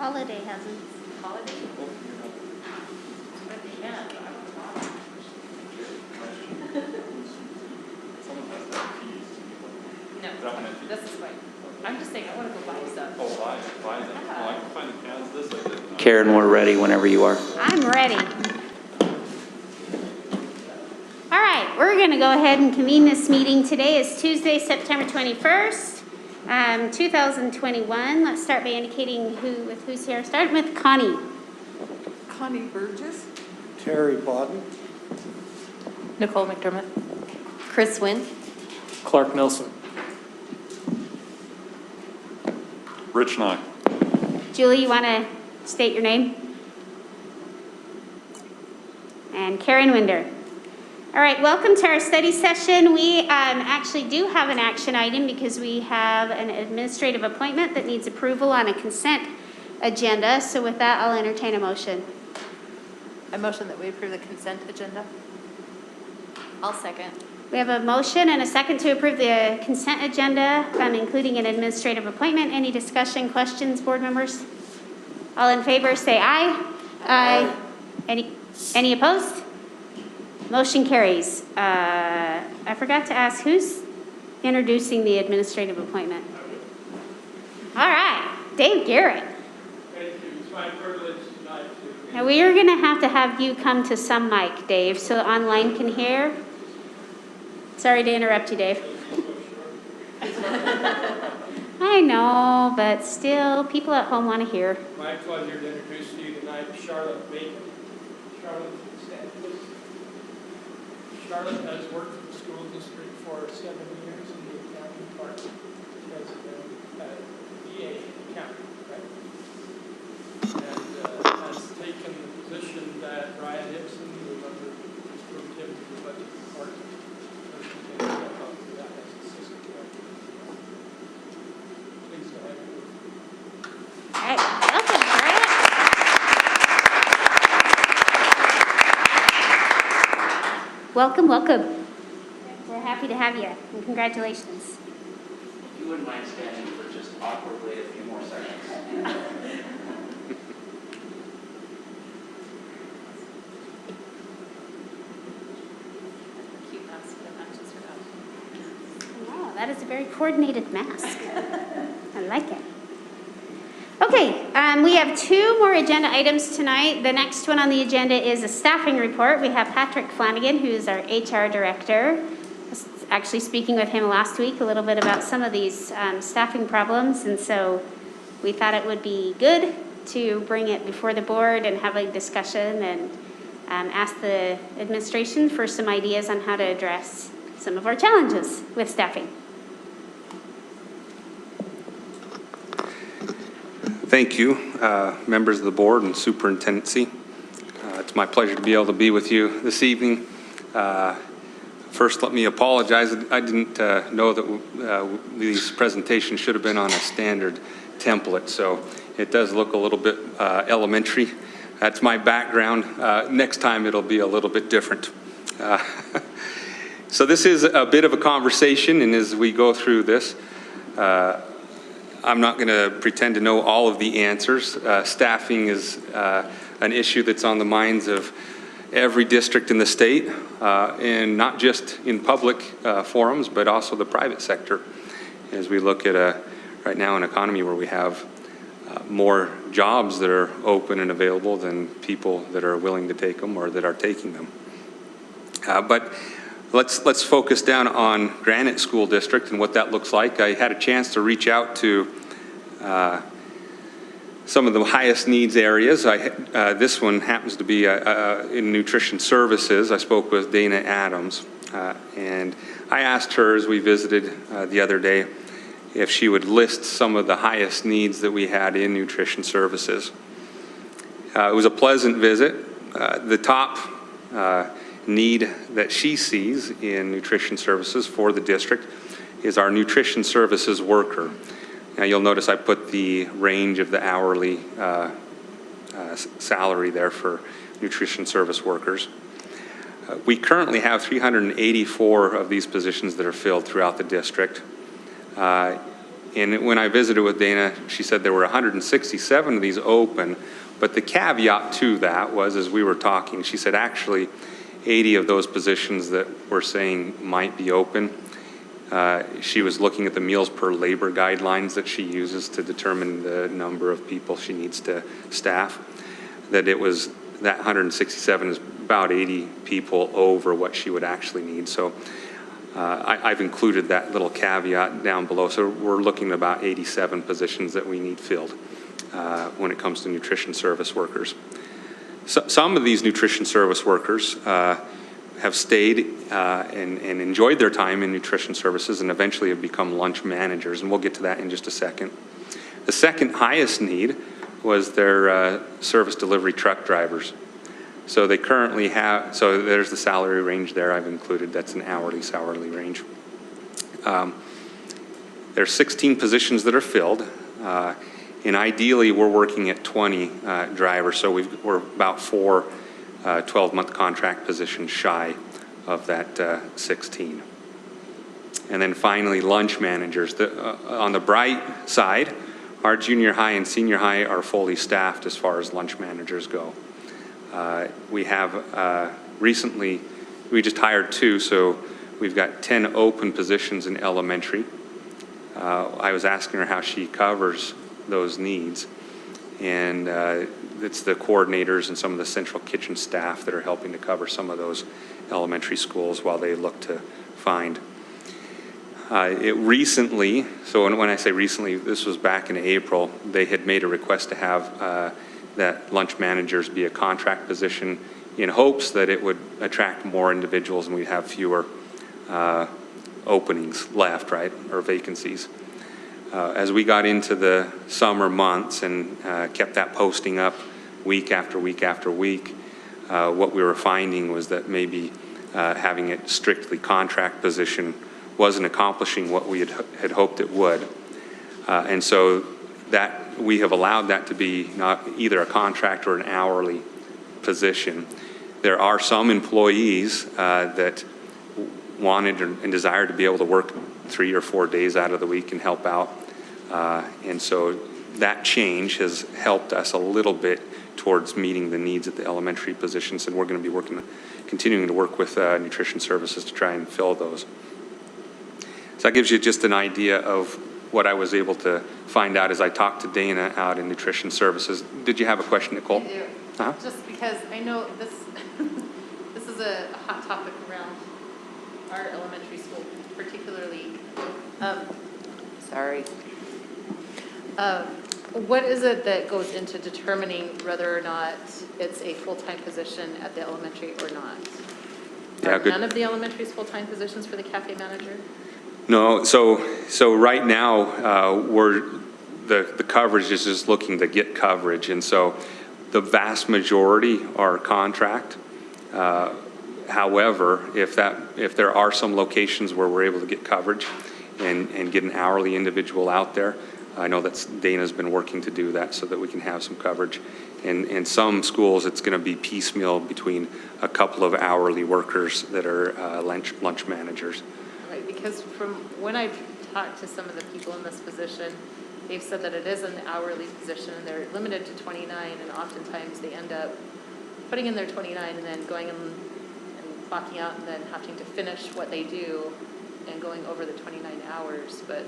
Holiday hasn't. Holiday? At the end, I was not. Someone has to have keys. No, this is fine. I'm just saying, I want to go buy stuff. Oh, buy them. Oh, I can find the cans. This I did. Karen, we're ready whenever you are. I'm ready. All right, we're going to go ahead and convene this meeting. Today is Tuesday, September 21st, 2021. Let's start by indicating who's here. Starting with Connie. Connie Burgess. Terry Bodden. Nicole McDermott. Chris Wynn. Clark Nelson. Rich Knock. Julie, you want to state your name? And Karen Winder. All right, welcome to our study session. We actually do have an action item because we have an administrative appointment that needs approval on a consent agenda. So with that, I'll entertain a motion. I motion that we approve the consent agenda. I'll second. We have a motion and a second to approve the consent agenda, including an administrative appointment. Any discussion, questions, board members? All in favor, say aye. Aye. Any opposed? Motion carries. I forgot to ask, who's introducing the administrative appointment? All right, Dave Garrett. Thank you. It's my privilege tonight to... Now, we are going to have you come to some mic, Dave, so online can hear. Sorry to interrupt you, Dave. I know, but still, people at home want to hear. My pleasure to introduce to you tonight Charlotte Bacon. Charlotte, stand please. Charlotte has worked in the school district for 7 years in the accounting department. She has been EA accountant, right? And has taken the position that Brian Hibson, who was under his group him to the budget department, so she's going to step up to that as assistant director. Please go ahead. All right, welcome, Garrett. Welcome, welcome. We're happy to have you, and congratulations. If you wouldn't mind standing for just awkwardly a few more seconds. Cute mask that matches her outfit. Wow, that is a very coordinated mask. I like it. Okay, we have 2 more agenda items tonight. The next one on the agenda is a staffing report. We have Patrick Flanagan, who is our HR director. I was actually speaking with him last week a little bit about some of these staffing problems, and so we thought it would be good to bring it before the board and have a discussion and ask the administration for some ideas on how to address some of our challenges with staffing. Thank you, members of the board and superintendency. It's my pleasure to be able to be with you this evening. First, let me apologize. I didn't know that these presentations should have been on a standard template, so it does look a little bit elementary. That's my background. Next time, it'll be a little bit different. So this is a bit of a conversation, and as we go through this, I'm not going to pretend to know all of the answers. Staffing is an issue that's on the minds of every district in the state, and not just in public forums, but also the private sector. As we look at right now an economy where we have more jobs that are open and available than people that are willing to take them or that are taking them. But let's focus down on Granite School District and what that looks like. I had a chance to reach out to some of the highest needs areas. This one happens to be in nutrition services. I spoke with Dana Adams, and I asked her as we visited the other day if she would list some of the highest needs that we had in nutrition services. It was a pleasant visit. The top need that she sees in nutrition services for the district is our nutrition services worker. Now you'll notice I put the range of the hourly salary there for nutrition service workers. We currently have 384 of these positions that are filled throughout the district. And when I visited with Dana, she said there were 167 of these open, but the caveat to that was, as we were talking, she said actually 80 of those positions that we're saying might be open. She was looking at the meals per labor guidelines that she uses to determine the number of people she needs to staff, that 167 is about 80 people over what she would actually need. So I've included that little caveat down below. So we're looking at about 87 positions that we need filled when it comes to nutrition service workers. So, some of these nutrition service workers have stayed and enjoyed their time in nutrition services and eventually have become lunch managers, and we'll get to that in just a second. The second highest need was their service delivery truck drivers. So they currently have, so there's the salary range there I've included, that's an hourly range. There's 16 positions that are filled, and ideally we're working at 20 drivers, so we're about 4 12-month contract positions shy of that 16. And then finally, lunch managers. On the bright side, our junior high and senior high are fully staffed as far as lunch managers go. We have recently, we just hired 2, so we've got 10 open positions in elementary. I was asking her how she covers those needs, and it's the coordinators and some of the central kitchen staff that are helping to cover some of those elementary schools while they look to find. Recently, so when I say recently, this was back in April, they had made a request to have that lunch managers be a contract position in hopes that it would attract more individuals and we'd have fewer openings left, right, or vacancies. As we got into the summer months and kept that posting up week after week after week, what we were finding was that maybe having it strictly contract position wasn't accomplishing what we had hoped it would. And so that we have allowed that to be not either a contract or an hourly position. There are some employees that wanted and desired to be able to work 3 or 4 days out of the week and help out. And so that change has helped us a little bit towards meeting the needs at the elementary positions, and we're going to be continuing to work with nutrition services to try and fill those. So that gives you just an idea of what I was able to find out as I talked to Dana out in nutrition services. Did you have a question, Nicole? I do. Uh-huh. Just because I know this, this is a hot topic around our elementary school, particularly. What is it that goes into determining whether or not it's a full-time position at the elementary or not? Yeah, Are good. none of the elementary's full-time positions for the cafe manager? No, so right now the coverage is just looking to get coverage, and so the vast majority are contract. However, if there are some locations where we're able to get coverage and get an hourly individual out there, I know that Dana's been working to do that so that we can have some coverage. And in some schools, it's going to be piecemeal between a couple of hourly workers that are lunch managers. Right, because from when I've talked to some of the people in this position, they've said that it is an hourly position and they're limited to 29, and oftentimes they end up putting in their 29 and then going and clocking out and then having to finish what they do and going over the 29 hours. But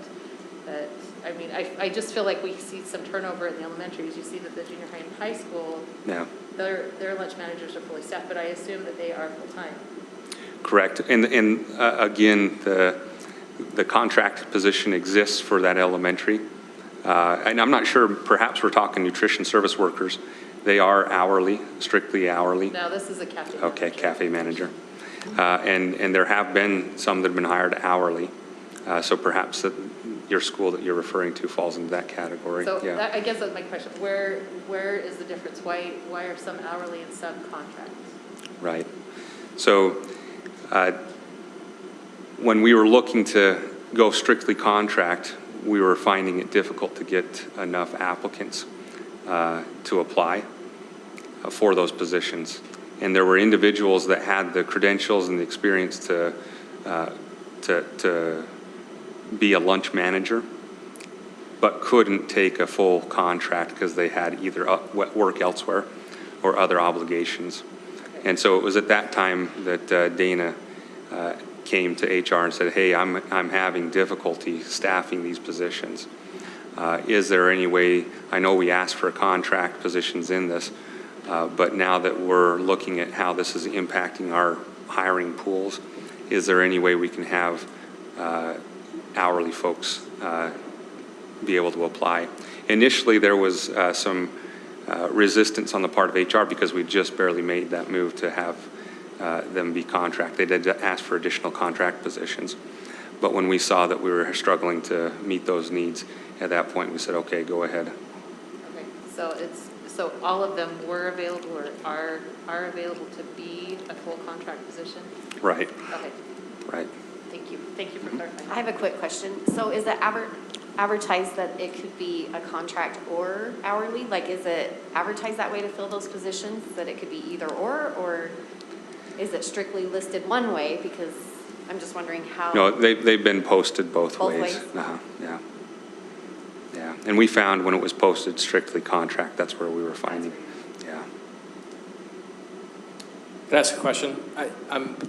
I mean, I just feel like we see some turnover in the elementaries. You see that the junior high and high school, Yeah. their lunch managers are fully staffed, but I assume that they are full-time. Correct. And again, the contract position exists for that elementary. And I'm not sure, perhaps we're talking nutrition service workers. They are hourly, strictly hourly. No, this is a cafe manager. Okay, cafe manager. And there have been some that have been hired hourly. So perhaps that your school that you're referring to falls into that category. So Yeah. I guess that's my question. Where is the difference? Why are some hourly and some contract? Right. So when we were looking to go strictly contract, we were finding it difficult to get enough applicants to apply for those positions. And there were individuals that had the credentials and the experience to be a lunch manager, but couldn't take a full contract because they had either work elsewhere or other obligations. And so it was at that time that Dana came to HR and said, hey, I'm having difficulty staffing these positions. Is there any way, I know we asked for contract positions in this, but now that we're looking at how this is impacting our hiring pools, is there any way we can have hourly folks be able to apply? Initially, there was some resistance on the part of HR because we just barely made that move to have them be contract. They did ask for additional contract positions. But when we saw that we were struggling to meet those needs, at that point we said, okay, go ahead. Okay, so all of them were available or are available to be a full contract position? Right. Okay, Right. thank you. Thank you for clarifying. I have a quick question. So is it advertised that it could be a contract or hourly? Like, is it advertised that way to fill those positions, that it could be either or is it strictly listed one way? Because I'm just wondering how. No, they've been posted both ways. Both ways? Yeah. Yeah. And we found when it was posted strictly contract, that's where we were finding. Yeah. Can I ask a question?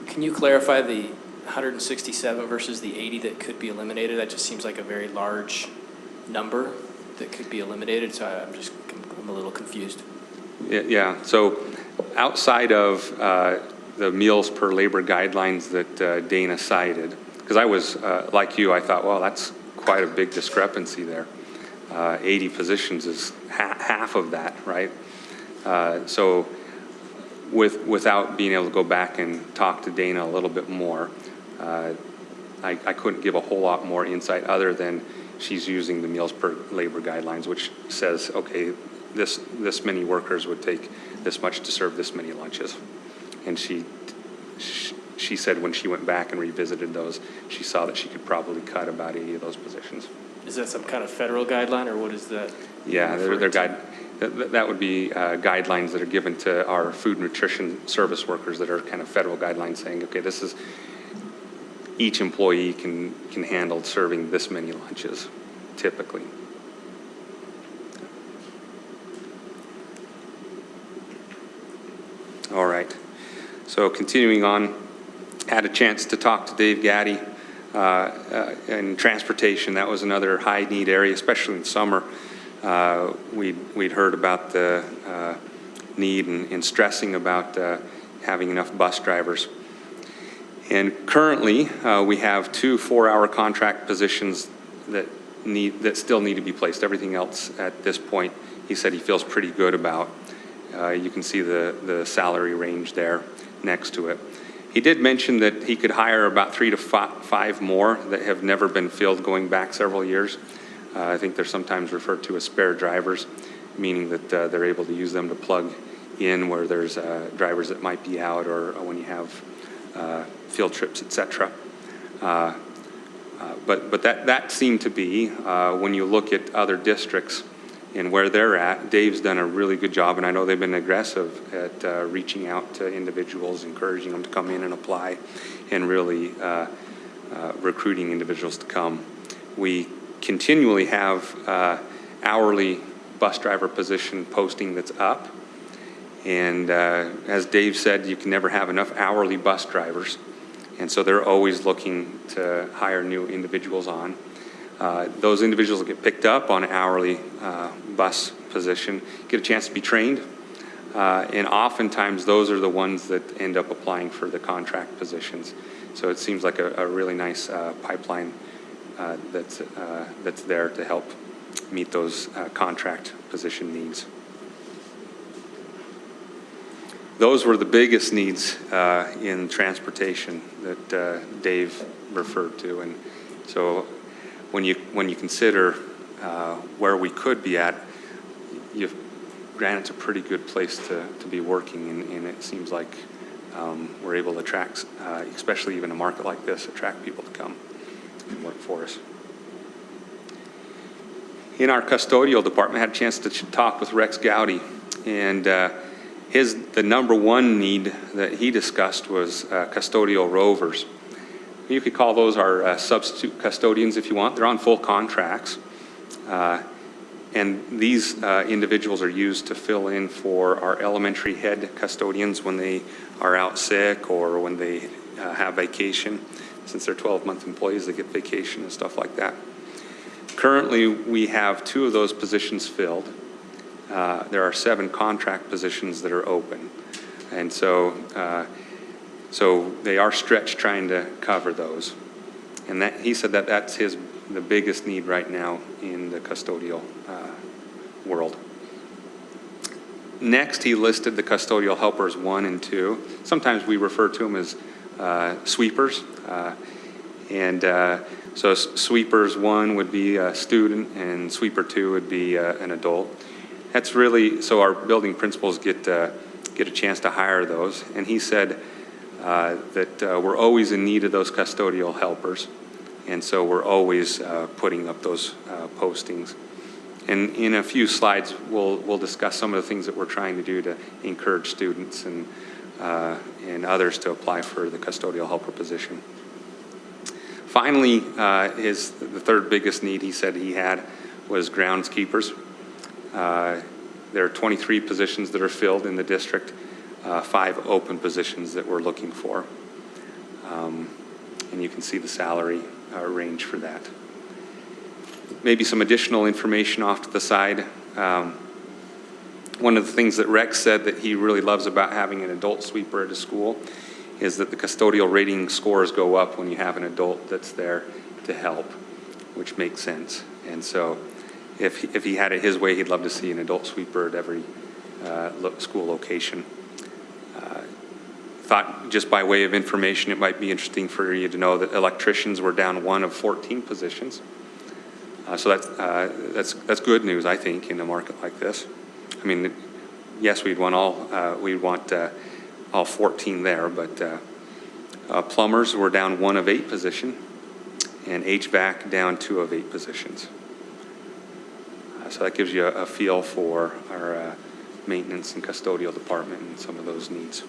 Can you clarify the 167 versus the 80 that could be eliminated? That just seems like a very large number that could be eliminated, so I'm a little confused. Yeah. So outside of the meals per labor guidelines that Dana cited, because I was, like you, I thought, well, that's quite a big discrepancy there. 80 positions is half of that, right? So without being able to go back and talk to Dana a little bit more, I couldn't give a whole lot more insight other than she's using the meals per labor guidelines, which says, okay, this many workers would take this much to serve this many lunches. And she said when she went back and revisited those, she saw that she could probably cut about 80 of those positions. Is that some kind of federal guideline, or what is that? Yeah, that would be guidelines that are given to our food and nutrition service workers that are kind of federal guidelines saying, okay, this is, each employee can handle serving this many lunches, typically. All right. So continuing on, had a chance to talk to Dave Gaddy in transportation. That was another high need area, especially in summer. We'd heard about the need and stressing about having enough bus drivers. And currently, we have 2 4-hour contract positions that still need to be placed. Everything else at this point, he said he feels pretty good about. You can see the salary range there next to it. He did mention that he could hire about 3 to 5 more that have never been filled going back several years. I think they're sometimes referred to as spare drivers, meaning that they're able to use them to plug in where there's drivers that might be out or when you have field trips, etc. But that seemed to be, when you look at other districts and where they're at, Dave's done a really good job, and I know they've been aggressive at reaching out to individuals, encouraging them to come in and apply, and really recruiting individuals to come. We continually have hourly bus driver position posting that's up, and as Dave said, you can never have enough hourly bus drivers, and so they're always looking to hire new individuals on. Those individuals that get picked up on an hourly bus position get a chance to be trained, and oftentimes those are the ones that end up applying for the contract positions. So it seems like a really nice pipeline that's there to help meet those contract position needs. Those were the biggest needs in transportation that Dave referred to, and so when you consider where we could be at, Granite's a pretty good place to be working, and it seems like we're able to attract, especially even a market like this, attract people to come and work for us. In our custodial department, I had a chance to talk with Rex Gowdy, and the number one need that he discussed was custodial rovers. You could call those our substitute custodians if you want. They're on full contracts, And these individuals are used to fill in for our elementary head custodians when they are out sick or when they have vacation. Since they're 12-month employees, they get vacation and stuff like that. Currently, we have 2 of those positions filled. There are 7 contract positions that are open. And so they are stretched trying to cover those. And that, he said that that's the biggest need right now in the custodial world. Next, he listed the custodial helpers 1 and 2. Sometimes we refer to them as sweepers. So sweepers 1 would be a student, and sweeper 2 would be an adult. That's really so our building principals get a chance to hire those. And he said that we're always in need of those custodial helpers, and so we're always putting up those postings. And in a few slides, we'll discuss some of the things that we're trying to do to encourage students and others to apply for the custodial helper position. Finally, the third biggest need he said he had was groundskeepers. There are 23 positions that are filled in the district, 5 open positions that we're looking for. And you can see the salary range for that. Maybe some additional information off to the side. One of the things that Rex said that he really loves about having an adult sweeper at a school is that the custodial rating scores go up when you have an adult that's there to help, which makes sense. And so if he had it his way, he'd love to see an adult sweeper at every school location. Thought just by way of information, it might be interesting for you to know that electricians were down 1 of 14 positions. So that's good news, I think, in a market like this. I mean, yes, we'd want all 14 there, but plumbers were down 1 of 8 positions, and HVAC down 2 of 8 positions. So that gives you a feel for our maintenance and custodial department and some of those needs.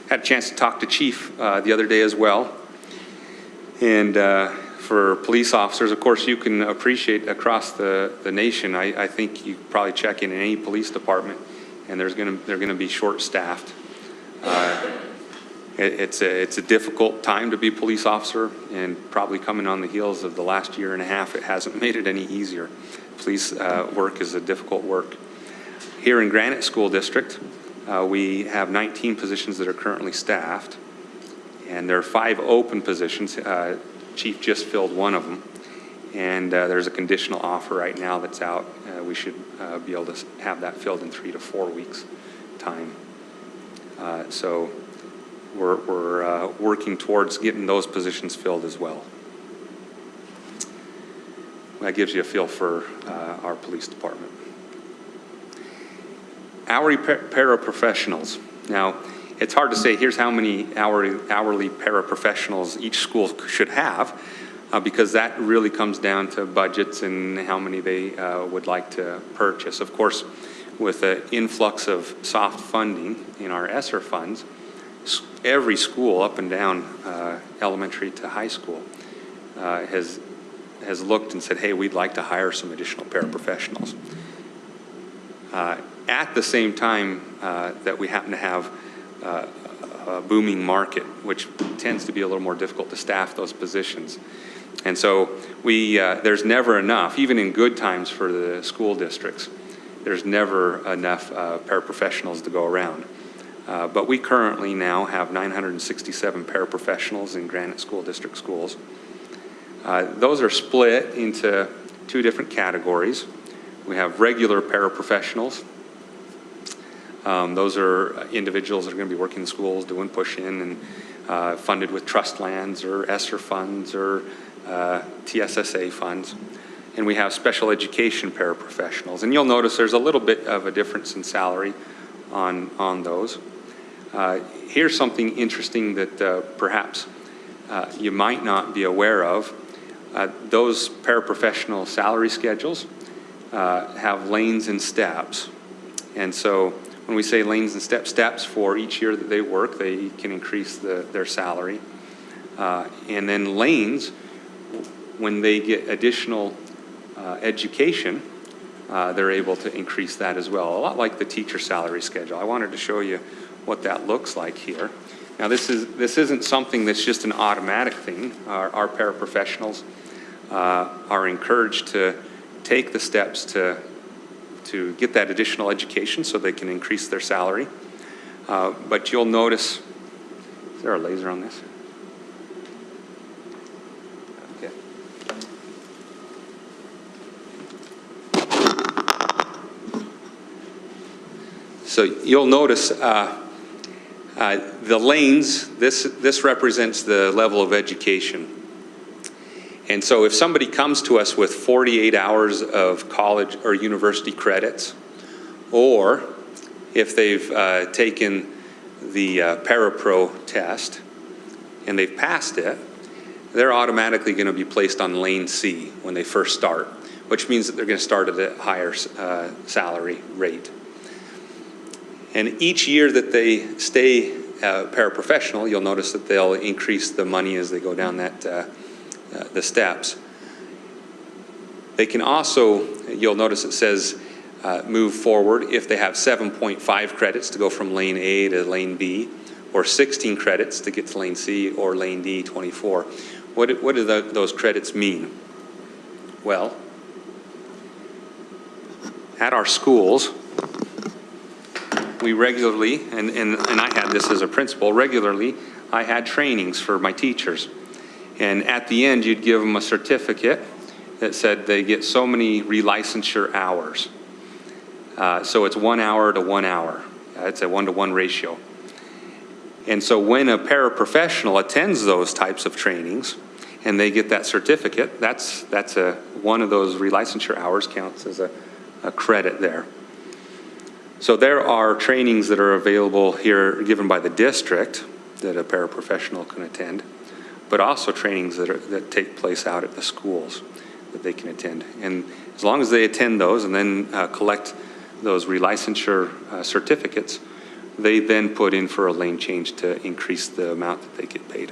Had a chance to talk to Chief the other day as well. And for police officers, of course, you can appreciate across the nation, I think you probably check in any police department and they're going to be short-staffed. It's a difficult time to be a police officer, and probably coming on the heels of the last year and a half, it hasn't made it any easier. Police work is a difficult work. Here in Granite School District, we have 19 positions that are currently staffed, and there are 5 open positions. Chief just filled 1 of them, and there's a conditional offer right now that's out. We should be able to have that filled in 3 to 4 weeks' time. So we're working towards getting those positions filled as well. That gives you a feel for our police department. Hourly paraprofessionals. Now, it's hard to say here's how many hourly paraprofessionals each school should have, because that really comes down to budgets and how many they would like to purchase. Of course, with the influx of soft funding in our ESSER funds, every school up and down elementary to high school has looked and said, hey, we'd like to hire some additional paraprofessionals. At the same time that we happen to have a booming market, which tends to be a little more difficult to staff those positions. And so there's never enough, even in good times for the school districts, there's never enough paraprofessionals to go around. But we currently now have 967 paraprofessionals in Granite School District schools. Those are split into 2 different categories. We have regular paraprofessionals. Those are individuals that are going to be working in schools, doing push-in and funded with trust lands or ESSER funds or TSSA funds. And we have special education paraprofessionals. And you'll notice there's a little bit of a difference in salary on those. Here's something interesting that perhaps you might not be aware of. Those paraprofessional salary schedules have lanes and steps. And so when we say lanes and steps for each year that they work, they can increase their salary. And then lanes, when they get additional education, they're able to increase that as well, a lot like the teacher salary schedule. I wanted to show you what that looks like here. Now, this isn't something that's just an automatic thing. Our paraprofessionals are encouraged to take the steps to get that additional education so they can increase their salary. But you'll notice, is there a laser on this? Okay. So you'll notice the lanes, this represents the level of education. And so if somebody comes to us with 48 hours of college or university credits, or if they've taken the Parapro test and they've passed it, they're automatically going to be placed on lane C when they first start, which means that they're going to start at a higher salary rate. And each year that they stay paraprofessional, you'll notice that they'll increase the money as they go down that the steps. They can also, you'll notice it says move forward if they have 7.5 credits to go from lane A to lane B, or 16 credits to get to lane C, or lane D, 24. What do those credits mean? Well, at our schools, we regularly, and I had this as a principal, regularly I had trainings for my teachers. And at the end, you'd give them a certificate that said they get so many relicensure hours. So it's 1 hour to 1 hour. It's a 1-to-1 ratio. And so when a paraprofessional attends those types of trainings and they get that certificate, that's one of those relicensure hours counts as a credit there. So there are trainings that are available here given by the district that a paraprofessional can attend, but also trainings that take place out at the schools that they can attend. And as long as they attend those and then collect those relicensure certificates, they then put in for a lane change to increase the amount that they get paid.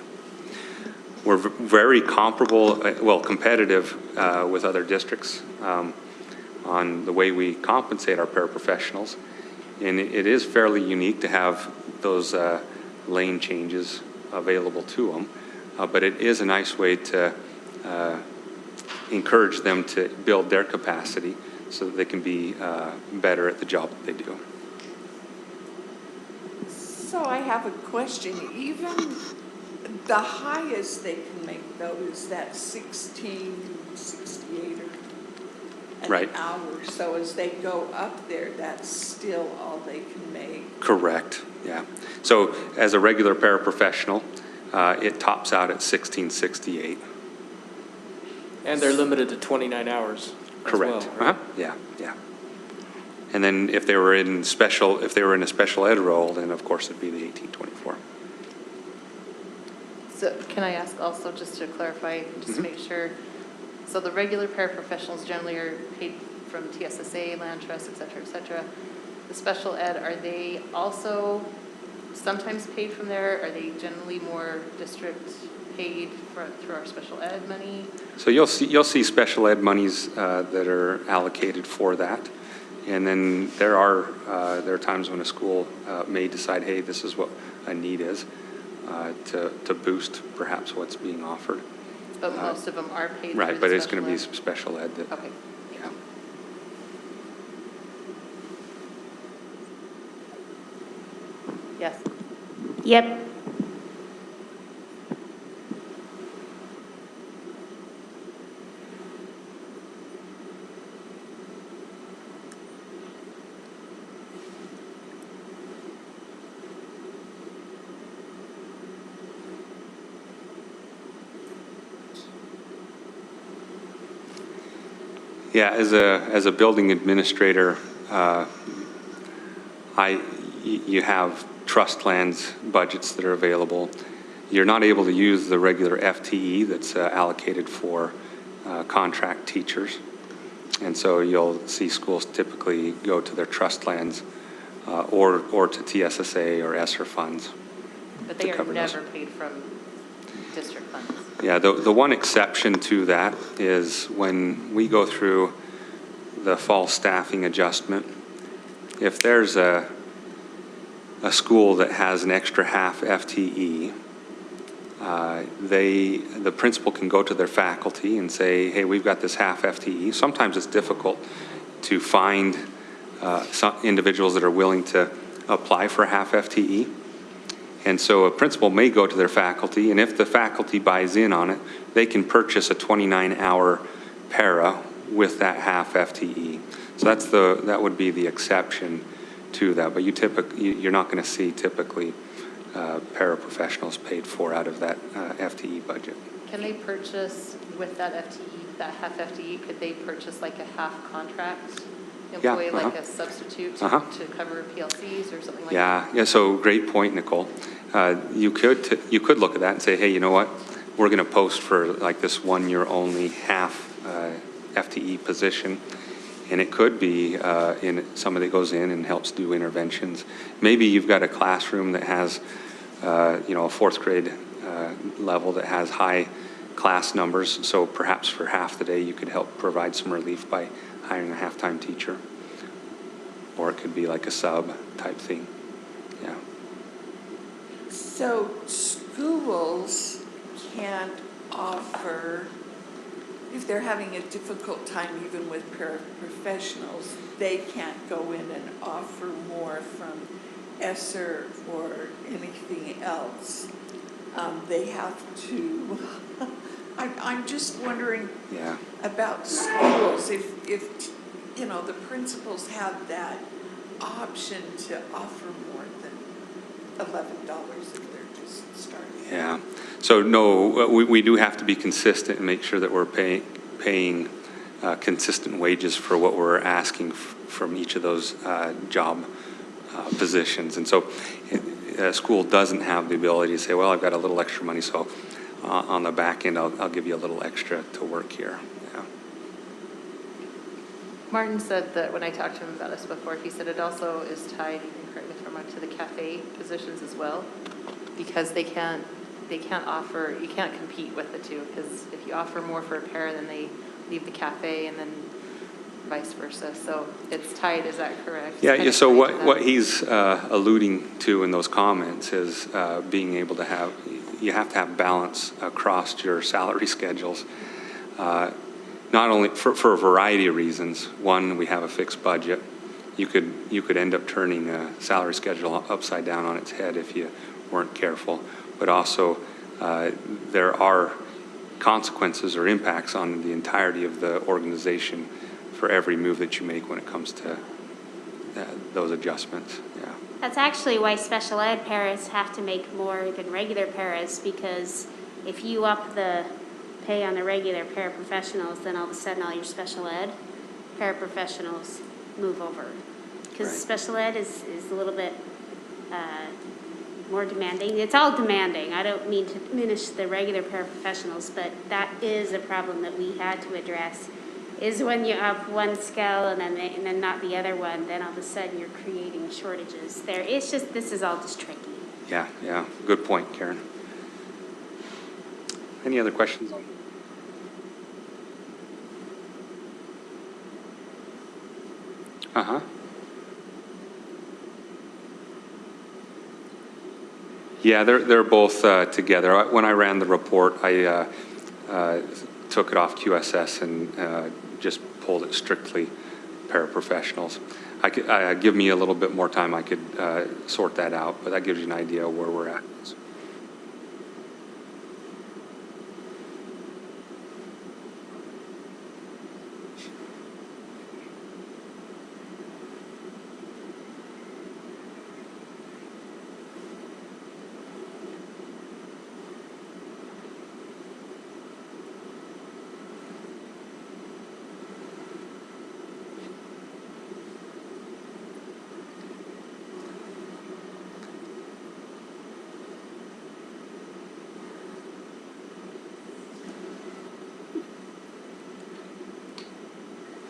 We're very comparable, competitive with other districts on the way we compensate our paraprofessionals. And it is fairly unique to have those lane changes available to them. But it is a nice way to encourage them to build their capacity so that they can be better at the job that they do. So I have a question. Even the highest they can make, though, is that 16.68 Right. an hour. So as they go up there, that's still all they can make. Correct, yeah. So as a regular paraprofessional, it tops out at 16.68. And they're limited to 29 hours. Correct. As well, right? Yeah. And then if they were in a special ed role, then of course it'd be the 18.24. So can I ask also, just to clarify, just to make sure, so the regular paraprofessionals generally are paid from TSSA, land trust, et cetera, the special ed, are they also sometimes paid from there? Are they generally more district paid through our special ed money? So you'll see special ed monies that are allocated for that. And then there are times when a school may decide, hey, this is what a need is, to boost perhaps what's being offered. But most of them are paid Right, through but the it's going to be special special ed. That, Okay. yeah. Yes. Yep. Yeah, as a building administrator, you have trust lands budgets that are available. You're not able to use the regular FTE that's allocated for contract teachers. And so you'll see schools typically go to their trust lands or to TSSA or ESSER funds. But they to are cover never those. paid from district funds. Yeah, the one exception to that is when we go through the fall staffing adjustment, if there's a school that has an extra half FTE, the principal can go to their faculty and say, hey, we've got this half FTE. Sometimes it's difficult to find some individuals that are willing to apply for half FTE. And so a principal may go to their faculty, and if the faculty buys in on it, they can purchase a 29-hour para with that half FTE. So that would be the exception to that. But you're not going to see typically paraprofessionals paid for out of that FTE budget. Can they purchase with that FTE, that half FTE, could they purchase like a half contract employee, like a substitute to cover PLCs or something like that? Yeah, so great point, Nicole. You could look at that and say, hey, you know what? We're going to post for like this 1 year only half FTE position. And it could be somebody goes in and helps do interventions. Maybe you've got a classroom that has, a fourth grade level that has high class numbers. So perhaps for half the day you could help provide some relief by hiring a half-time teacher. Or it could be like a sub type thing. Yeah. So schools can't offer, if they're having a difficult time even with paraprofessionals, they can't go in and offer more from ESSER or anything else. They have to, I'm just wondering about schools, if the principals have that option to offer more than $11 if they're just starting. Yeah. So no, we do have to be consistent and make sure that we're paying consistent wages for what we're asking from each of those job positions. And so a school doesn't have the ability to say, well, I've got a little extra money, so on the back end, I'll give you a little extra to work here. Yeah. Martin said that when I talked to him about this before, he said it also is tied, you can correct me if I'm wrong, to the cafe positions as well, because they can't offer, you can't compete with the two, because if you offer more for a para, then they leave the cafe, and then vice versa. So it's tied, is that correct? Yeah, so what he's alluding to in those comments is being able to have, you have to have balance across your salary schedules. Not only for a variety of reasons. One, we have a fixed budget. You could end up turning a salary schedule upside down on its head if you weren't careful. But also, there are consequences or impacts on the entirety of the organization for every move that you make when it comes to those adjustments. Yeah. That's actually why special ed paras have to make more than regular paras, because if you up the pay on the regular paraprofessionals, then all of a sudden all your special ed paraprofessionals move over. Because special ed is a little bit more demanding. It's all demanding. I don't mean to diminish the regular paraprofessionals, but that is a problem that we had to address, is when you up one scale and then not the other one, then all of a sudden you're creating shortages there. It's just, this is all just tricky. Yeah. Good point, Karen. Any other questions? Yeah, they're both together. When I ran the report, I took it off QSS and just pulled it strictly paraprofessionals. Give me a little bit more time, I could sort that out, but that gives you an idea of where we're at.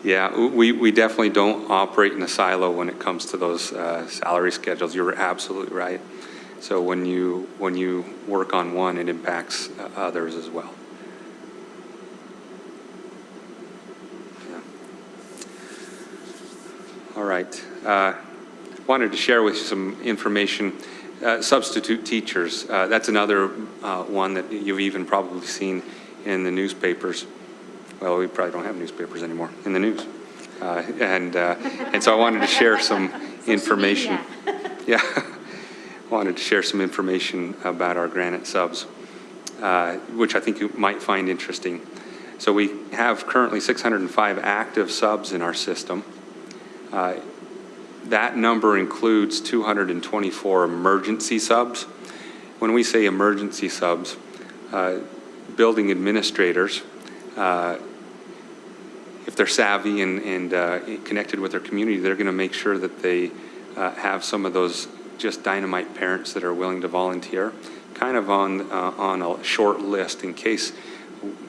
Yeah, we definitely don't operate in a silo when it comes to those salary schedules. You're absolutely right. So when you work on one, it impacts others as well. Yeah. All right. Wanted to share with you some information. Substitute teachers, that's another one that you've even probably seen in the newspapers. Well, we probably don't have newspapers anymore, in the news. And so I wanted to share some information. Yeah, wanted to share some information about our Granite subs, which I think you might find interesting. So we have currently 605 active subs in our system. That number includes 224 emergency subs. When we say emergency subs, building administrators, if they're savvy and connected with their community, they're going to make sure that they have some of those just dynamite parents that are willing to volunteer, kind of on a short list in case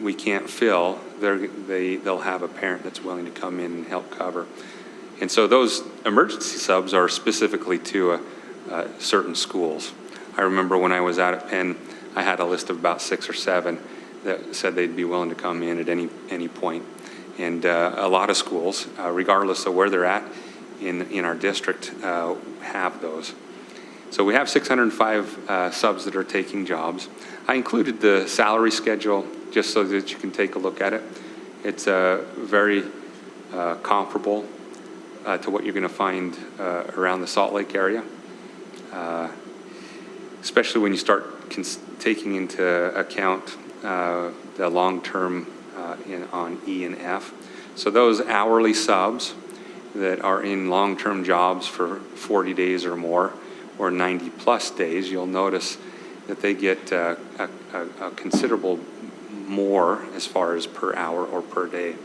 we can't fill. They'll have a parent that's willing to come in and help cover. And so those emergency subs are specifically to certain schools. I remember when I was out at Penn, I had a list of about 6 or 7 that said they'd be willing to come in at any point. And a lot of schools, regardless of where they're at in our district, have those. So we have 605 subs that are taking jobs. I included the salary schedule just so that you can take a look at it. It's very comparable to what you're going to find around the Salt Lake area, especially when you start taking into account the long-term on E and F. So those hourly subs that are in long-term jobs for 40 days or more, or 90 plus days, you'll notice that they get a considerable more as far as per hour or per day.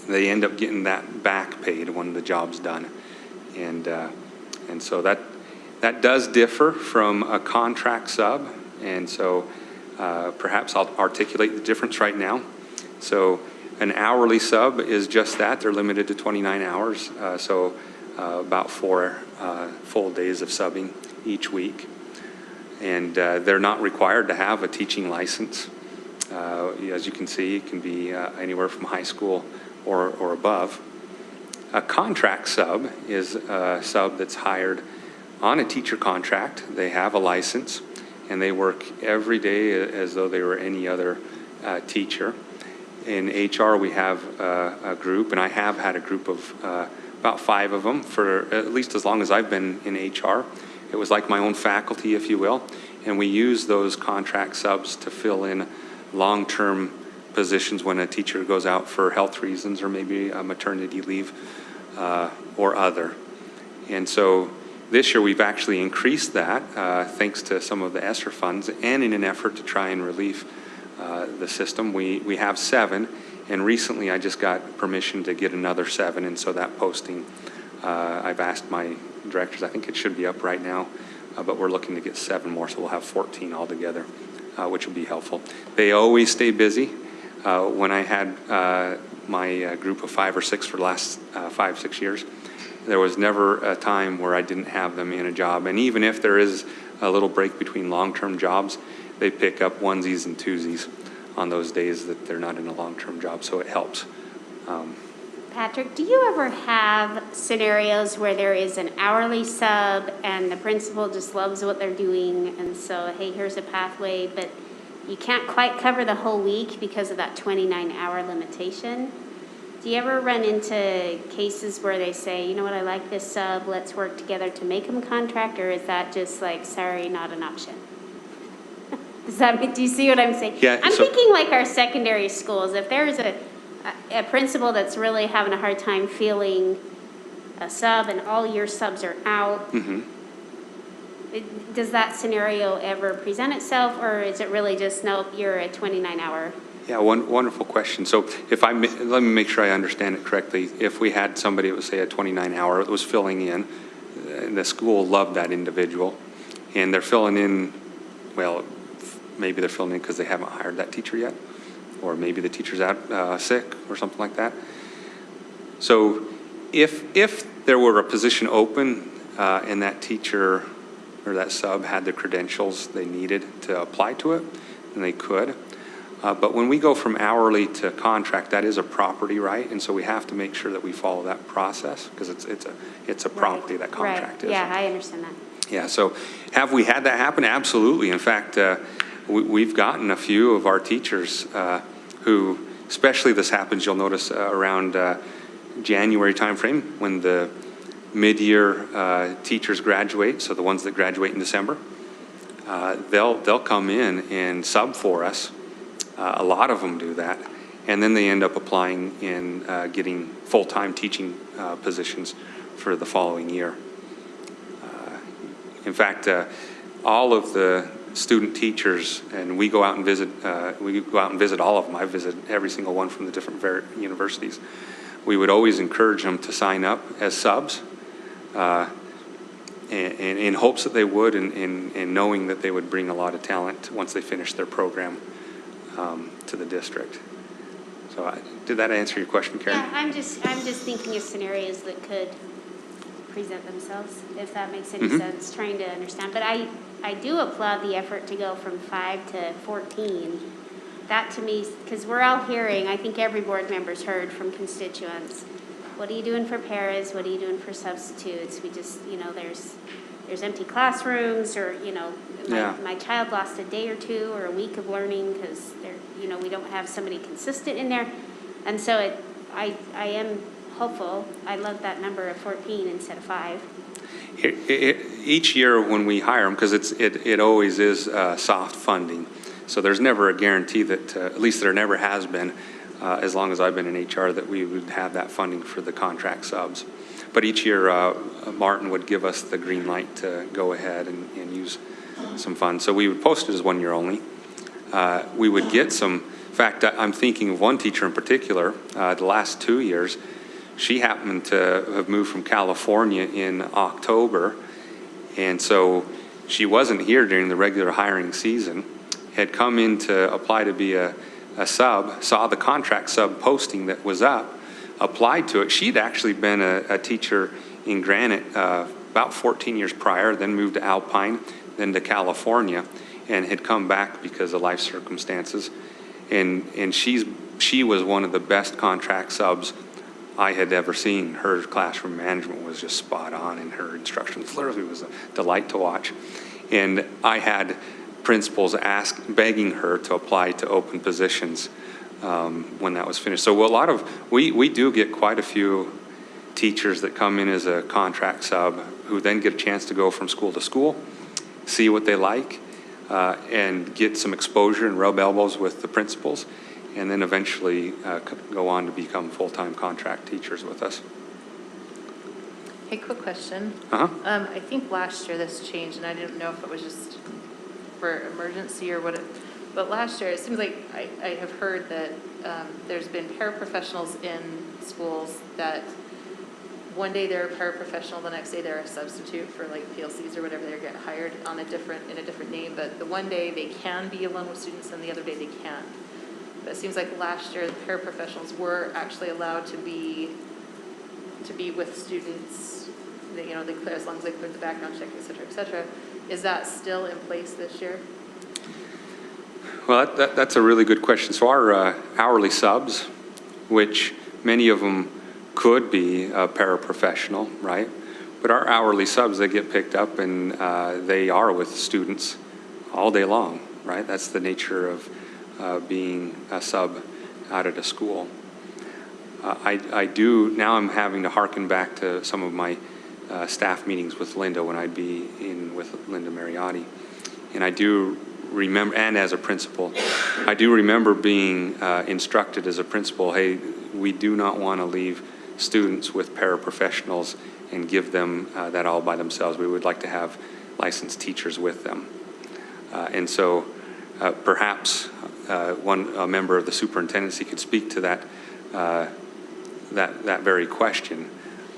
They end up getting that back paid when the job's done. And so that does differ from a contract sub. And so perhaps I'll articulate the difference right now. So an hourly sub is just that. They're limited to 29 hours. So about 4 full days of subbing each week. And they're not required to have a teaching license. As you can see, it can be anywhere from high school or above. A contract sub is a sub that's hired on a teacher contract. They have a license, and they work every day as though they were any other teacher. In HR, we have a group, and I have had a group of about 5 of them for at least as long as I've been in HR. It was like my own faculty, if you will, and we use those contract subs to fill in long-term positions when a teacher goes out for health reasons or maybe a maternity leave or other. And so this year we've actually increased that thanks to some of the ESSER funds, and in an effort to try and relieve the system. We have 7, and recently I just got permission to get another 7, and so that posting, I've asked my directors, I think it should be up right now, but we're looking to get 7 more, so we'll have 14 altogether, which will be helpful. They always stay busy. When I had my group of 5 or 6 for the last 5-6 years, there was never a time where I didn't have them in a job. And even if there is a little break between long-term jobs, they pick up onesies and twosies on those days that they're not in a long-term job, so it helps. Patrick, do you ever have scenarios where there is an hourly sub and the principal just loves what they're doing, and so, hey, here's a pathway, but you can't quite cover the whole week because of that 29-hour limitation? Do you ever run into cases where they say, you know what, I like this sub, let's work together to make them contract, or is that just like, sorry, not an option? Do you see what I'm saying? Yeah, I'm thinking like our secondary schools. If there's a principal that's really having a hard time filling a sub and all your subs are out, does that scenario ever present itself, or is it really just, nope, you're a 29-hour? Yeah, wonderful question. So let me make sure I understand it correctly. If we had somebody that was, say, a 29-hour that was filling in, and the school loved that individual, and they're filling in, well, maybe they're filling in because they haven't hired that teacher yet, or maybe the teacher's out sick or something like that. So if there were a position open and that teacher or that sub had the credentials they needed to apply to it, and they could. But when we go from hourly to contract, that is a property right, and so we have to make sure that we follow that process, because it's a property, that contract is. Yeah, I understand that. Yeah, so have we had that happen? Absolutely. In fact, we've gotten a few of our teachers who, especially this happens, you'll notice around January timeframe when the mid-year teachers graduate, so the ones that graduate in December, they'll come in and sub for us. A lot of them do that, and then they end up applying and getting full-time teaching positions for the following year. In fact, all of the student teachers, and we go out and visit all of them. I visit every single one from the different universities. We would always encourage them to sign up as subs, and in hopes that they would, and knowing that they would bring a lot of talent once they finish their program to the district. So did that answer your question, Karen? Yeah, I'm just thinking of scenarios that could present themselves, if that makes any sense, trying to understand. But I do applaud the effort to go from 5 to 14. That to me, because we're all hearing, I think every board member's heard from constituents, what are you doing for paras? What are you doing for substitutes? We just, there's empty classrooms, or, my child lost a day or two or a week of learning because we don't have somebody consistent in there. And so I am hopeful. I love that number of 14 instead of 5. Each year when we hire them, because it always is soft funding, so there's never a guarantee that, at least there never has been, as long as I've been in HR, that we would have that funding for the contract subs. But each year, Martin would give us the green light to go ahead and use some funds. So we would post it as 1 year only. We would get some, in fact, I'm thinking of one teacher in particular, the last 2 years. She happened to have moved from California in October, and so she wasn't here during the regular hiring season, had come in to apply to be a sub, saw the contract sub posting that was up, applied to it. She'd actually been a teacher in Granite about 14 years prior, then moved to Alpine, then to California, and had come back because of life circumstances. And she was one of the best contract subs I had ever seen. Her classroom management was just spot on, and her instruction literally was a delight to watch. And I had principals begging her to apply to open positions when that was finished. So we do get quite a few teachers that come in as a contract sub who then get a chance to go from school to school, see what they like, and get some exposure and rub elbows with the principals, and then eventually go on to become full-time contract teachers with us. Hey, quick question. I think last year this changed, and I didn't know if it was just for emergency or what but last year it seems like I have heard that there's been paraprofessionals in schools that one day they're a paraprofessional, the next day they're a substitute for like PLCs or whatever. They're getting hired in a different name, but the one day they can be alone with students and the other day they can't. But it seems like last year the paraprofessionals were actually allowed to be with students, as long as they cleared the background check, et cetera, et cetera. Is that still in place this year? Well, that's a really good question. So our hourly subs, which many of them could be a paraprofessional, right? But our hourly subs, they get picked up and they are with students all day long, right? That's the nature of being a sub out at a school. Now I'm having to hearken back to some of my staff meetings with Linda when I'd be in with Linda Mariotti. And I do remember, and as a principal, I do remember being instructed as a principal, hey, we do not want to leave students with paraprofessionals and give them that all by themselves. We would like to have licensed teachers with them. And so perhaps a member of the superintendency could speak to that very question.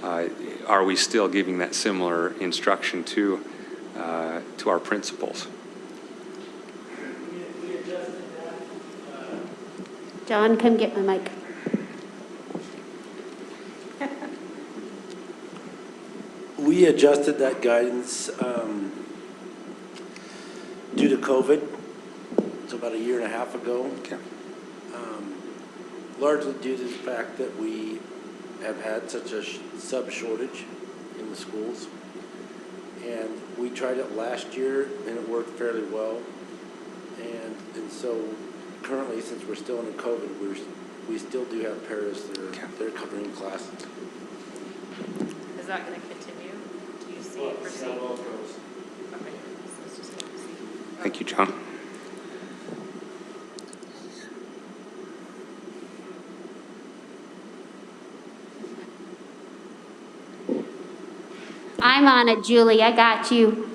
Are we still giving that similar instruction to our principals? We adjusted that. John, come get my mic. We adjusted that guidance COVID, so about a year and a half ago. Okay. Largely due to the fact that we have had such a sub shortage in the schools. And we tried it last year and it worked fairly well. And so currently, since we're still in COVID, we still do have paras that are covering classes. Is that going to continue? Do you see, foresee? Okay, so let's just wait and see. Thank you, John. I'm on it, Julie. I got you.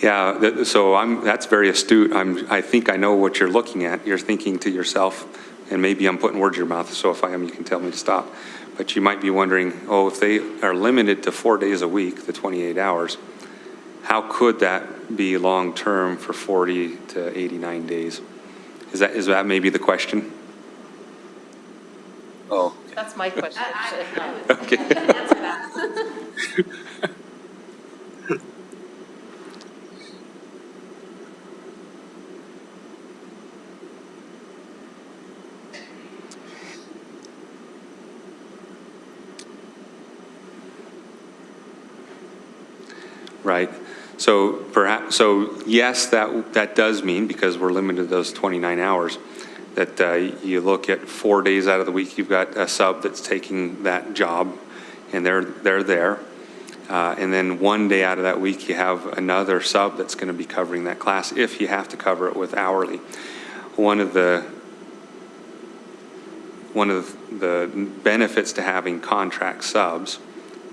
Yeah, so that's very astute. I think I know what you're looking at. You're thinking to yourself, and maybe I'm putting words in your mouth, so if I am, you can tell me to stop. But you might be wondering, oh, if they are limited to 4 days a week, the 28 hours, how could that be long-term for 40 to 89 days? Is that maybe the question? Oh. That's my question. Okay. Answer that. Right. So yes, that does mean, because we're limited to those 29 hours, that you look at 4 days out of the week, you've got a sub that's taking that job, and they're there. And then 1 day out of that week, you have another sub that's going to be covering that class if you have to cover it with hourly. One of the benefits to having contract subs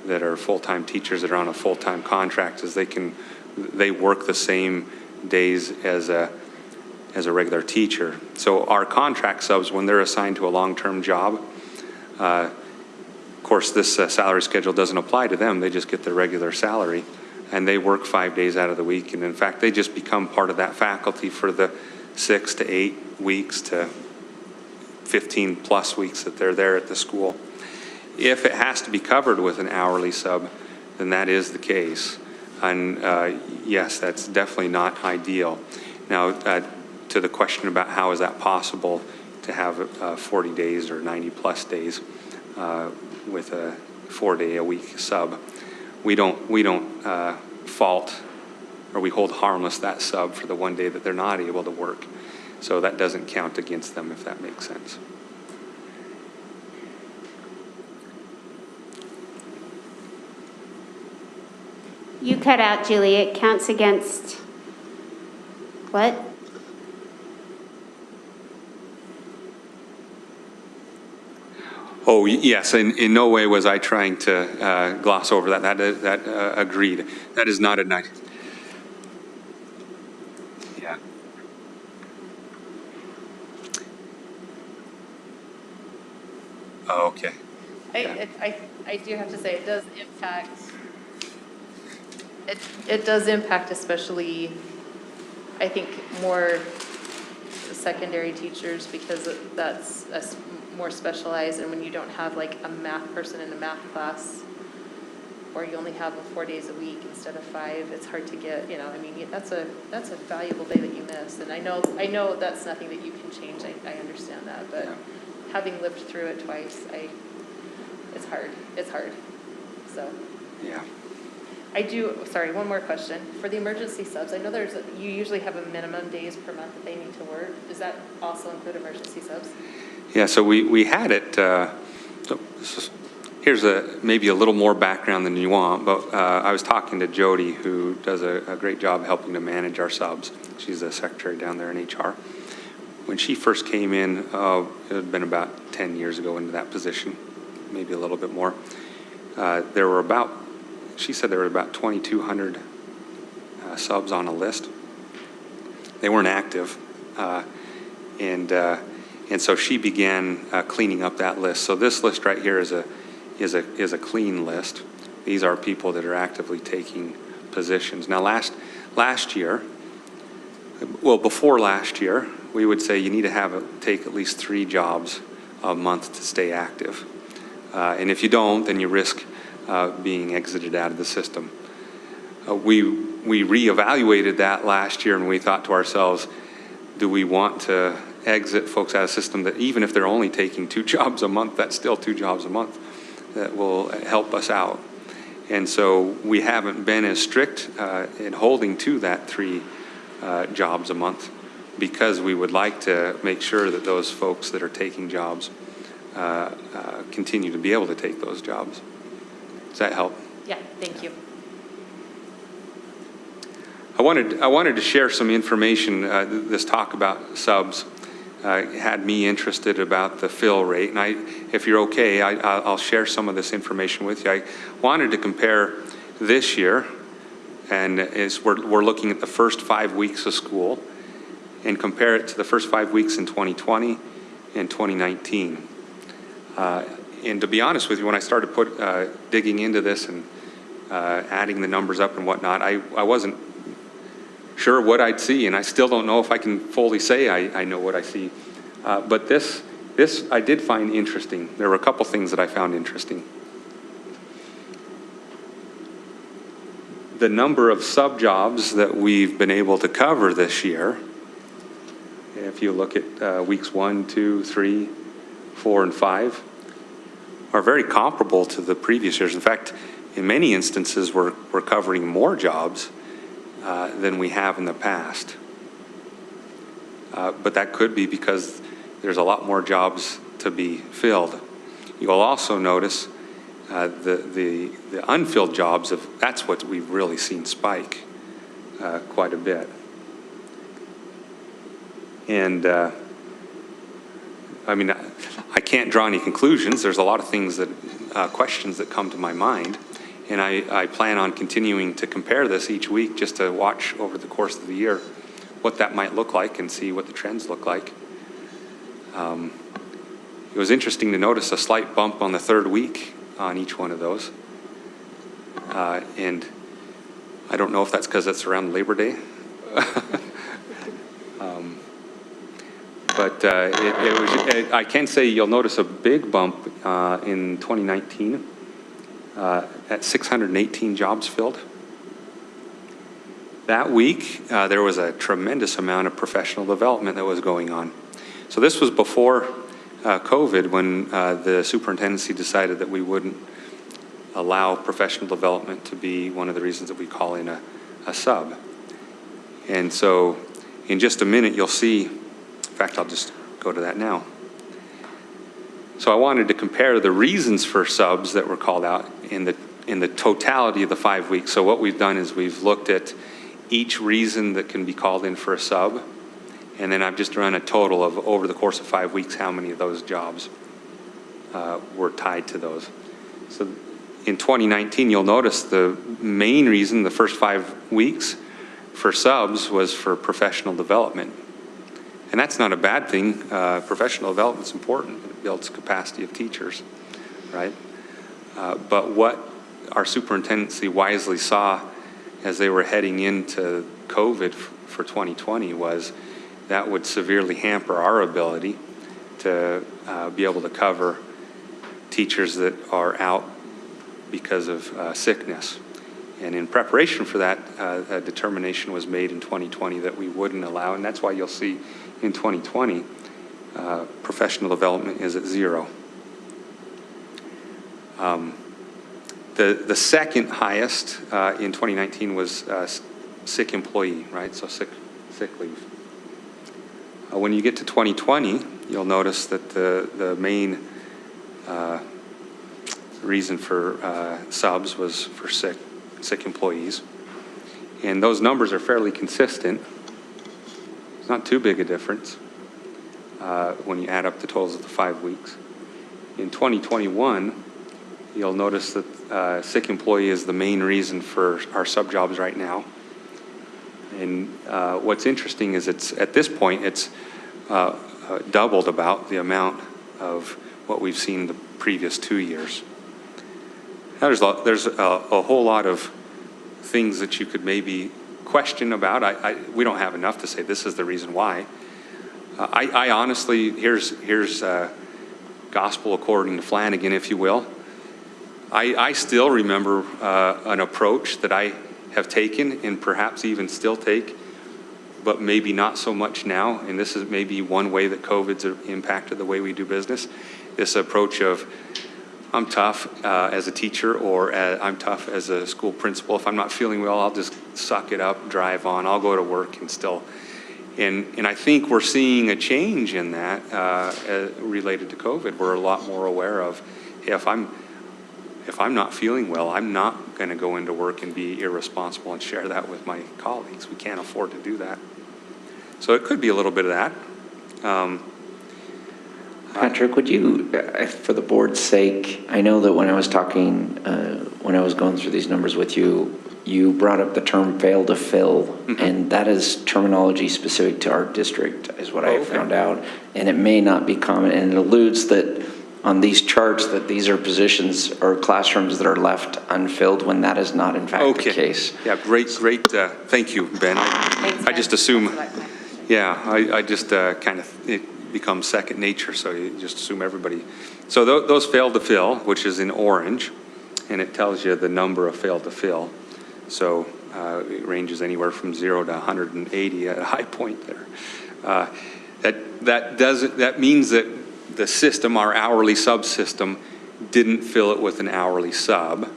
that are full-time teachers that are on a full-time contract is they work the same days as a regular teacher. So our contract subs, when they're assigned to a long-term job, of course this salary schedule doesn't apply to them. They just get their regular salary, and they work 5 days out of the week. And in fact, they just become part of that faculty for the 6 to 8 weeks to 15 plus weeks that they're there at the school. If it has to be covered with an hourly sub, then that is the case. And yes, that's definitely not ideal. Now, to the question about how is that possible to have 40 days or 90 plus days with a 4 day a week sub, we don't fault or we hold harmless that sub for the 1 day that they're not able to work. So that doesn't count against them, if that makes sense. You cut out, Julie. It counts against what? Oh, yes. In no way was I trying to gloss over that. That agreed. That is not a nice. Yeah. Oh, okay. I do have to say, it does impact. It does impact, especially, I think, more secondary teachers, because that's more specialized, and when you don't have like a math person in a math class, or you only have 4 days a week instead of 5, it's hard to get, I mean, that's a valuable day that you miss. And I know that's nothing that you can change. I understand that, but having lived through it twice, it's hard. So. Yeah. Sorry, one more question. For the emergency subs, I know you usually have a minimum days per month that they need to work. Does that also include emergency subs? Yeah, so we had it, here's maybe a little more background than you want, but I was talking to Jody, who does a great job helping to manage our subs. She's the secretary down there in HR. When she first came in, it had been about 10 years ago into that position, maybe a little bit more. She said there were about 2,200 subs on a list. They weren't active, and so she began cleaning up that list. So this list right here is a clean list. These are people that are actively taking positions. Now last year, well, before last year, we would say you need to take at least 3 jobs a month to stay active. And if you don't, then you risk being exited out of the system. We reevaluated that last year, and we thought to ourselves, do we want to exit folks out of the system that even if they're only taking 2 jobs a month, that's still 2 jobs a month that will help us out. And so we haven't been as strict in holding to that 3 jobs a month, because we would like to make sure that those folks that are taking jobs continue to be able to take those jobs. Does that help? Yeah, thank you. I wanted to share some information. This talk about subs had me interested about the fill rate, and if you're okay, I'll share some of this information with you. I wanted to compare this year, and we're looking at the first 5 weeks of school, and compare it to the first 5 weeks in 2020 and 2019. And to be honest with you, when I started digging into this and adding the numbers up and whatnot, I wasn't sure what I'd see, and I still don't know if I can fully say I know what I see. But this I did find interesting. There were a couple things that I found interesting. The number of sub-jobs that we've been able to cover this year, if you look at weeks 1, 2, 3, 4, and 5, are very comparable to the previous years. In fact, in many instances, we're covering more jobs than we have in the past. But that could be because there's a lot more jobs to be filled. You'll also notice the unfilled jobs, that's what we've really seen spike quite a bit. And I mean, I can't draw any conclusions. There's a lot of things questions that come to my mind. And I plan on continuing to compare this each week, just to watch over the course of the year what that might look like and see what the trends look like. It was interesting to notice a slight bump on the 3rd week on each one of those. And I don't know if that's because it's around Labor Day. But I can say you'll notice a big bump in 2019 at 618 jobs filled. That week, there was a tremendous amount of professional development that was going on. So this was before COVID, when the superintendency decided that we wouldn't allow professional development to be one of the reasons that we call in a sub. And so in just a minute, you'll see, in fact, I'll just go to that now. So I wanted to compare the reasons for subs that were called out in the totality of the 5 weeks. So what we've done is we've looked at each reason that can be called in for a sub, and then I've just run a total of, over the course of 5 weeks, how many of those jobs were tied to those. So in 2019, you'll notice the main reason the first 5 weeks for subs was for professional development. And that's not a bad thing. Professional development is important. It builds capacity of teachers, right? But what our superintendency wisely saw as they were heading into COVID for 2020 was that would severely hamper our ability to be able to cover teachers that are out because of sickness. And in preparation for that, a determination was made in 2020 that we wouldn't allow, and that's why you'll see in 2020, professional development is at 0. The second highest in 2019 was sick employee, right? So sick leave. When you get to 2020, you'll notice that the main reason for subs was for sick employees. And those numbers are fairly consistent. It's not too big a difference when you add up the totals of the 5 weeks. In 2021, you'll notice that sick employee is the main reason for our sub-jobs right now. And what's interesting is at this point, it's doubled about the amount of what we've seen the previous 2 years. Now, there's a whole lot of things that you could maybe question about. We don't have enough to say this is the reason why. I honestly, here's gospel according to Flanagan, if you will. I still remember an approach that I have taken and perhaps even still take, but maybe not so much now. And this is maybe one way that COVID's impacted the way we do business. This approach of, I'm tough as a teacher, or I'm tough as a school principal. If I'm not feeling well, I'll just suck it up, drive on. I'll go to work and still. And I think we're seeing a change in that related to COVID. We're a lot more aware of, hey, if I'm not feeling well, I'm not going to go into work and be irresponsible and share that with my colleagues. We can't afford to do that. So it could be a little bit of that. Patrick, would you, for the board's sake, I know that when I was talking, when I was going through these numbers with you, you brought up the term fail to fill, and that is terminology specific to our district, is what I found out. And it may not be common, and it alludes that on these charts that these are positions or classrooms that are left unfilled when that is not in fact the case. Yeah, great. Thank you, Ben. I just assume, yeah, I just kind of, it becomes second nature, so you just assume everybody. So those failed to fill, which is in orange, and it tells you the number of failed to fill. So it ranges anywhere from 0 to 180 at a high point there. That means that the system, our hourly subsystem, didn't fill it with an hourly sub.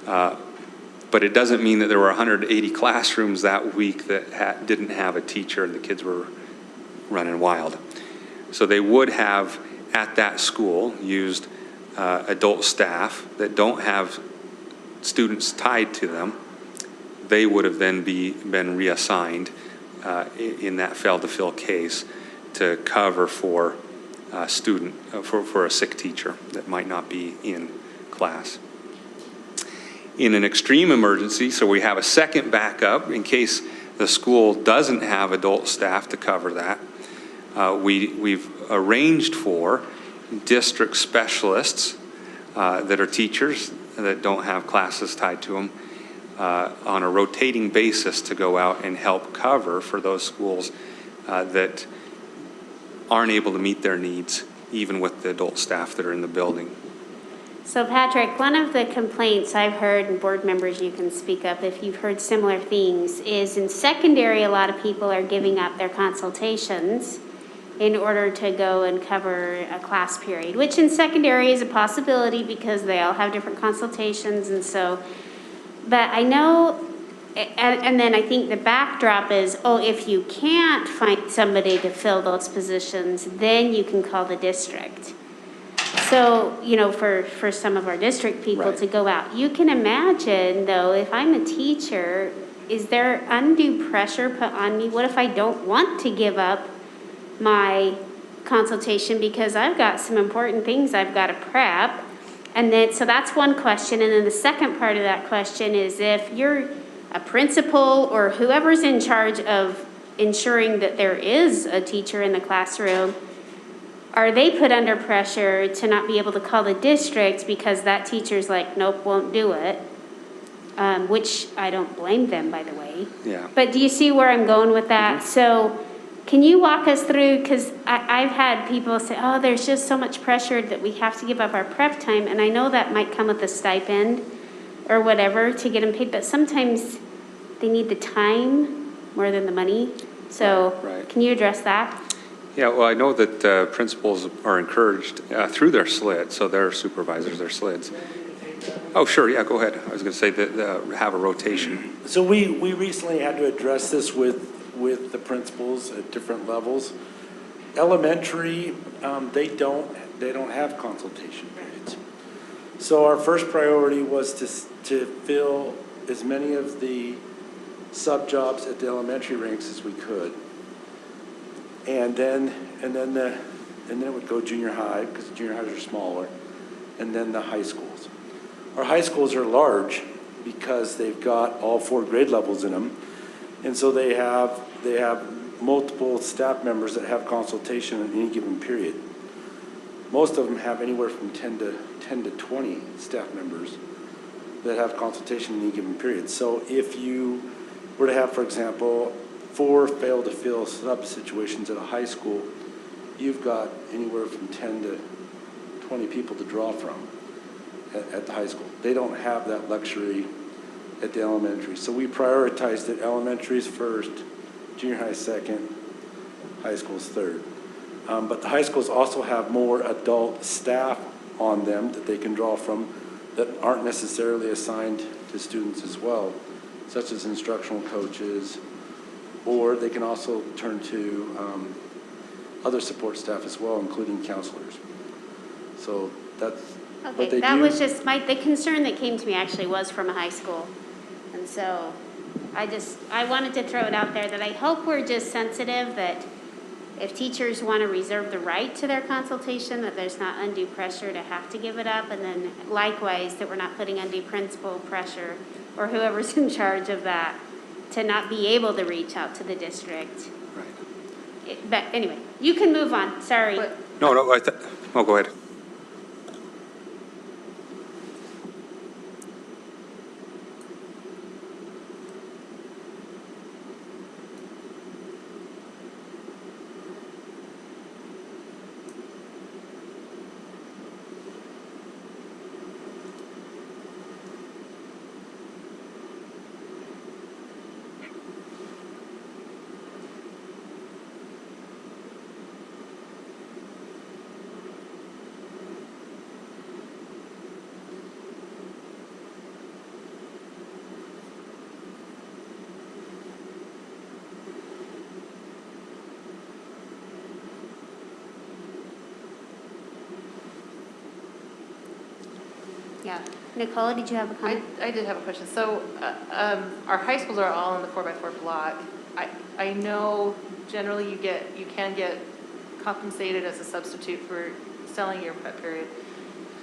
But it doesn't mean that there were 180 classrooms that week that didn't have a teacher and the kids were running wild. So they would have, at that school, used adult staff that don't have students tied to them. They would have then been reassigned in that fail to fill case to cover for for a sick teacher that might not be in class. In an extreme emergency, so we have a second backup in case the school doesn't have adult staff to cover that. We've arranged for district specialists that are teachers that don't have classes tied to them on a rotating basis to go out and help cover for those schools that aren't able to meet their needs, even with the adult staff that are in the building. So Patrick, one of the complaints I've heard, and board members you can speak up if you've heard similar things, is in secondary a lot of people are giving up their consultations in order to go and cover a class period, which in secondary is a possibility because they all have different consultations. And so, but I know, and then I think the backdrop is, if you can't find somebody to fill those positions, then you can call the district. So, for some of our district people to go out. You can imagine, though, if I'm a teacher, is there undue pressure put on me? What if I don't want to give up my consultation because I've got some important things I've got to prep? And then, so that's one question. And then the second part of that question is, if you're a principal or whoever's in charge of ensuring that there is a teacher in the classroom, are they put under pressure to not be able to call the district because that teacher's like, nope, won't do it? Which I don't blame them, by the way. Yeah. But do you see where I'm going with that? So can you walk us through, because I've had people say, there's just so much pressure that we have to give up our prep time. And I know that might come with a stipend or whatever to get them paid, but sometimes they need the time more than the money. So Can you address that? Yeah, well, I know that principals are encouraged through their SLID, so their supervisors, their SLIDs. Oh, sure, yeah, go ahead. I was going to say that have a rotation. So we recently had to address this with the principals at different levels. Elementary, they don't have consultation periods. So our first priority was to fill as many of the sub-jobs at the elementary ranks as we could. And then it would go junior high, because the junior highs are smaller, and then the high schools. Our high schools are large because they've got all 4 grade levels in them, and so they have multiple staff members that have consultation in any given period. Most of them have anywhere from 10 to 20 staff members that have consultation in any given period. So if you were to have, for example, 4 fail to fill sub situations at a high school, you've got anywhere from 10 to 20 people to draw from at the high school. They don't have that luxury at the elementary. So we prioritized it. Elementary's first, junior high second, high school's third. But the high schools also have more adult staff on them that they can draw from that aren't necessarily assigned to students as well, such as instructional coaches, or they can also turn to other support staff as well, including counselors. So that's what they Okay, that do. was just the concern that came to me actually was from a high school. And so I wanted to throw it out there that I hope we're just sensitive that if teachers want to reserve the right to their consultation, that there's not undue pressure to have to give it up. And then likewise, that we're not putting undue principal pressure or whoever's in charge of that to not be able to reach out to the district. Right. But anyway, you can move on, sorry. No, go ahead. Yeah. Nicole, did you have a comment? I did have a question. So our high schools are all in the 4x4 block. I know generally you can get compensated as a substitute for selling your prep period.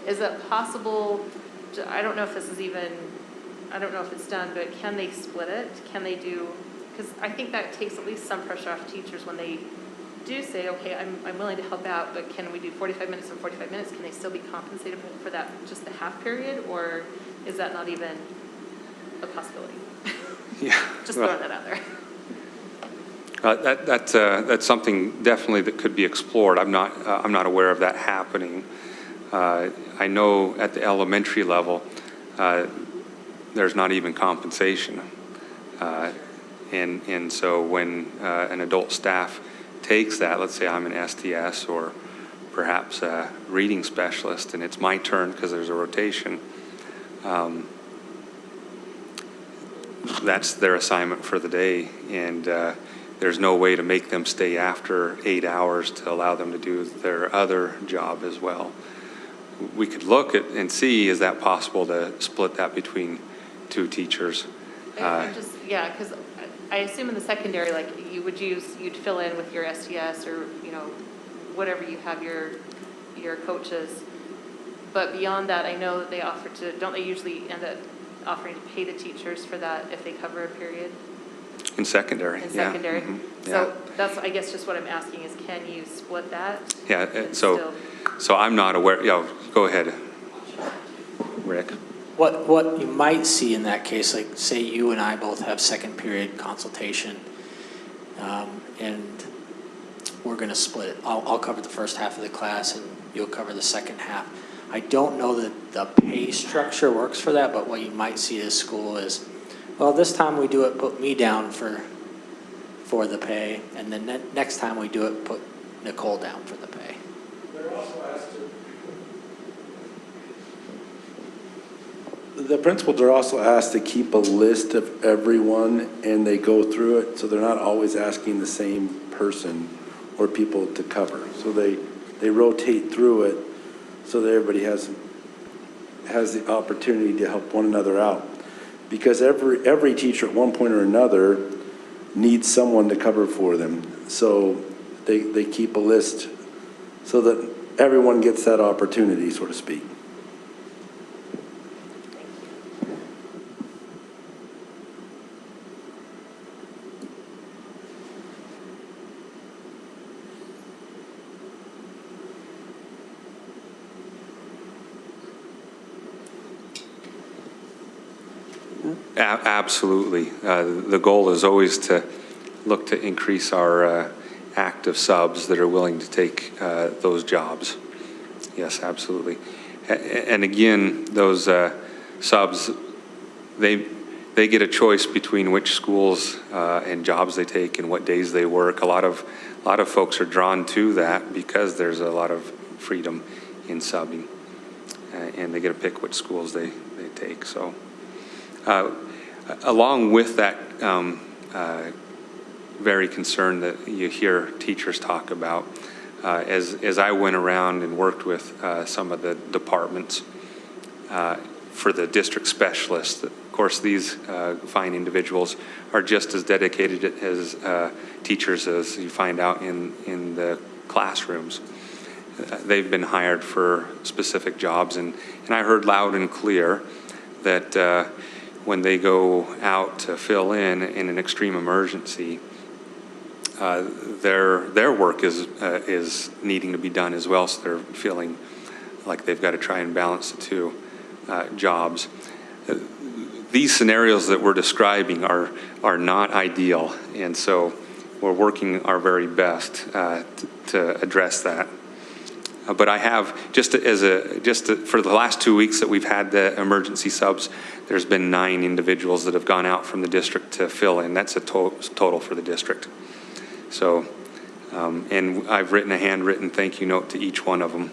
Is it possible, I don't know if this is even, I don't know if it's done, but can they split it? Can they do, because I think that takes at least some pressure off teachers when they do say, okay, I'm willing to help out, but can we do 45 minutes and 45 minutes? Can they still be compensated for that, just the half period, or is that not even a possibility? Yeah. Just throwing that out there. That's something definitely that could be explored. I'm not aware of that happening. I know at the elementary level, there's not even compensation. And so when an adult staff takes that, let's say I'm an STS or perhaps a reading specialist, and it's my turn because there's a rotation, that's their assignment for the day. And there's no way to make them stay after 8 hours to allow them to do their other job as well. We could look at and see, is that possible to split that between 2 teachers? Yeah, because I assume in the secondary, like you'd fill in with your STS or, whatever you have your coaches. But beyond that, I know that they offer don't they usually end up offering to pay the teachers for that if they cover a period? In secondary, In secondary. Yeah. Mm-hmm. So that's, I guess, just what I'm asking is, can you split that? Yeah, so I'm not aware. Yeah, go ahead, Rick. What you might see in that case, like say you and I both have second period consultation, and we're going to split it. I'll cover the first half of the class and you'll cover the second half. I don't know that the pay structure works for that, but what you might see at school is, well, this time we do it, put me down for the pay, and then next time we do it, put Nicole down for the pay. They're also asked to, the principals are also asked to keep a list of everyone, and they go through it, so they're not always asking the same person or people to cover. So they rotate through it so that everybody has the opportunity to help one another out. Because every teacher at one point or another needs someone to cover for them. So they keep a list so that everyone gets that opportunity, so to speak. Absolutely. The goal is always to look to increase our active subs that are willing to take those jobs. Yes, absolutely. And again, those subs, they get a choice between which schools and jobs they take and what days they work. A lot of folks are drawn to that because there's a lot of freedom in subbing, and they get to pick which schools they take. So, along with that very concern that you hear teachers talk about, as I went around and worked with some of the departments for the district specialists, of course, these fine individuals are just as dedicated as teachers as you find out in the classrooms. They've been hired for specific jobs, and I heard loud and clear that when they go out to fill in an extreme emergency, their work is needing to be done as well, so they're feeling like they've got to try and balance the two jobs. These scenarios that we're describing are not ideal, and so we're working our very best to address that. But I have, for the last 2 weeks that we've had the emergency subs, there's been 9 individuals that have gone out from the district to fill in. That's a total for the district. So, and I've written a handwritten thank you note to each one of them,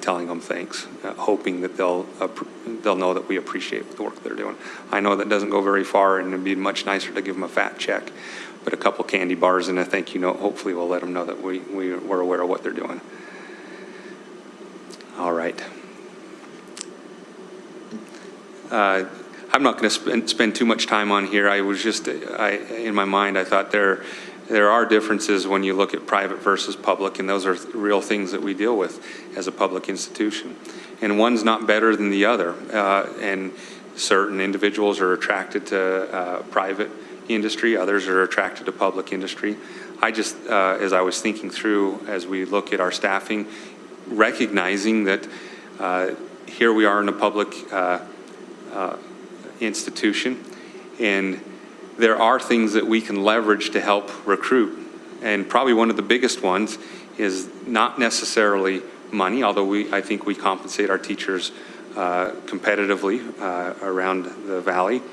telling them thanks, hoping that they'll know that we appreciate the work they're doing. I know that doesn't go very far, and it'd be much nicer to give them a fat check, but a couple candy bars and a thank you note hopefully will let them know that we're aware of what they're doing. All right. I'm not going to spend too much time on here. I was just, in my mind, I thought there are differences when you look at private versus public, and those are real things that we deal with as a public institution. And one's not better than the other. And certain individuals are attracted to private industry, others are attracted to public industry. I just, as I was thinking through, as we look at our staffing, recognizing that here we are in a public institution, and there are things that we can leverage to help recruit. And probably one of the biggest ones is not necessarily money, although I think we compensate our teachers competitively around the valley.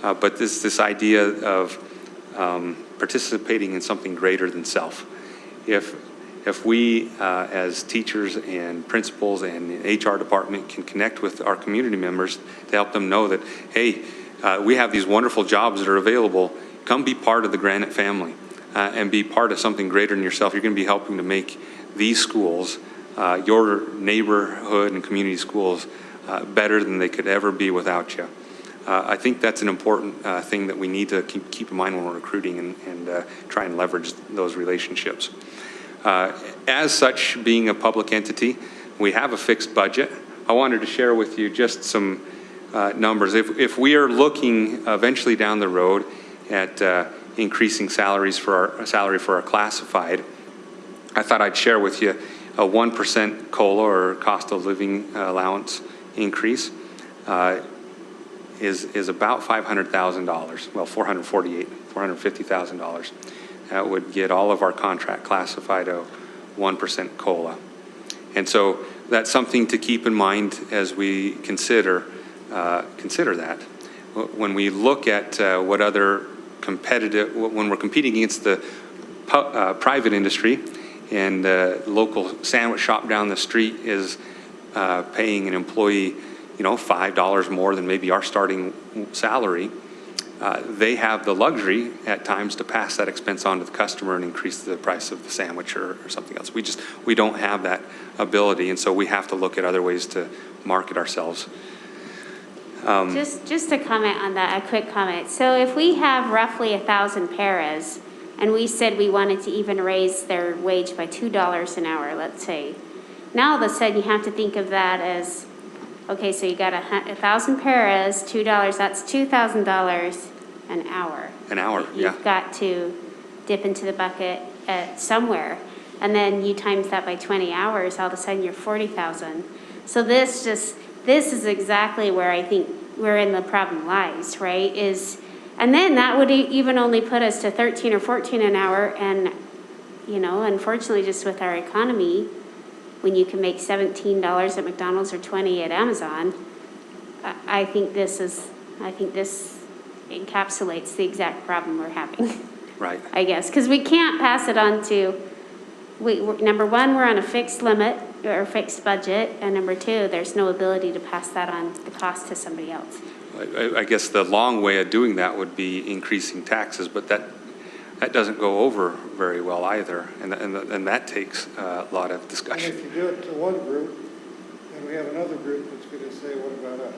But this idea of participating in something greater than self. If we, as teachers and principals and the HR department, can connect with our community members to help them know that, hey, we have these wonderful jobs that are available, come be part of the Granite family and be part of something greater than yourself. You're going to be helping to make these schools, your neighborhood and community schools, better than they could ever be without you. I think that's an important thing that we need to keep in mind when we're recruiting and try and leverage those relationships. As such, being a public entity, we have a fixed budget. I wanted to share with you just some numbers. If we are looking eventually down the road at increasing salary for our classified, I thought I'd share with you a 1% COLA, or cost of living allowance increase, is about $500,000. Well, $450,000. That would get all of our contract classified a 1% COLA. And so that's something to keep in mind as we consider that. When we look at what other when we're competing against the private industry, and the local sandwich shop down the street is paying an employee, $5 more than maybe our starting salary, they have the luxury at times to pass that expense on to the customer and increase the price of the sandwich or something else. We don't have that ability, and so we have to look at other ways to market ourselves. Just a comment on that, a quick comment. So if we have roughly 1,000 paras, and we said we wanted to even raise their wage by $2 an hour, let's say, now all of a sudden you have to think of that as, okay, so you got 1,000 paras, $2, that's $2,000 an hour. An hour, yeah. You've got to dip into the bucket at somewhere. And then you times that by 20 hours, all of a sudden you're 40,000. So this is exactly where I think wherein the problem lies, right? And then that would even only put us to 13 or 14 an hour, and, you know, unfortunately, just with our economy, when you can make $17 at McDonald's or 20 at Amazon, I think this encapsulates the exact problem we're having. Right. I guess, because we can't pass it on to, number one, we're on a fixed limit or fixed budget, and number two, there's no ability to pass that on, the cost, to somebody else. I guess the long way of doing that would be increasing taxes, but that doesn't go over very well either, and that takes a lot of And discussion. if you do it to one group, and we have another group that's going to say, what about us?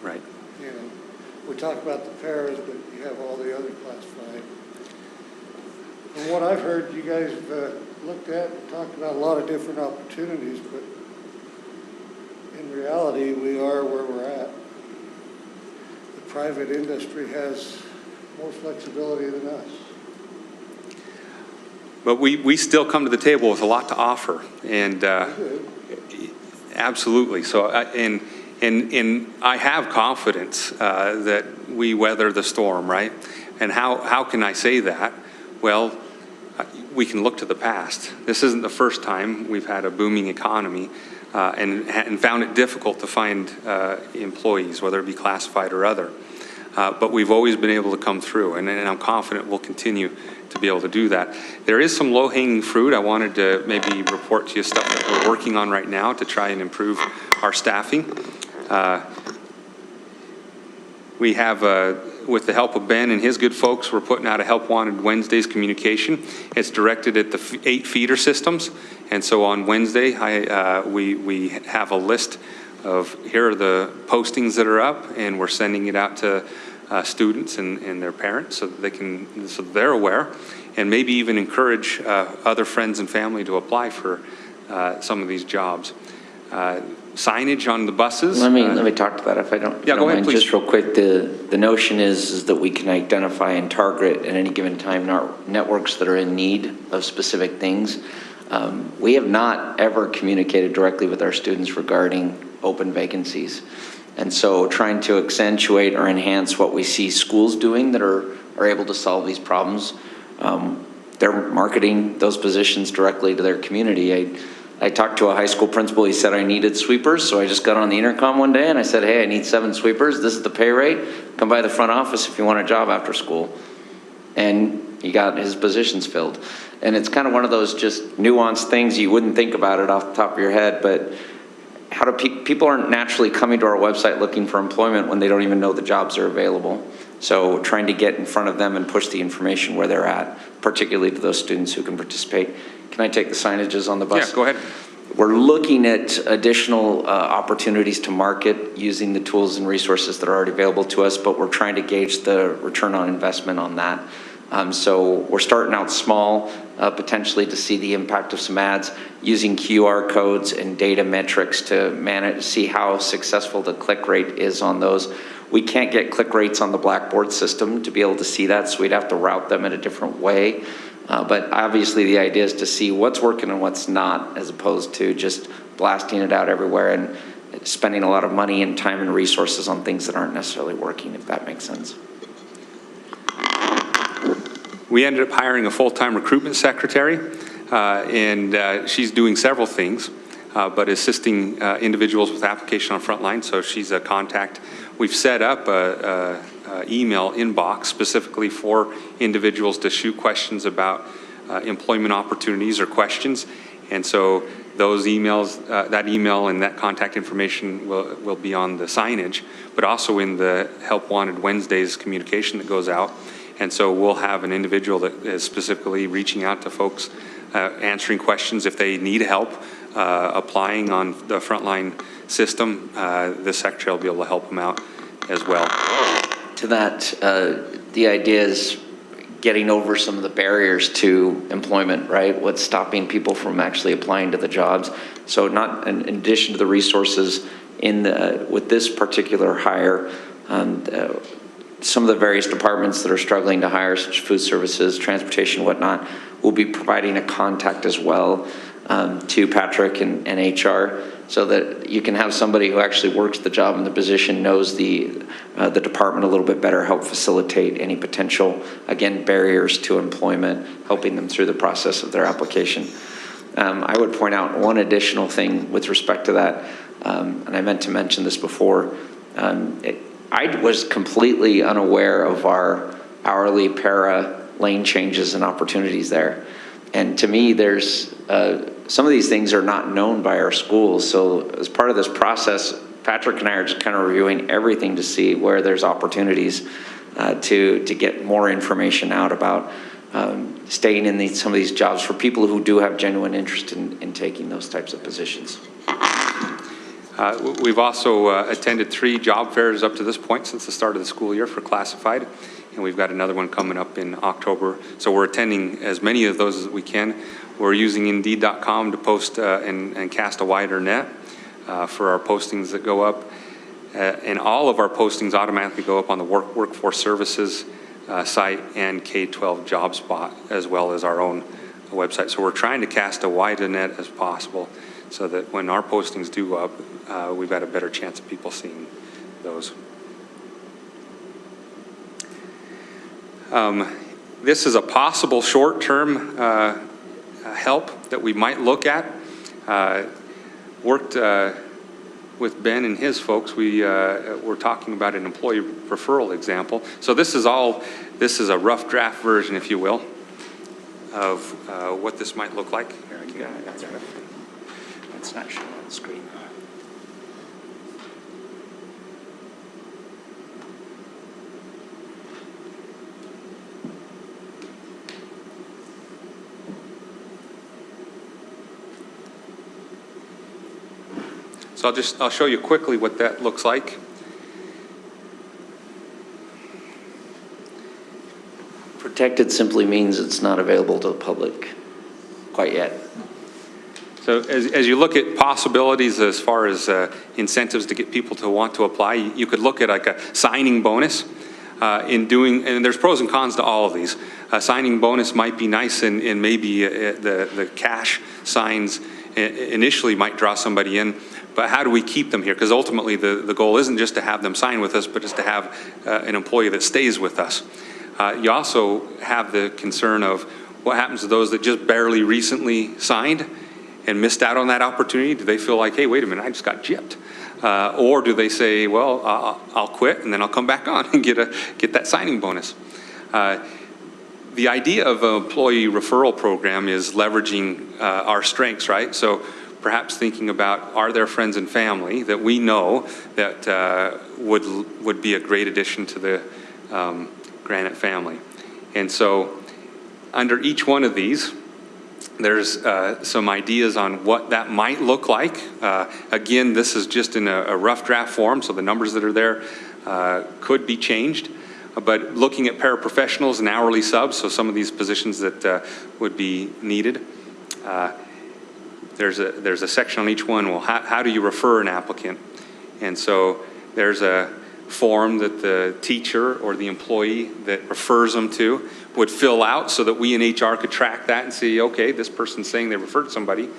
Right. You know, we talk about the paras, but you have all the other classified. From what I've heard, you guys have looked at and talked about a lot of different opportunities, but in reality, we are where we're at. The private industry has more flexibility than us. But we still come to the table with a lot to offer, and absolutely. So, and I have confidence that we weather the storm, right? And how can I say that? Well, we can look to the past. This isn't the first time we've had a booming economy and found it difficult to find employees, whether it be classified or other. But we've always been able to come through, and I'm confident we'll continue to be able to do that. There is some low-hanging fruit. I wanted to maybe report to you stuff that we're working on right now to try and improve our staffing. We have, with the help of Ben and his good folks, we're putting out a Help Wanted Wednesdays communication. It's directed at the 8 feeder systems, and so on Wednesday, we have a list of, here are the postings that are up, and we're sending it out to students and their parents so that so they're aware, and maybe even encourage other friends and family to apply for some of these jobs. Signage on the buses. Let me talk to that if I don't. Yeah, go ahead, please. Just real quick, the notion is that we can identify and target at any given time networks that are in need of specific things. We have not ever communicated directly with our students regarding open vacancies. And so trying to accentuate or enhance what we see schools doing that are able to solve these problems, they're marketing those positions directly to their community. I talked to a high school principal. He said I needed sweepers, so I just got on the intercom one day and I said, hey, I need 7 sweepers. This is the pay rate. Come by the front office if you want a job after school. And he got his positions filled. And it's kind of one of those just nuanced things you wouldn't think about it off the top of your head, but how do people aren't naturally coming to our website looking for employment when they don't even know the jobs are available. So trying to get in front of them and push the information where they're at, particularly to those students who can participate. Can I take the signages on the bus? Yeah, go ahead. We're looking at additional opportunities to market using the tools and resources that are already available to us, but we're trying to gauge the return on investment on that. So we're starting out small, potentially to see the impact of some ads, using QR codes and data metrics to see how successful the click rate is on those. We can't get click rates on the Blackboard system to be able to see that, so we'd have to route them in a different way. But obviously the idea is to see what's working and what's not, as opposed to just blasting it out everywhere and spending a lot of money and time and resources on things that aren't necessarily working, if that makes sense. We ended up hiring a full-time recruitment secretary, and she's doing several things, but assisting individuals with application on Frontline, so she's a contact. We've set up a email inbox specifically for individuals to shoot questions about employment opportunities or questions, and so those emails, that email and that contact information will be on the signage, but also in the Help Wanted Wednesdays communication that goes out. And so we'll have an individual that is specifically reaching out to folks, answering questions if they need help applying on the Frontline system. The secretary will be able to help them out as well. To that, the idea is getting over some of the barriers to employment, right? What's stopping people from actually applying to the jobs. So not in addition to the resources with this particular hire, some of the various departments that are struggling to hire, such as food services, transportation, whatnot, will be providing a contact as well to Patrick and HR so that you can have somebody who actually works the job and the position, knows the department a little bit better, help facilitate any potential, again, barriers to employment, helping them through the process of their application. I would point out one additional thing with respect to that, and I meant to mention this before. I was completely unaware of our hourly para lane changes and opportunities there. And to me, there's some of these things are not known by our schools. So as part of this process, Patrick and I are just kind of reviewing everything to see where there's opportunities to get more information out about staying in some of these jobs for people who do have genuine interest in taking those types of positions. We've also attended 3 job fairs up to this point since the start of the school year for classified, and we've got another one coming up in October. So we're attending as many of those as we can. We're using Indeed.com to post and cast a wider net for our postings that go up. And all of our postings automatically go up on the Workforce Services site and K-12 job spot, as well as our own website. So we're trying to cast a wide net as possible, so that when our postings do go up, we've got a better chance of people seeing those. This is a possible short-term help that we might look at. Worked with Ben and his folks. We were talking about an employee referral example. So this is a rough draft version, if you will, of what this might look like. Here, I can It's not showing on the screen. So I'll show you quickly what that looks like. Protected simply means it's not available to the public quite yet. So as you look at possibilities as far as incentives to get people to want to apply, you could look at like a signing bonus and there's pros and cons to all of these. A signing bonus might be nice, and maybe the cash signs initially might draw somebody in, but how do we keep them here? Because ultimately the goal isn't just to have them sign with us, but it's to have an employee that stays with us. You also have the concern of what happens to those that just barely recently signed and missed out on that opportunity. Do they feel like, hey, wait a minute, I just got gypped? Or do they say, well, I'll quit and then I'll come back on and get that signing bonus? The idea of an employee referral program is leveraging our strengths, right? So perhaps thinking about, are there friends and family that we know that would be a great addition to the Granite family? And so under each one of these, there's some ideas on what that might look like. Again, this is just in a rough draft form, so the numbers that are there could be changed. But looking at paraprofessionals and hourly subs, so some of these positions that would be needed, there's a section on each one. Well, how do you refer an applicant? And so there's a form that the teacher or the employee that refers them to would fill out, so that we in HR could track that and see, okay, this person's saying they referred somebody.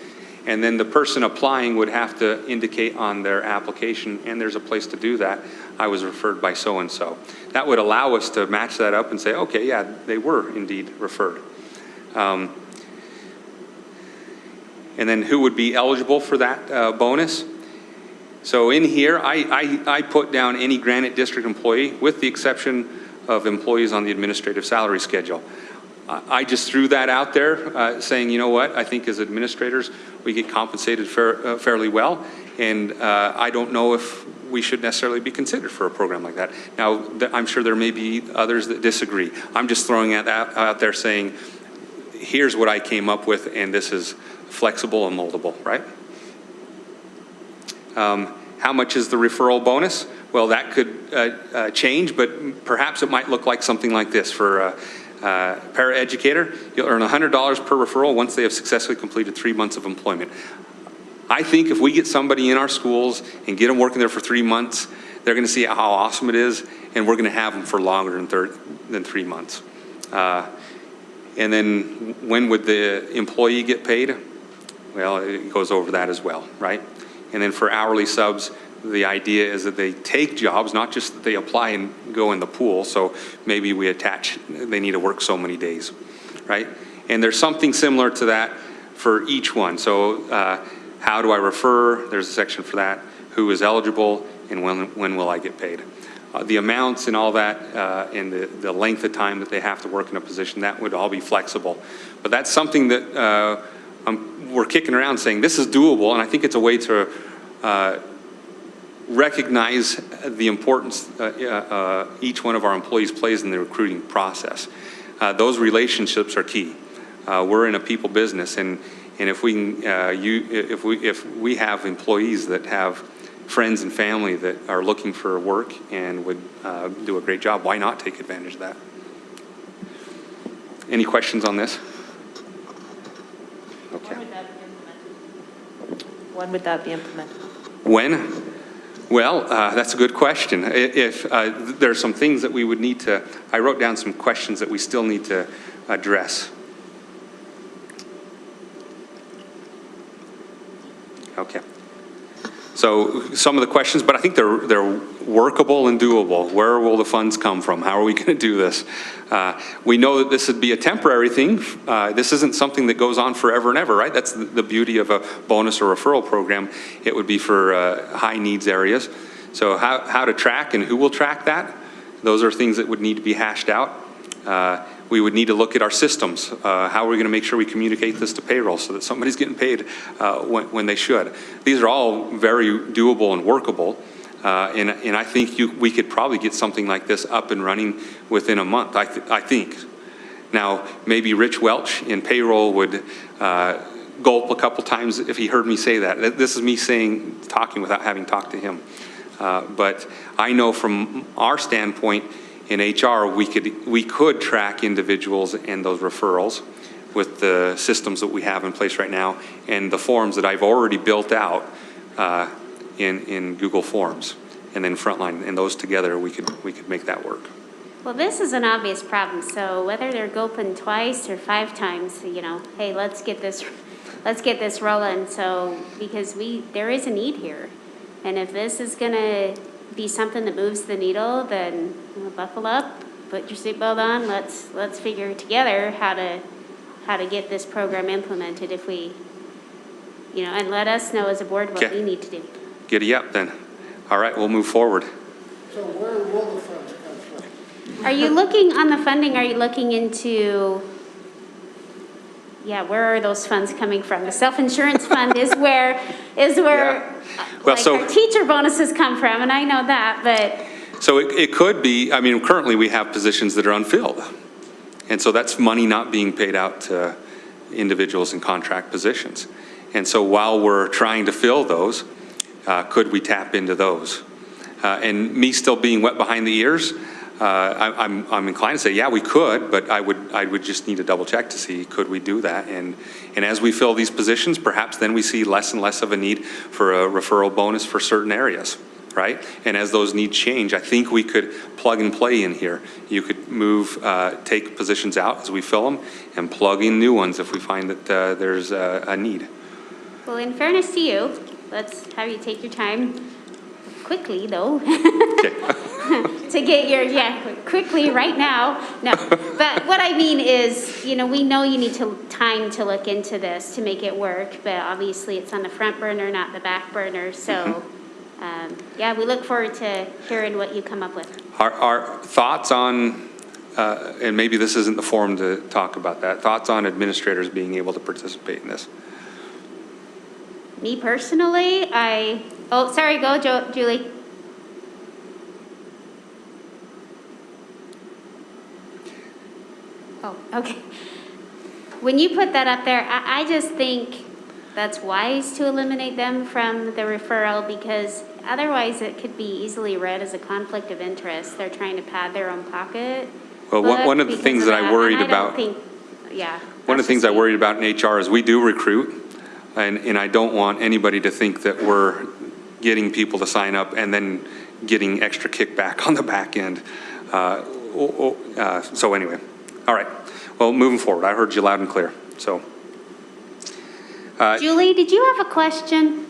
And then the person applying would have to indicate on their application, and there's a place to do that, I was referred by so-and-so. That would allow us to match that up and say, okay, yeah, they were indeed referred. And then who would be eligible for that bonus? So in here, I put down any Granite District employee, with the exception of employees on the administrative salary schedule. I just threw that out there, saying, you know what, I think as administrators, we get compensated fairly well, and I don't know if we should necessarily be considered for a program like that. Now, I'm sure there may be others that disagree. I'm just throwing that out there saying, here's what I came up with, and this is flexible and moldable, right? How much is the referral bonus? Well, that could change, but perhaps it might look like something like this. For paraeducator, you'll earn $100 per referral once they have successfully completed 3 months of employment. I think if we get somebody in our schools and get them working there for 3 months, they're going to see how awesome it is, and we're going to have them for longer than 3 months. And then when would the employee get paid? Well, it goes over that as well, right? And then for hourly subs, the idea is that they take jobs, not just that they apply and go in the pool. So maybe we attach, they need to work so many days, right? And there's something similar to that for each one. So how do I refer? There's a section for that. Who is eligible, and when will I get paid? The amounts and all that, and the length of time that they have to work in a position, that would all be flexible. But that's something that we're kicking around saying this is doable, and I think it's a way to recognize the importance each one of our employees plays in the recruiting process. Those relationships are key. We're in a people business, and if we can, if we have employees that have friends and family that are looking for work and would do a great job, why not take advantage of that? Any questions on this? Okay. When would that be implemented? When? Well, that's a good question. If there's some things that we would need to, I wrote down some questions that we still need to address. Okay. So some of the questions, but I think they're workable and doable. Where will the funds come from? How are we going to do this? We know that this would be a temporary thing. This isn't something that goes on forever and ever, right? That's the beauty of a bonus or referral program. It would be for high needs areas. So how to track and who will track that? Those are things that would need to be hashed out. We would need to look at our systems. How are we going to make sure we communicate this to payroll so that somebody's getting paid when they should? These are all very doable and workable. And I think we could probably get something like this up and running within a month, I think. Now, maybe Rich Welch in payroll would gulp a couple times if he heard me say that. This is me talking without having talked to him. But I know from our standpoint, in HR, we could track individuals and those referrals with the systems that we have in place right now and the forms that I've already built out in Google Forms and then Frontline, and those together we could make that work. Well, this is an obvious problem. So whether they're gulping twice or 5 times, you know, hey, let's get this rolling. So because there is a need here, and if this is gonna be something that moves the needle, then buckle up, put your seatbelt on. Let's figure together how to get this program implemented. If we, and let us know as a board what we need to do. Giddy up then. All right, we'll move forward. So where will the funds come from? Are you looking on the funding? Are you looking into? Yeah, where are those funds coming from? The self-insurance fund is where Yeah. Well, so our teacher bonuses come from, and I know that, but. So it could be, currently we have positions that are unfilled. And so that's money not being paid out to individuals in contract positions. And so while we're trying to fill those, could we tap into those? And me still being wet behind the ears, I'm inclined to say, yeah, we could, but I would just need to double check to see, could we do that? And as we fill these positions, perhaps then we see less and less of a need for a referral bonus for certain areas, right? And as those needs change, I think we could plug and play in here. You could move, take positions out as we fill them and plug in new ones if we find that there's a need. Well, in fairness to you, let's have you take your time quickly, though. To get quickly right now. No, but what I mean is, we know you need time to look into this to make it work, but obviously it's on the front burner, not the back burner. So, we look forward to hearing what you come up with. Our thoughts on, and maybe this isn't the forum to talk about that, thoughts on administrators being able to participate in this? Me personally, go, Julie. Oh, okay. When you put that up there, I just think that's wise to eliminate them from the referral, because otherwise it could be easily read as a conflict of interest. They're trying to pad their own pocket. Well, one of the things that I worried about, one of the things I worried about in HR is we do recruit, and I don't want anybody to think that we're getting people to sign up and then getting extra kickback on the back end. So anyway. All right. Well, moving forward, I heard you loud and clear. So, Julie, did you have a question?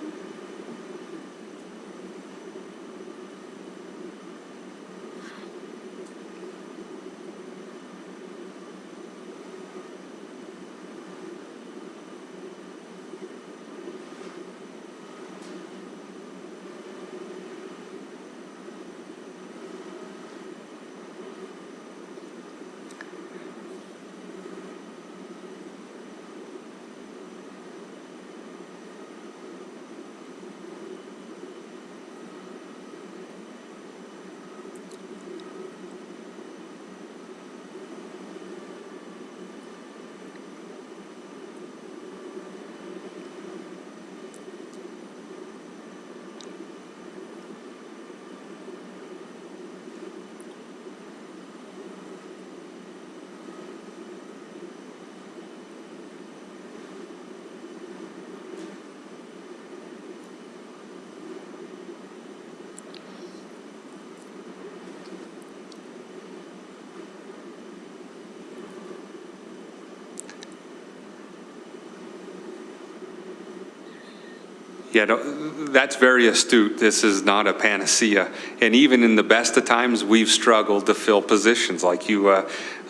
Yeah, no, that's very astute. This is not a panacea. And even in the best of times, we've struggled to fill positions like you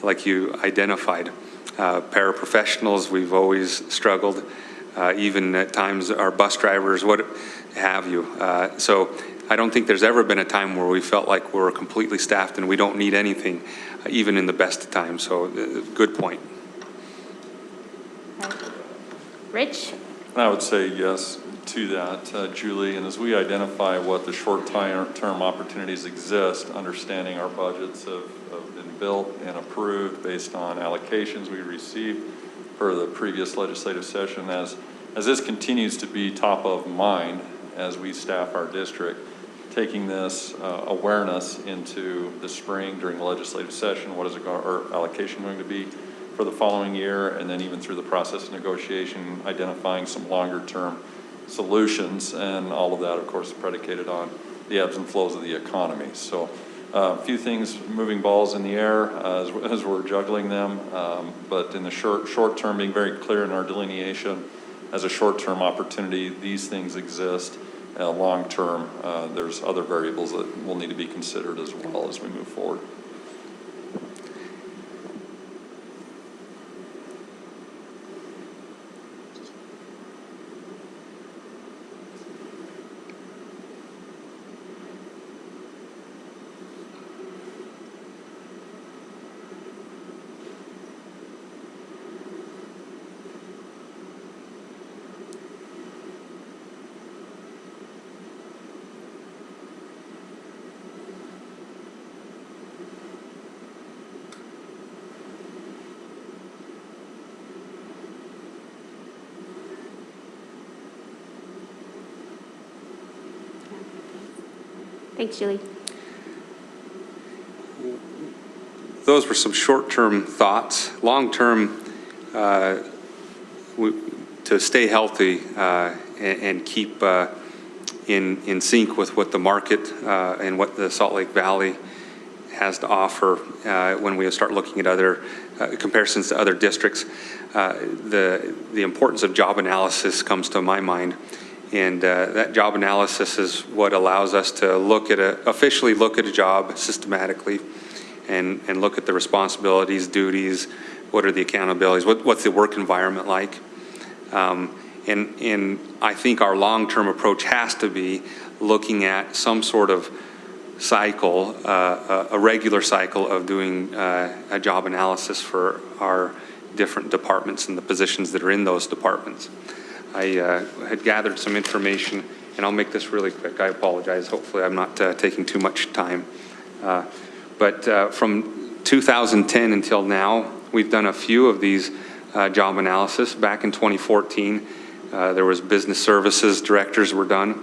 identified. Paraprofessionals, we've always struggled. Even at times, our bus drivers, what have you. So I don't think there's ever been a time where we felt like we're completely staffed and we don't need anything, even in the best of times. So good point. Rich? I would say yes to that, Julie. And as we identify what the short-term opportunities exist, understanding our budgets have been built and approved based on allocations we received for the previous legislative session. As this continues to be top of mind as we staff our district, taking this awareness into the spring during the legislative session, what is our allocation going to be for the following year, and then even through the process of negotiation, identifying some longer-term solutions, and all of that, of course, predicated on the ebbs and flows of the economy. So a few things, moving balls in the air as we're juggling them, but in the short term, being very clear in our delineation as a short-term opportunity, these things exist. Long term, there's other variables that will need to be considered as well as we move forward. Thanks, Julie. Those were some short-term thoughts. Long-term, to stay healthy and keep in sync with what the market and what the Salt Lake Valley has to offer when we start looking at other comparisons to other districts. The importance of job analysis comes to my mind. And that job analysis is what allows us to officially look at a job systematically and look at the responsibilities, duties, what are the accountabilities, what's the work environment like. And I think our long-term approach has to be looking at some sort of cycle, a regular cycle of doing a job analysis for our different departments and the positions that are in those departments. I had gathered some information, and I'll make this really quick. I apologize. Hopefully I'm not taking too much time. But from 2010 until now, we've done a few of these job analysis. Back in 2014, there was business services directors were done.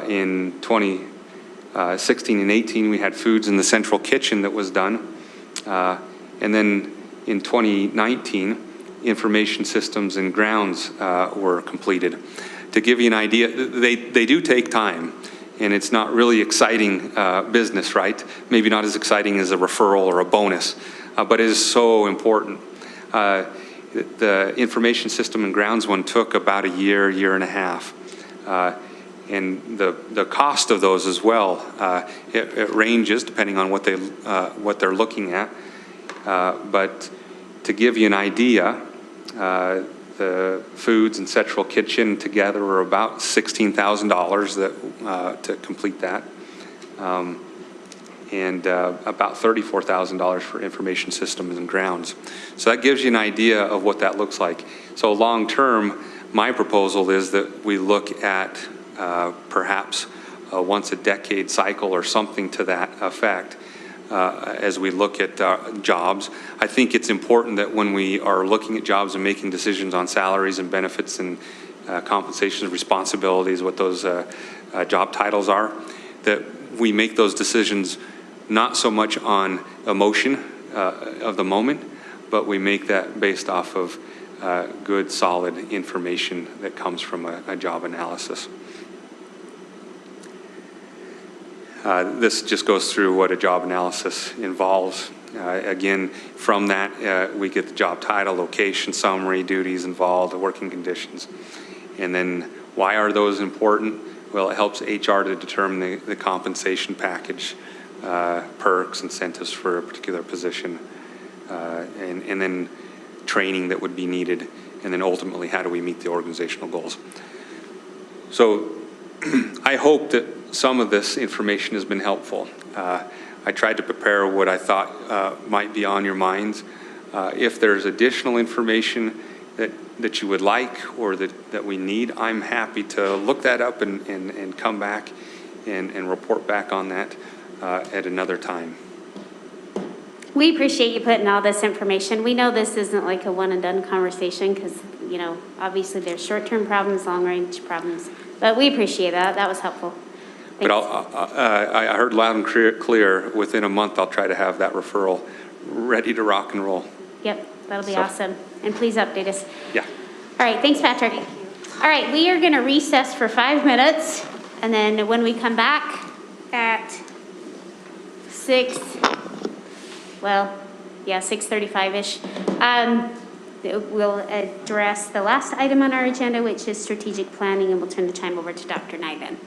In 2016 and 18, we had foods in the central kitchen that was done. And then in 2019, information systems and grounds were completed. To give you an idea, they do take time, and it's not really exciting business, right? Maybe not as exciting as a referral or a bonus, but it is so important. The information system and grounds one took about a year and a half. And the cost of those as well, it ranges depending on what they're looking at. But to give you an idea, the foods and central kitchen together were about $16,000 to complete that, and about $34,000 for information systems and grounds. So that gives you an idea of what that looks like. So long term, my proposal is that we look at perhaps a once a decade cycle or something to that effect. As we look at jobs. I think it's important that when we are looking at jobs and making decisions on salaries and benefits and compensation and responsibilities, what those job titles are, that we make those decisions not so much on emotion of the moment, but we make that based off of good, solid information that comes from a job analysis. This just goes through what a job analysis involves. Again, from that, we get the job title, location, summary, duties involved, the working conditions. And then Why are those important? Well, it helps HR to determine the compensation package, perks, incentives for a particular position, and then training that would be needed, and then ultimately, how do we meet the organizational goals? So I hope that some of this information has been helpful. I tried to prepare what I thought might be on your minds. If there's additional information that you would like or that we need, I'm happy to look that up and come back and report back on that at another time. We appreciate you putting all this information. We know this isn't like a one and done conversation because, you know, obviously there's short-term problems, long-range problems, but we appreciate that. That was helpful. But I heard loud and clear, within a month, I'll try to have that referral ready to rock and roll. Yep, that'll be awesome. And please update us. Yeah. All right, thanks, Patrick. All right, we are going to recess for 5 minutes, and then when we come back at 6:35-ish, we'll address the last item on our agenda, which is strategic planning, and we'll turn the time over to Dr. Nyben.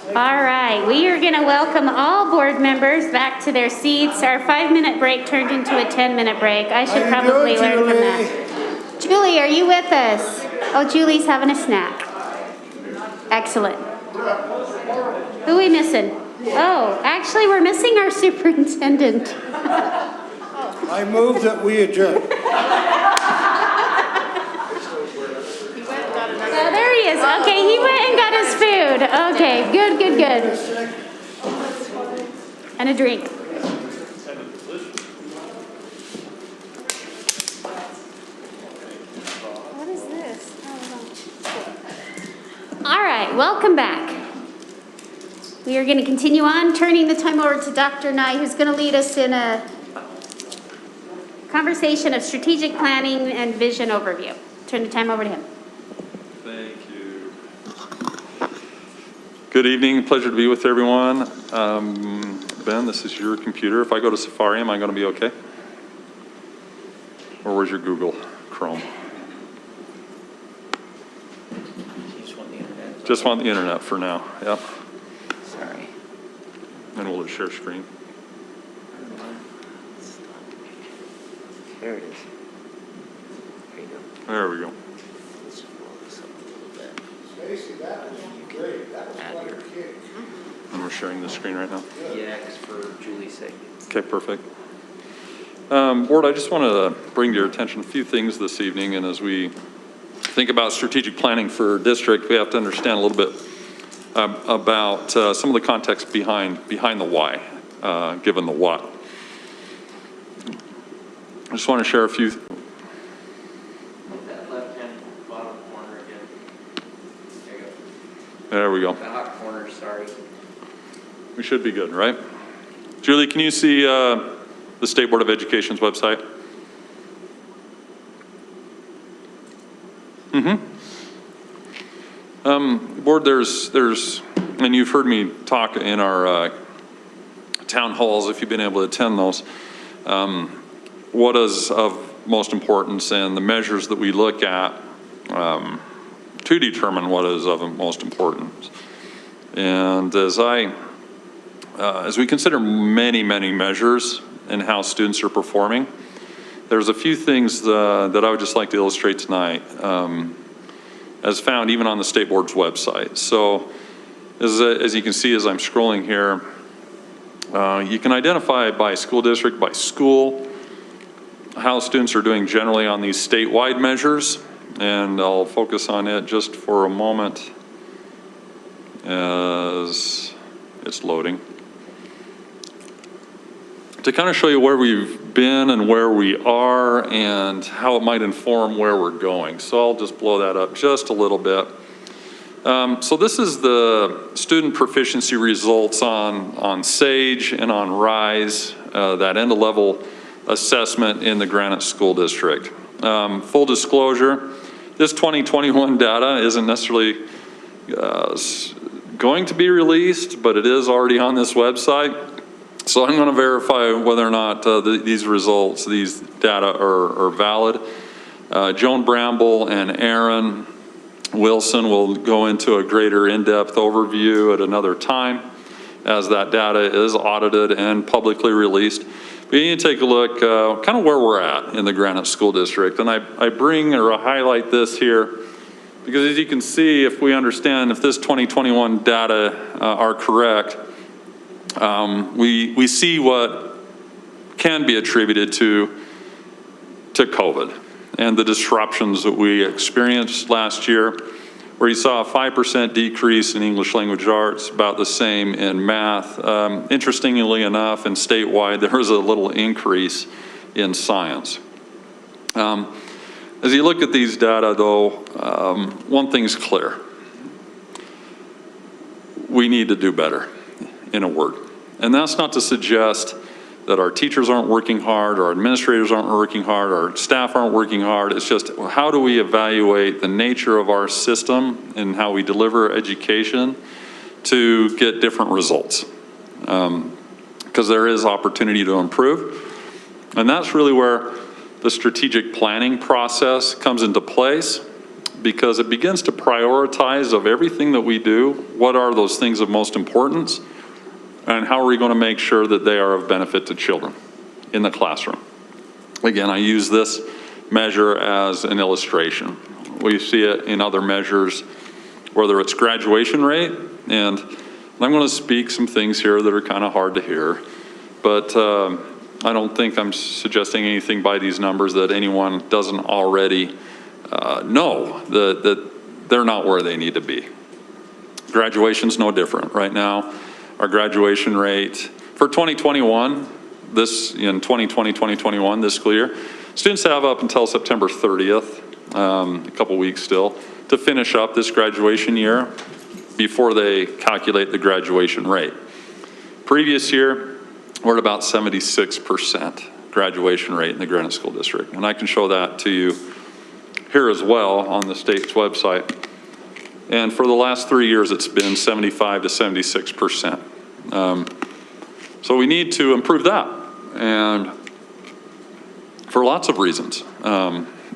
All right, we are going to welcome all board members back to their seats. Our 5-minute break turned into a 10-minute break. I should probably learn from that. Julie, are you with us? Oh, Julie's having a snack. Excellent. Who are we missing? Oh, actually, we're missing our superintendent. I move that we adjourn. Oh, there he is. Okay, he went and got his food. Okay, good. And a drink. What is this? All right, welcome back. We are going to continue on, turning the time over to Dr. Nye, who's going to lead us in a conversation of strategic planning and vision overview. Turn the time over to him. Thank you. Good evening. Pleasure to be with everyone. Ben, this is your computer. If I go to Safari, am I going to be okay? Or where's your Google Chrome? Just want the internet for now. Yep. Sorry. And we'll just share screen. There it is. There you go. There we go. Let's just blow this up a little bit. Stacy, that was great. That was like a kid. And we're sharing the screen right now. Yeah, because for Julie's sake. Okay, perfect. Board, I just want to bring to your attention a few things this evening, and as we think about strategic planning for district, we have to understand a little bit about some of the context behind the why, given the what. I just want to share a few. That left-hand bottom corner again. There you go. There we go. The hot corner, sorry. We should be good, right? Julie, can you see the State Board of Education's website? Board, there's, and you've heard me talk in our town halls, if you've been able to attend those, what is of most importance and the measures that we look at to determine what is of most importance. And as we consider many measures and how students are performing, there's a few things that I would just like to illustrate tonight, as found even on the State Board's website. So as you can see as I'm scrolling here, you can identify by school district, by school, how students are doing generally on these statewide measures, and I'll focus on it just for a moment as it's loading, to kind of show you where we've been and where we are and how it might inform where we're going. So I'll just blow that up just a little bit. So this is the student proficiency results on SAGE and on RISE, that end of level assessment in the Granite School District. Full disclosure, this 2021 data isn't necessarily going to be released, but it is already on this website. So I'm going to verify whether or not these results, these data are valid. Joan Bramble and Aaron Wilson will go into a greater in-depth overview at another time as that data is audited and publicly released. But you need to take a look kind of where we're at in the Granite School District. And I bring or I highlight this here because as you can see, if we understand if this 2021 data are correct, we see what can be attributed to COVID and the disruptions that we experienced last year, where you saw a 5% decrease in English language arts, about the same in math. Interestingly enough, and statewide, there was a little increase in science. As you look at these data, though, one thing's clear. We need to do better, in a word. And that's not to suggest that our teachers aren't working hard, our administrators aren't working hard, our staff aren't working hard. It's just how do we evaluate the nature of our system and how we deliver education to get different results? Because there is opportunity to improve. And that's really where the strategic planning process comes into place. because it begins to prioritize of everything that we do, what are those things of most importance, and how are we going to make sure that they are of benefit to children in the classroom. Again, I use this measure as an illustration. We see it in other measures, whether it's graduation rate, and I'm going to speak some things here that are kind of hard to hear, but I don't think I'm suggesting anything by these numbers that anyone doesn't already know that they're not where they need to be. Graduation's no different. Right now, our graduation rate for 2021, in 2020-2021, this school year, students have up until September 30th, a couple weeks still, to finish up this graduation year before they calculate the graduation rate. Previous year, we're at about 76% graduation rate in the Granite School District. And I can show that to you here as well on the state's website. And for the last 3 years, it's been 75 to 76%. So we need to improve that, and for lots of reasons.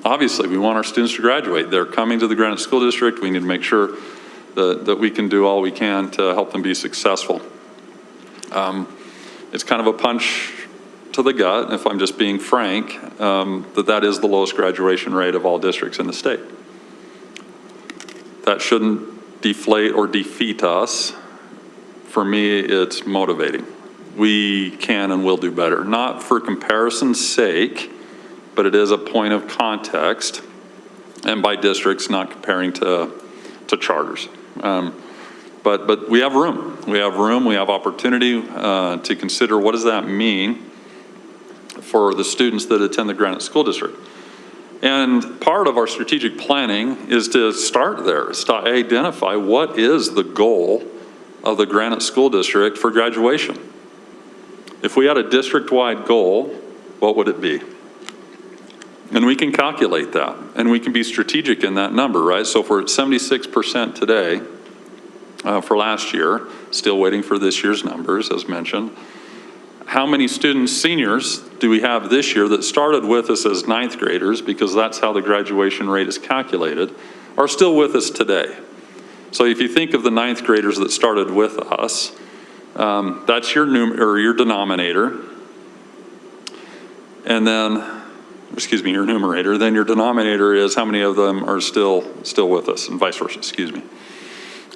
Obviously, we want our students to graduate. They're coming to the Granite School District. We need to make sure that we can do all we can to help them be successful. It's kind of a punch to the gut, if I'm just being frank, that is the lowest graduation rate of all districts in the state. That shouldn't deflate or defeat us. For me, it's motivating. We can and will do better. Not for comparison's sake, but it is a point of context, and by districts, not comparing to charters. But we have room. We have opportunity to consider what does that mean for the students that attend the Granite School District. And part of our strategic planning is to start there, is to identify what is the goal of the Granite School District for graduation. If we had a district-wide goal, what would it be? And we can calculate that, and we can be strategic in that number, right? So if we're at 76% today for last year, still waiting for this year's numbers, as mentioned, how many students, seniors, do we have this year that started with us as ninth graders, because that's how the graduation rate is calculated, are still with us today? So if you think of the ninth graders that started with us, that's your denominator, and then, excuse me, your numerator. Then your denominator is how many of them are still with us, and vice versa, excuse me.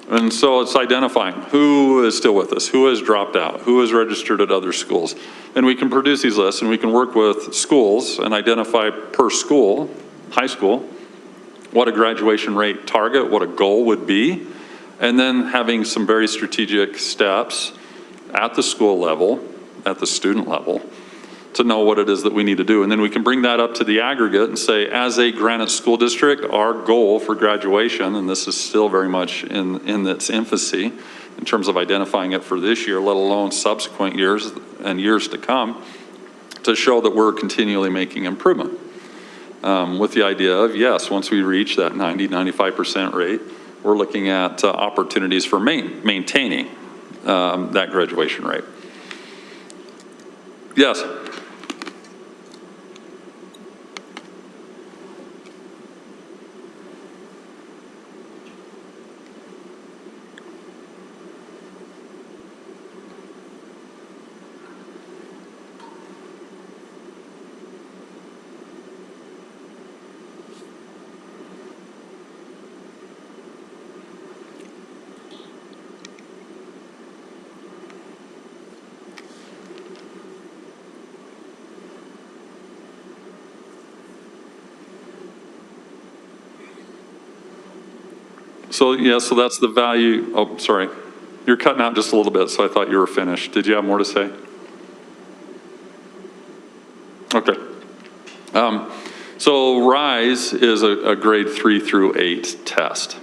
And so it's identifying who is still with us, who has dropped out, who is registered at other schools. And we can produce these lists, and we can work with schools and identify per school, high school, what a graduation rate target, what a goal would be, and then having some very strategic steps at the school level, at the student level, to know what it is that we need to do. And then we can bring that up to the aggregate and say, as a Granite School District, our goal for graduation, and this is still very much in its infancy in terms of identifying it for this year, let alone subsequent years and years to come, to show that we're continually making improvement. With the idea of, yes, once we reach that 90-95% rate, we're looking at opportunities for maintaining that graduation rate. Yes? So, yeah, so that's the value. Oh, sorry. You're cutting out just a little bit, so I thought you were finished. Did you have more to say? Okay. So RISE is a grade 3 through 8 test,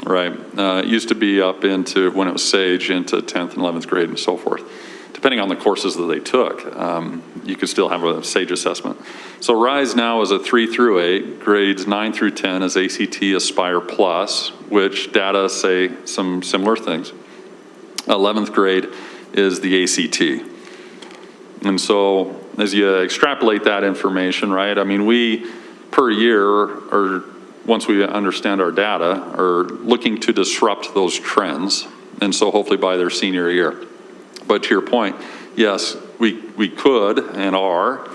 right? It used to be up into, when it was SAGE, into 10th and 11th grade and so forth. Depending on the courses that they took, you could still have a SAGE assessment. So RISE now is a 3 through 8, grades 9 through 10 is ACT Aspire Plus, which data say some similar things. 11th grade is the ACT. And so as you extrapolate that information, right, I mean, we per year are once we understand our data, are looking to disrupt those trends, and so hopefully by their senior year. But to your point, yes, we could and are,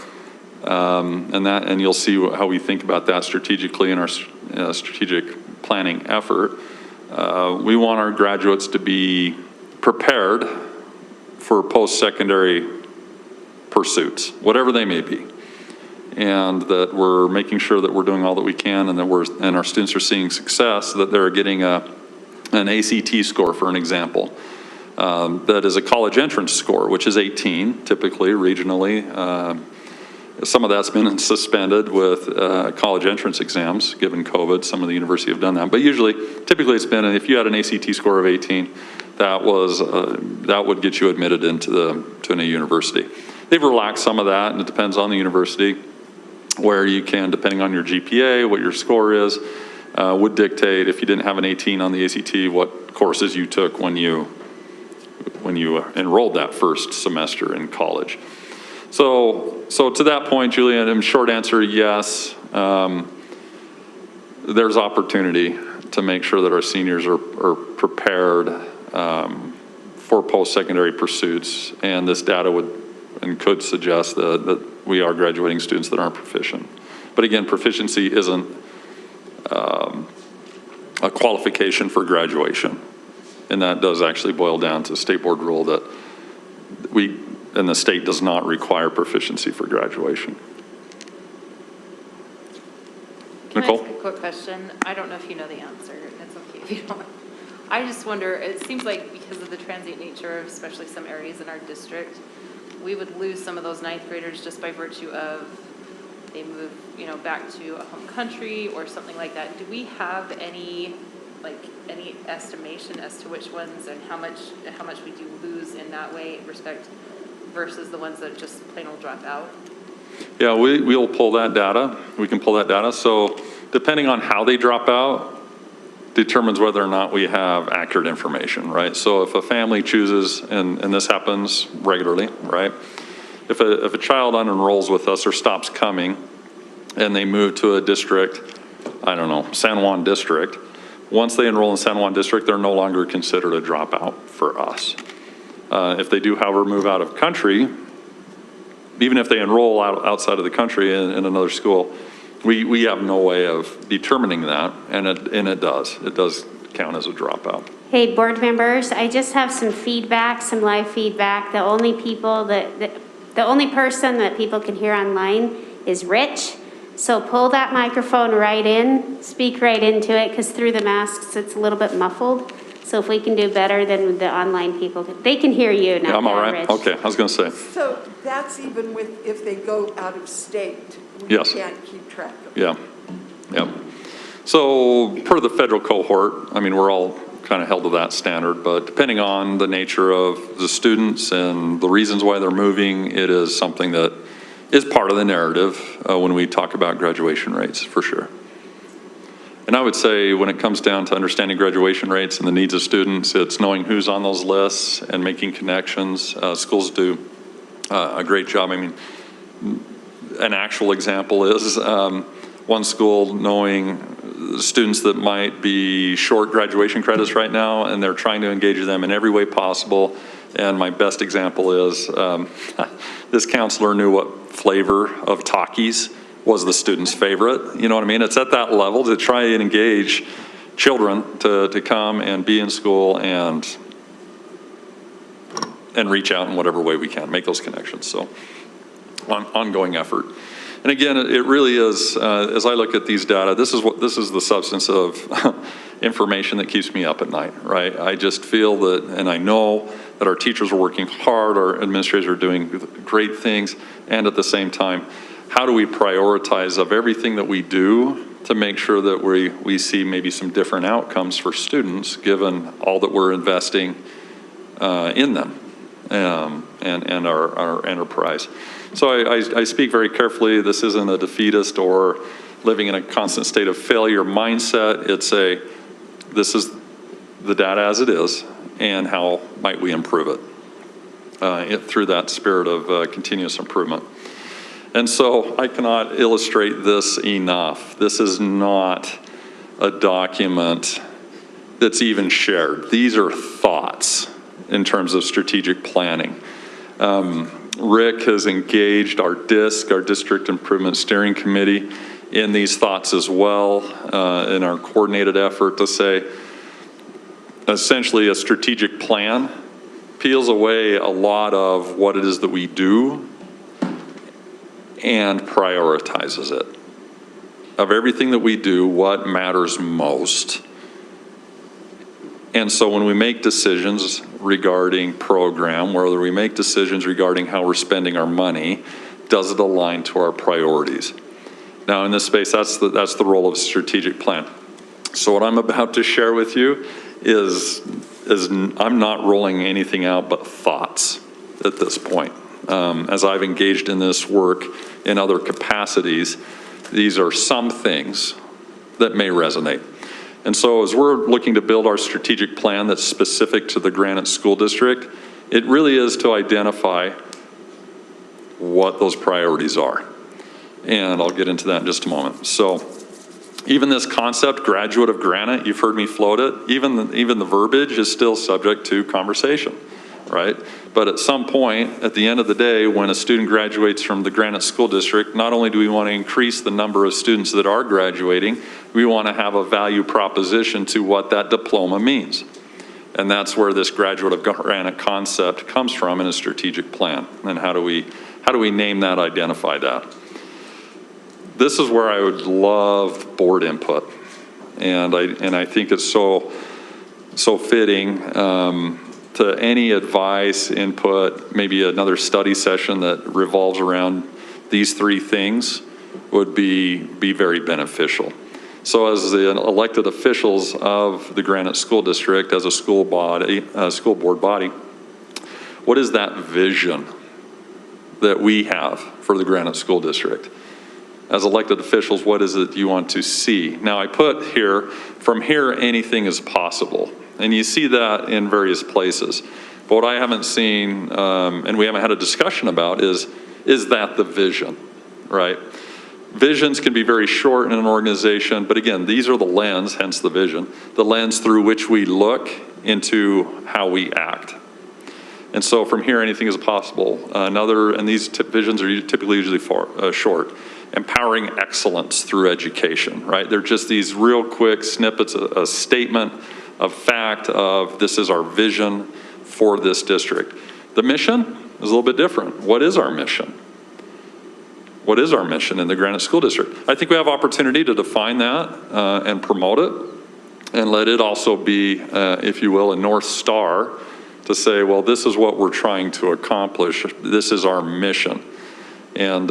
and you'll see how we think about that strategically in our strategic planning effort. We want our graduates to be prepared for post-secondary pursuits, whatever they may be, and that we're making sure that we're doing all that we can, and that our students are seeing success, that they're getting an ACT score, for an example, that is a college entrance score, which is 18, typically, regionally. Some of that's been suspended with college entrance exams, given COVID. Some of the universities have done that. But typically it's been, if you had an ACT score of 18, that would get you admitted into a university. They've relaxed some of that, and it depends on the university, where you can, depending on your GPA, what your score is, would dictate, if you didn't have an 18 on the ACT, what courses you took when you enrolled that first semester in college. So to that point, Julian, in short answer, yes, there's opportunity to make sure that our seniors are prepared for post-secondary pursuits, and this data could suggest that we are graduating students that aren't proficient. But again, proficiency isn't a qualification for graduation, and that does actually boil down to state board rule that and the state does not require proficiency for graduation. Can Nicole? I ask a quick question? I don't know if you know the answer, and it's okay if you don't. I just wonder, it seems like because of the transient nature of especially some areas in our district, we would lose some of those ninth graders just by virtue of they move, back to a home country or something like that. Do we have any estimation as to which ones and how much we do lose in that way respect versus the ones that just plain old drop out? Yeah, we'll pull that data. We can pull that data. So depending on how they drop out determines whether or not we have accurate information, right? So if a family chooses, and this happens regularly, right? If a child unenrolls with us or stops coming and they move to a district, I don't know, San Juan district, once they enroll in San Juan district, they're no longer considered a dropout for us. If they do, however, move out of country, even if they enroll outside of the country in another school, we have no way of determining that, and it does count as a dropout. Hey, board members, I just have some feedback, some live feedback. The only person that people can hear online is Rich. So pull that microphone right in, speak right into it, because through the masks, it's a little bit muffled. So if we can do better than the online people, they can hear you now. Yeah, I'm all right. Rich. Okay, I was going to say. So that's even if they go out of state, we Yes. can't keep track of it. Yeah. So per the federal cohort, we're all kind of held to that standard, but depending on the nature of the students and the reasons why they're moving, it is something that is part of the narrative when we talk about graduation rates, for sure. And I would say when it comes down to understanding graduation rates and the needs of students, it's knowing who's on those lists and making connections. Schools do a great job. An actual example is one school knowing students that might be short graduation credits right now, and they're trying to engage them in every way possible. And my best example is this counselor knew what flavor of Takis was the student's favorite. You know what I mean? It's at that level to try and engage children to come and be in school and reach out in whatever way we can, make those connections. So ongoing effort. And again, it really is, as I look at these data, this is the substance of information that keeps me up at night, right? I just feel that, and I know that our teachers are working hard, our administrators are doing great things, and at the same time, how do we prioritize of everything that we do to make sure that we see maybe some different outcomes for students given all that we're investing in them and our enterprise. So I speak very carefully. This isn't a defeatist or living in a constant state of failure mindset. This is the data as it is, and how might we improve it through that spirit of continuous improvement. And so I cannot illustrate this enough. This is not a document that's even shared. These are thoughts in terms of strategic planning. Rick has engaged our DISC, our District Improvement Steering Committee, in these thoughts as well, in our coordinated effort to say, essentially a strategic plan peels away a lot of what it is that we do and prioritizes it. Of everything that we do, what matters most? And so when we make decisions regarding program, whether we make decisions regarding how we're spending our money, does it align to our priorities? Now in this space, that's the role of a strategic plan. So what I'm about to share with you is I'm not rolling anything out but thoughts at this point. As I've engaged in this work in other capacities, these are some things that may resonate. And so as we're looking to build our strategic plan that's specific to the Granite School District, it really is to identify what those priorities are. And I'll get into that in just a moment. So even this concept, graduate of Granite, you've heard me float it, even the verbiage is still subject to conversation, right? But at some point, at the end of the day, when a student graduates from the Granite School District, not only do we want to increase the number of students that are graduating, we want to have a value proposition to what that diploma means. And that's where this graduate of Granite concept comes from in a strategic plan. And how do we name that, identify that? This is where I would love board input. And I think it's so fitting to any advice, input, maybe another study session that revolves around these three things would be very beneficial. So as the elected officials of the Granite School District, as a school board body, what is that vision that we have for the Granite School District? As elected officials, what is it you want to see? Now I put here, from here anything is possible. And you see that in various places. But what I haven't seen, and we haven't had a discussion about, is that the vision, right? Visions can be very short in an organization, but again, these are the lens, hence the vision, the lens through which we look into how we act. And so from here, anything is possible. And these visions are typically usually short. Empowering excellence through education, right? They're just these real quick snippets, a statement of fact of this is our vision for this district. The mission is a little bit different. What is our mission? What is our mission in the Granite School District? I think we have opportunity to define that and promote it and let it also be, if you will, a North Star to say, well, this is what we're trying to accomplish. This is our mission. And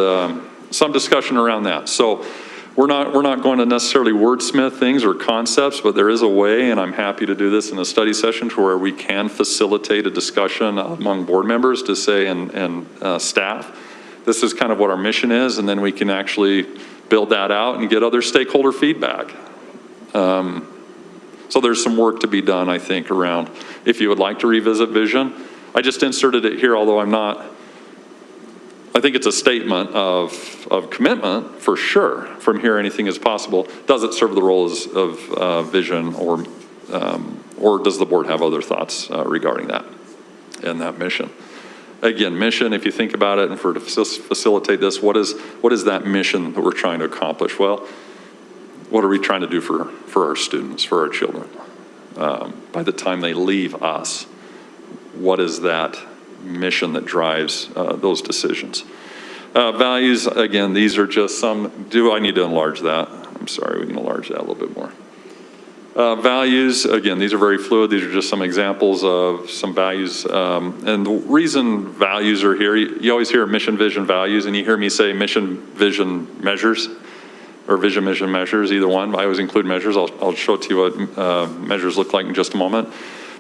some discussion around that. So we're not going to necessarily wordsmith things or concepts, but there is a way, and I'm happy to do this in a study session to where we can facilitate a discussion among board members to say, and staff, this is kind of what our mission is, and then we can actually build that out and get other stakeholder feedback. So there's some work to be done, I think, around if you would like to revisit vision. I just inserted it here, although I think it's a statement of commitment for sure. From here, anything is possible. Does it serve the role of vision, or does the board have other thoughts regarding that and that mission? Again, mission, if you think about it, and to facilitate this, what is that mission that we're trying to accomplish? Well, what are we trying to do for our students, for our children? By the time they leave us, what is that mission that drives those decisions? Values, again, these are just some, do I need to enlarge that? I'm sorry, we can enlarge that a little bit more. Values, again, these are very fluid. These are just some examples of some values. And the reason values are here, you always hear mission, vision, values, and you hear me say mission, vision, measures, or vision, mission, measures, either one. I always include measures. I'll show it to you what measures look like in just a moment.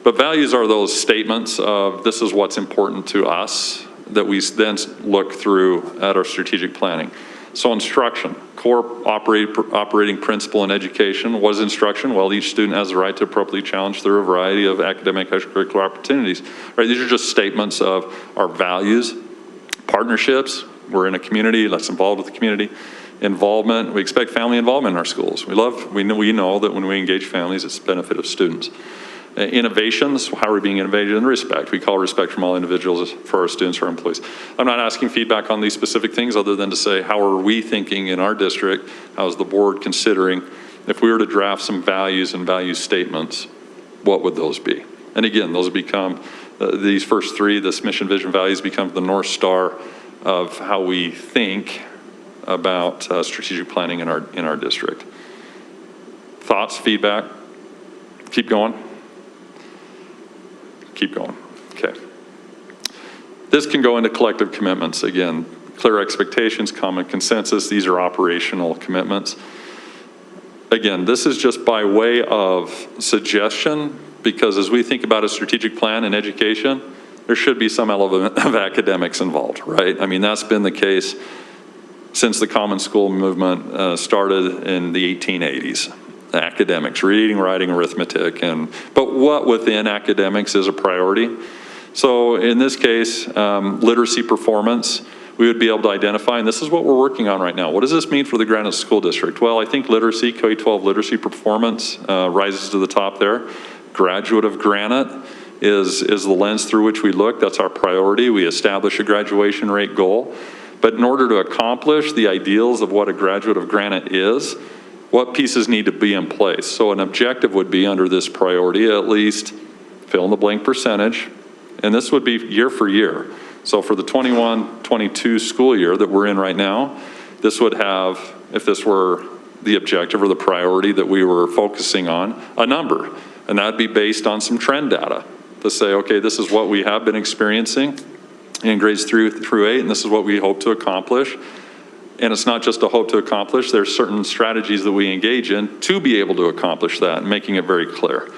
But values are those statements of this is what's important to us that we then look through at our strategic planning. So instruction, core operating principle in education. What is instruction? Well, each student has the right to appropriately challenge through a variety of academic extracurricular opportunities. Right? These are just statements of our values. Partnerships, we're in a community, let's involve with the community. Involvement, we expect family involvement in our schools. We know that when we engage families, it's the benefit of students. Innovations, how are we being innovative in respect? We call respect from all individuals for our students, our employees. I'm not asking feedback on these specific things other than to say, how are we thinking in our district? How is the board considering? If we were to draft some values and value statements, what would those be? And again, those become, these first three, this mission, vision, values become the North Star of how we think about strategic planning in our district. Thoughts, feedback? Keep going. Keep going. Okay. This can go into collective commitments. Again, clear expectations, common consensus. These are operational commitments. Again, this is just by way of suggestion, because as we think about a strategic plan in education, there should be some element of academics involved, right? I mean, that's been the case since the Common School movement started in the 1880s. Academics, reading, writing, arithmetic, but what within academics is a priority? So in this case, literacy performance, we would be able to identify, and this is what we're working on right now. What does this mean for the Granite School District? Well, I think literacy, K-12 literacy performance rises to the top there. Graduate of Granite is the lens through which we look. That's our priority. We establish a graduation rate goal. But in order to accomplish the ideals of what a graduate of Granite is, what pieces need to be in place? So an objective would be under this priority, at least fill in the blank percentage, and this would be year for year. So for the 21-22 school year that we're in right now, this would have, if this were the objective or the priority that we were focusing on, a number. And that'd be based on some trend data to say, okay, this is what we have been experiencing in grades 3 through 8, and this is what we hope to accomplish. And it's not just a hope to accomplish, there's certain strategies that we engage in to be able to accomplish that, and making it very clear.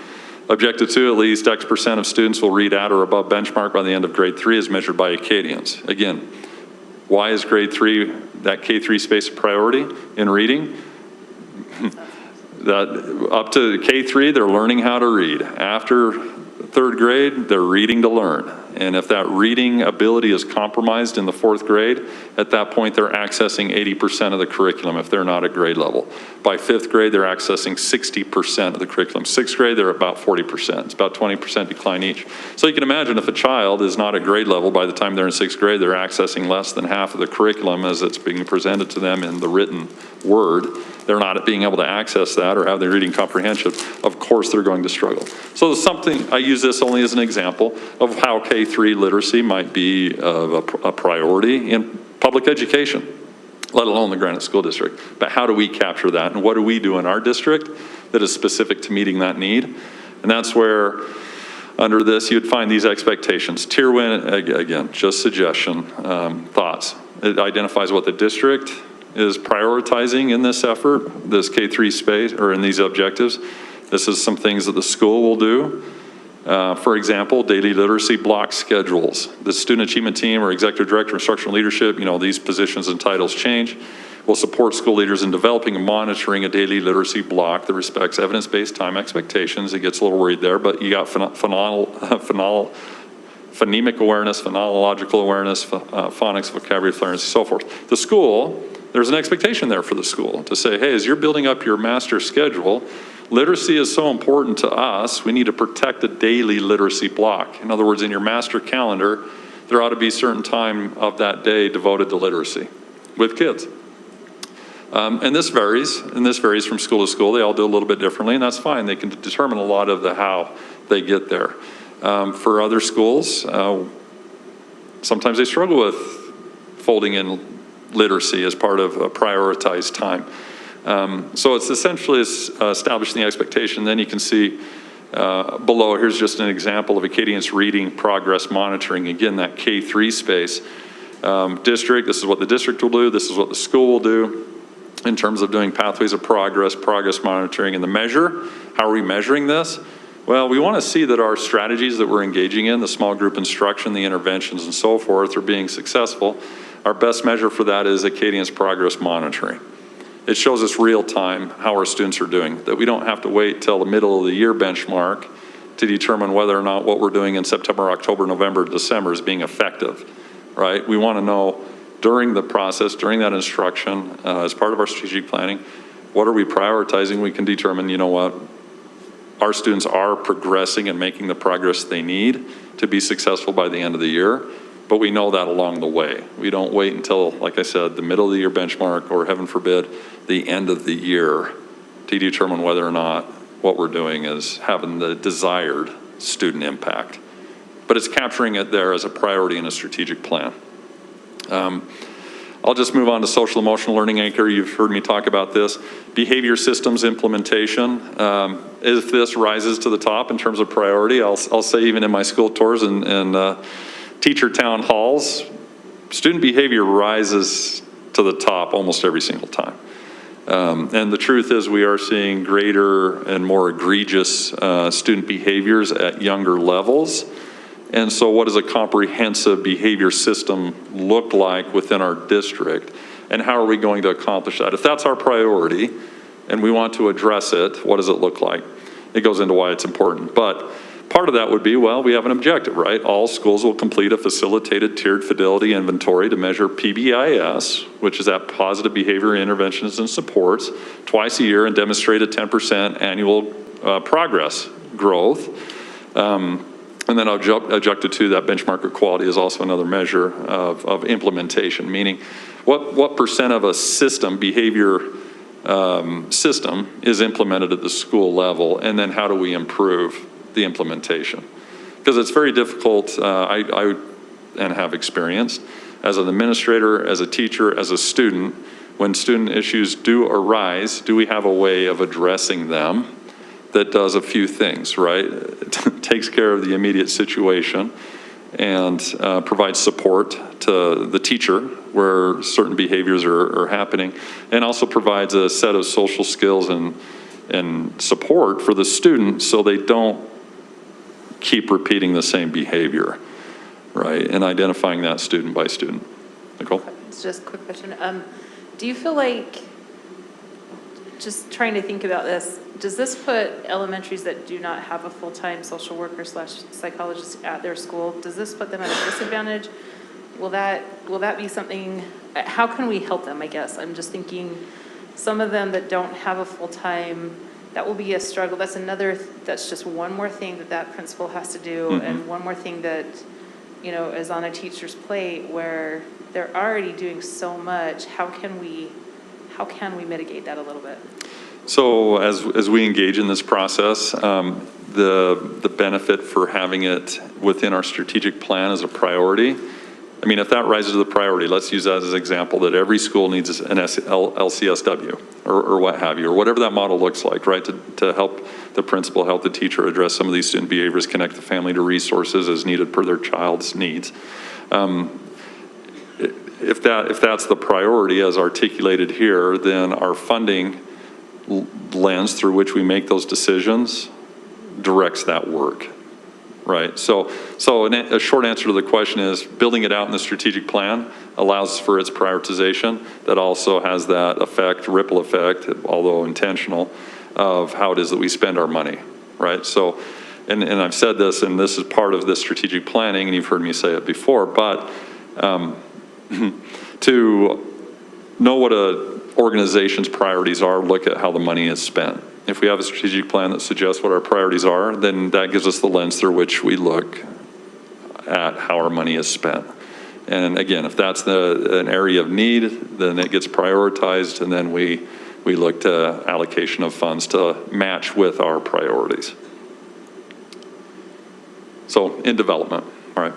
Objective 2, at least X% of students will read at or above benchmark by the end of grade 3 as measured by Acadians. Again, why is grade 3, that K3 space a priority in reading? That up to K3, they're learning how to read. After 3rd grade, they're reading to learn. And if that reading ability is compromised in the 4th grade, at that point they're accessing 80% of the curriculum if they're not at grade level. By 5th grade, they're accessing 60% of the curriculum. 6th grade, they're about 40%. It's about 20% decline each. So you can imagine if a child is not at grade level, by the time they're in 6th grade, they're accessing less than half of the curriculum as it's being presented to them in the written word. They're not being able to access that or have their reading comprehension. Of course, they're going to struggle. So something, I use this only as an example of how K3 literacy might be a priority in public education, let alone the Granite School District. But how do we capture that? And what do we do in our district that is specific to meeting that need? And that's where, under this, you'd find these expectations. Tier 1, again, just suggestion, thoughts. It identifies what the district is prioritizing in this effort, this K3 space, or in these objectives. This is some things that the school will do. For example, daily literacy block schedules. The student achievement team or executive director of instructional leadership, these positions and titles change, will support school leaders in developing and monitoring a daily literacy block that respects evidence-based time expectations. It gets a little worried there, but you got phonemic awareness, phonological awareness, phonics, vocabulary fluency, so forth. The school, there's an expectation there for the school to say, hey, as you're building up your master schedule, literacy is so important to us, we need to protect a daily literacy block. In other words, in your master calendar, there ought to be a certain time of that day devoted to literacy with kids. And this varies from school to school. They all do a little bit differently, and that's fine. They can determine a lot of the how they get there. For other schools, sometimes they struggle with folding in literacy as part of a prioritized time. So it's essentially establishing the expectation. Then you can see below, here's just an example of Acadian's reading progress monitoring. Again, that K3 space. District, this is what the district will do. This is what the school will do in terms of doing pathways of progress, progress monitoring, and the measure. How are we measuring this? Well, we want to see that our strategies that we're engaging in, the small group instruction, the interventions, and so forth, are being successful. Our best measure for that is Acadian's progress monitoring. It shows us real time how our students are doing, that we don't have to wait till the middle of the year benchmark to determine whether or not what we're doing in September, October, November, December is being effective, right? We want to know during the process, during that instruction, as part of our strategic planning, what are we prioritizing? We can determine, you know what, our students are progressing and making the progress they need to be successful by the end of the year, but we know that along the way. We don't wait until, like I said, the middle of the year benchmark, or heaven forbid, the end of the year to determine whether or not what we're doing is having the desired student impact. But it's capturing it there as a priority in a strategic plan. I'll just move on to social emotional learning anchor. You've heard me talk about this. Behavior systems implementation. If this rises to the top in terms of priority, I'll say even in my school tours and teacher town halls, student behavior rises to the top almost every single time. And the truth is we are seeing greater and more egregious student behaviors at younger levels. And so what does a comprehensive behavior system look like within our district? And how are we going to accomplish that? If that's our priority and we want to address it, what does it look like? It goes into why it's important. But part of that would be, well, we have an objective, right? All schools will complete a facilitated tiered fidelity inventory to measure PBIS, which is that positive behavior interventions and supports, twice a year, and demonstrate a 10% annual progress growth. And then objective two, that benchmark of quality is also another measure of implementation, meaning what percent of a system, behavior system, is implemented at the school level, and then how do we improve the implementation? Because it's very difficult, I have experienced, as an administrator, as a teacher, as a student, when student issues do arise, do we have a way of addressing them that does a few things, right? It takes care of the immediate situation and provides support to the teacher where certain behaviors are happening, and also provides a set of social skills and support for the student so they don't keep repeating the same behavior, right? And identifying that student by student. Nicole? It's just a quick question. Do you feel like, just trying to think about this, does this put elementaries that do not have a full-time social worker / psychologist at their school, does this put them at a disadvantage? Will that be something, how can we help them, I guess? I'm just thinking, some of them that don't have a full-time, that will be a struggle. That's just one more thing that principal has to do, Mm-hmm. and one more thing that, is on a teacher's plate where they're already doing so much. How can we mitigate that a little bit? So as we engage in this process, the benefit for having it within our strategic plan as a priority, I mean, if that rises to the priority, let's use that as an example, that every school needs an LCSW or what have you, or whatever that model looks like, right, to help the principal, help the teacher address some of these student behaviors, connect the family to resources as needed per their child's needs. If that's the priority as articulated here, then our funding lens through which we make those decisions directs that work, right? So a short answer to the question is building it out in the strategic plan allows for its prioritization that also has that effect, ripple effect, although intentional, of how it is that we spend our money, right? So, and I've said this, and this is part of this strategic planning, and you've heard me say it before, but to know what a organization's priorities are, look at how the money is spent. If we have a strategic plan that suggests what our priorities are, then that gives us the lens through which we look at how our money is spent. And again, if that's an area of need, then it gets prioritized, and then we look to allocation of funds to match with our priorities. So in development, all right.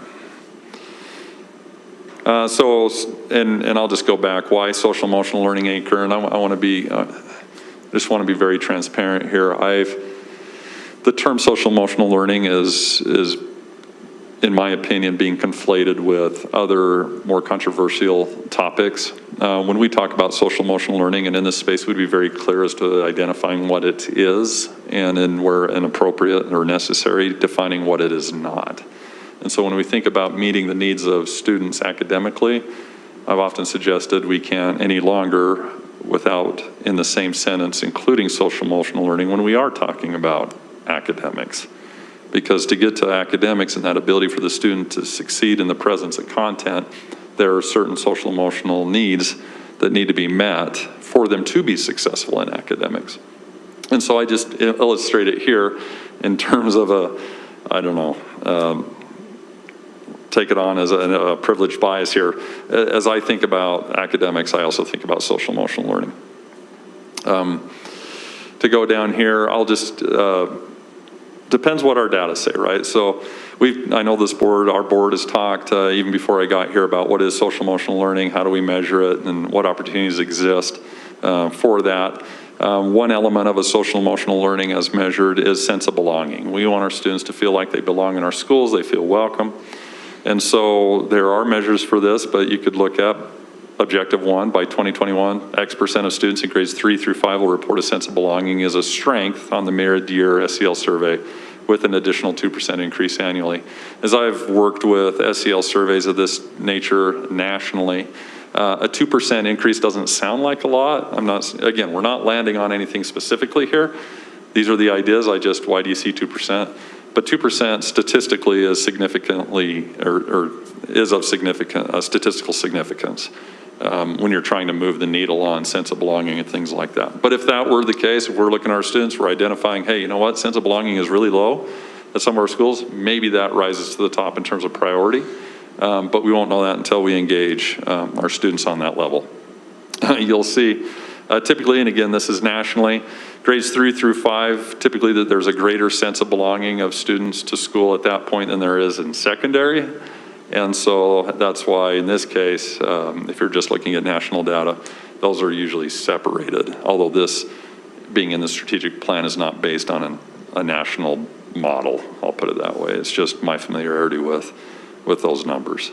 And I'll just go back. Why social emotional learning anchor? And I want to be, just want to be very transparent here. The term social emotional learning is, in my opinion, being conflated with other more controversial topics. When we talk about social emotional learning, and in this space, we'd be very clear as to identifying what it is, and in where inappropriate or necessary, defining what it is not. And so when we think about meeting the needs of students academically, I've often suggested we can't any longer, without in the same sentence including social emotional learning, when we are talking about academics. Because to get to academics and that ability for the student to succeed in the presence of content, there are certain social emotional needs that need to be met for them to be successful in academics. And so I just illustrate it here in terms of take it on as a privileged bias here. As I think about academics, I also think about social emotional learning. To go down here, I'll just, depends what our data say, right? So I know this board, our board has talked even before I got here about what is social emotional learning, how do we measure it, and what opportunities exist for that. One element of a social emotional learning as measured is sense of belonging. We want our students to feel like they belong in our schools, they feel welcome. And so there are measures for this, but you could look at Objective 1, by 2021, X% of students in grades 3 through 5 will report a sense of belonging as a strength on the mid-year SEL survey, with an additional 2% increase annually. As I've worked with SEL surveys of this nature nationally, a 2% increase doesn't sound like a lot. Again, we're not landing on anything specifically here. These are the ideas, why do you see 2%? But 2% statistically is significantly, or is of significant statistical significance when you're trying to move the needle on sense of belonging and things like that. But if that were the case, if we're looking at our students, we're identifying, hey, you know what, sense of belonging is really low at some of our schools, maybe that rises to the top in terms of priority, but we won't know that until we engage our students on that level. You'll see typically, and again, this is nationally, grades 3 through 5, typically that there's a greater sense of belonging of students to school at that point than there is in secondary. And so that's why in this case, if you're just looking at national data, those are usually separated. Although this being in the strategic plan is not based on a national model, I'll put it that way. It's just my familiarity with those numbers.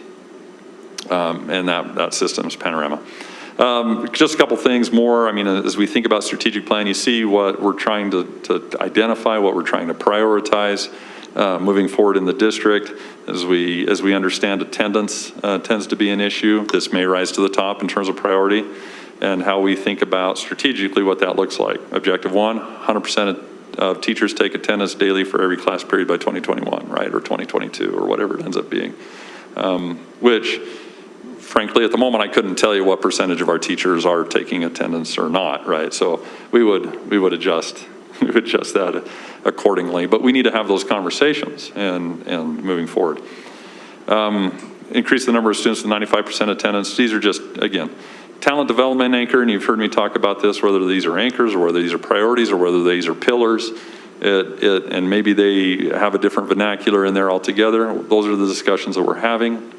And that system's panorama. Just a couple things more. I mean, as we think about strategic plan, you see what we're trying to identify, what we're trying to prioritize moving forward in the district. As we understand, attendance tends to be an issue. This may rise to the top in terms of priority and how we think about strategically what that looks like. Objective 1, 100% of teachers take attendance daily for every class period by 2021, right, or 2022, or whatever it ends up being, which frankly, at the moment, I couldn't tell you what percentage of our teachers are taking attendance or not, right? So we would adjust that accordingly. But we need to have those conversations and moving forward. Increase the number of students to 95% attendance. These are just, again, talent development anchor, and you've heard me talk about this, whether these are anchors or whether these are priorities or whether these are pillars. And maybe they have a different vernacular in there altogether. Those are the discussions that we're having.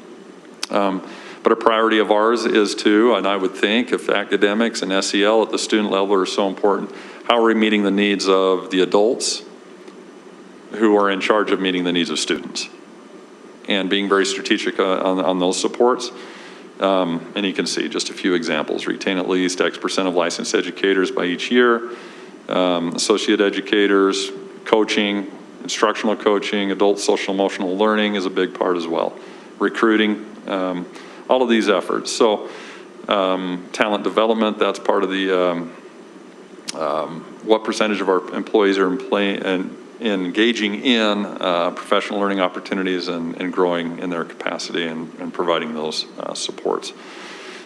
But a priority of ours is to, and I would think if academics and SEL at the student level are so important, how are we meeting the needs of the adults who are in charge of meeting the needs of students? And being very strategic on those supports. And you can see just a few examples. Retain at least X% of licensed educators by each year. Associate educators, coaching, instructional coaching, adult social emotional learning is a big part as well. Recruiting. All of these efforts. So talent development, that's part of the, what percentage of our employees are engaging in professional learning opportunities and growing in their capacity and providing those supports.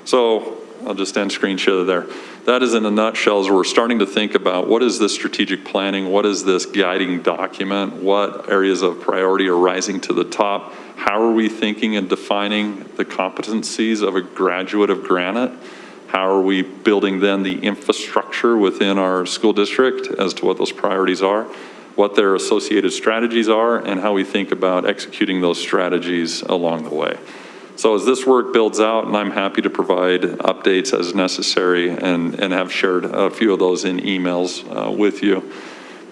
So I'll just end screen share there. That is in a nutshell as we're starting to think about what is this strategic planning, what is this guiding document, what areas of priority are rising to the top, how are we thinking and defining the competencies of a graduate of Granite, how are we building then the infrastructure within our school district as to what those priorities are, what their associated strategies are, and how we think about executing those strategies along the way. So as this work builds out, and I'm happy to provide updates as necessary and have shared a few of those in emails with you.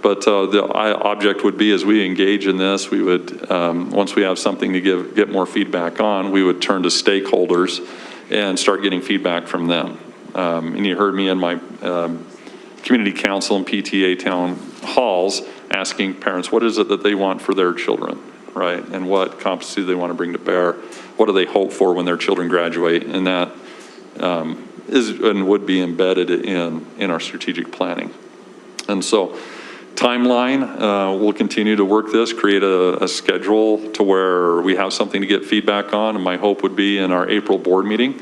But the object would be as we engage in this, we would, once we have something to get more feedback on, we would turn to stakeholders and start getting feedback from them. And you heard me in my community council and PTA town halls asking parents, what is it that they want for their children, right? And what competency do they want to bring to bear? What do they hope for when their children graduate? And that is and would be embedded in our strategic planning. And so timeline, we'll continue to work this, create a schedule to where we have something to get feedback on. And my hope would be in our April board meeting,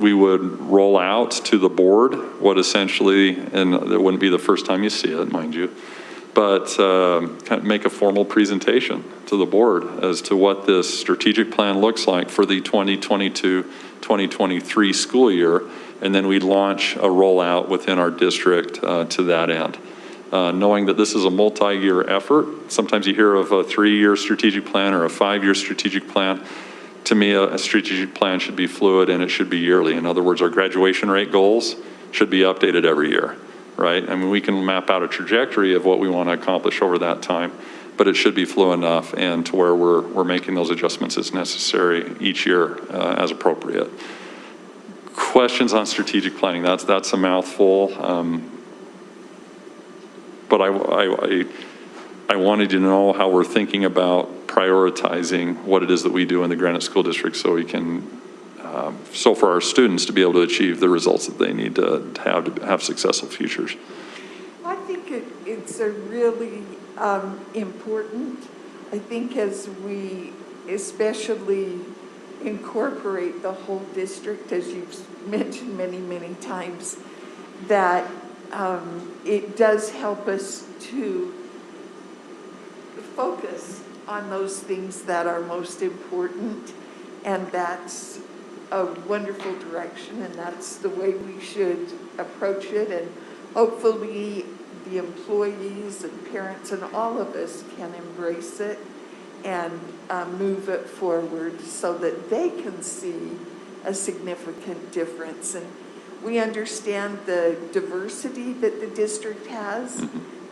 we would roll out to the board what essentially, and it wouldn't be the first time you see it, mind you, but kind of make a formal presentation to the board as to what this strategic plan looks like for the 2022-2023 school year. And then we launch a rollout within our district to that end. Knowing that this is a multi-year effort. Sometimes you hear of a 3-year strategic plan or a 5-year strategic plan. To me, a strategic plan should be fluid and it should be yearly. In other words, our graduation rate goals should be updated every year, right? I mean, we can map out a trajectory of what we want to accomplish over that time, but it should be fluid enough and to where we're making those adjustments as necessary each year as appropriate. Questions on strategic planning, that's a mouthful. But I wanted to know how we're thinking about prioritizing what it is that we do in the Granite School District so we can, so for our students to be able to achieve the results that they need to have successful futures. I think it's a really important, I think as we especially incorporate the whole district, as you've mentioned many, many times, that it does help us to focus on those things that are most important, and that's a wonderful direction, and that's the way we should approach it, and hopefully the employees and parents and all of us can embrace it and move it forward so that they can see a significant difference. And we understand the diversity that the district has,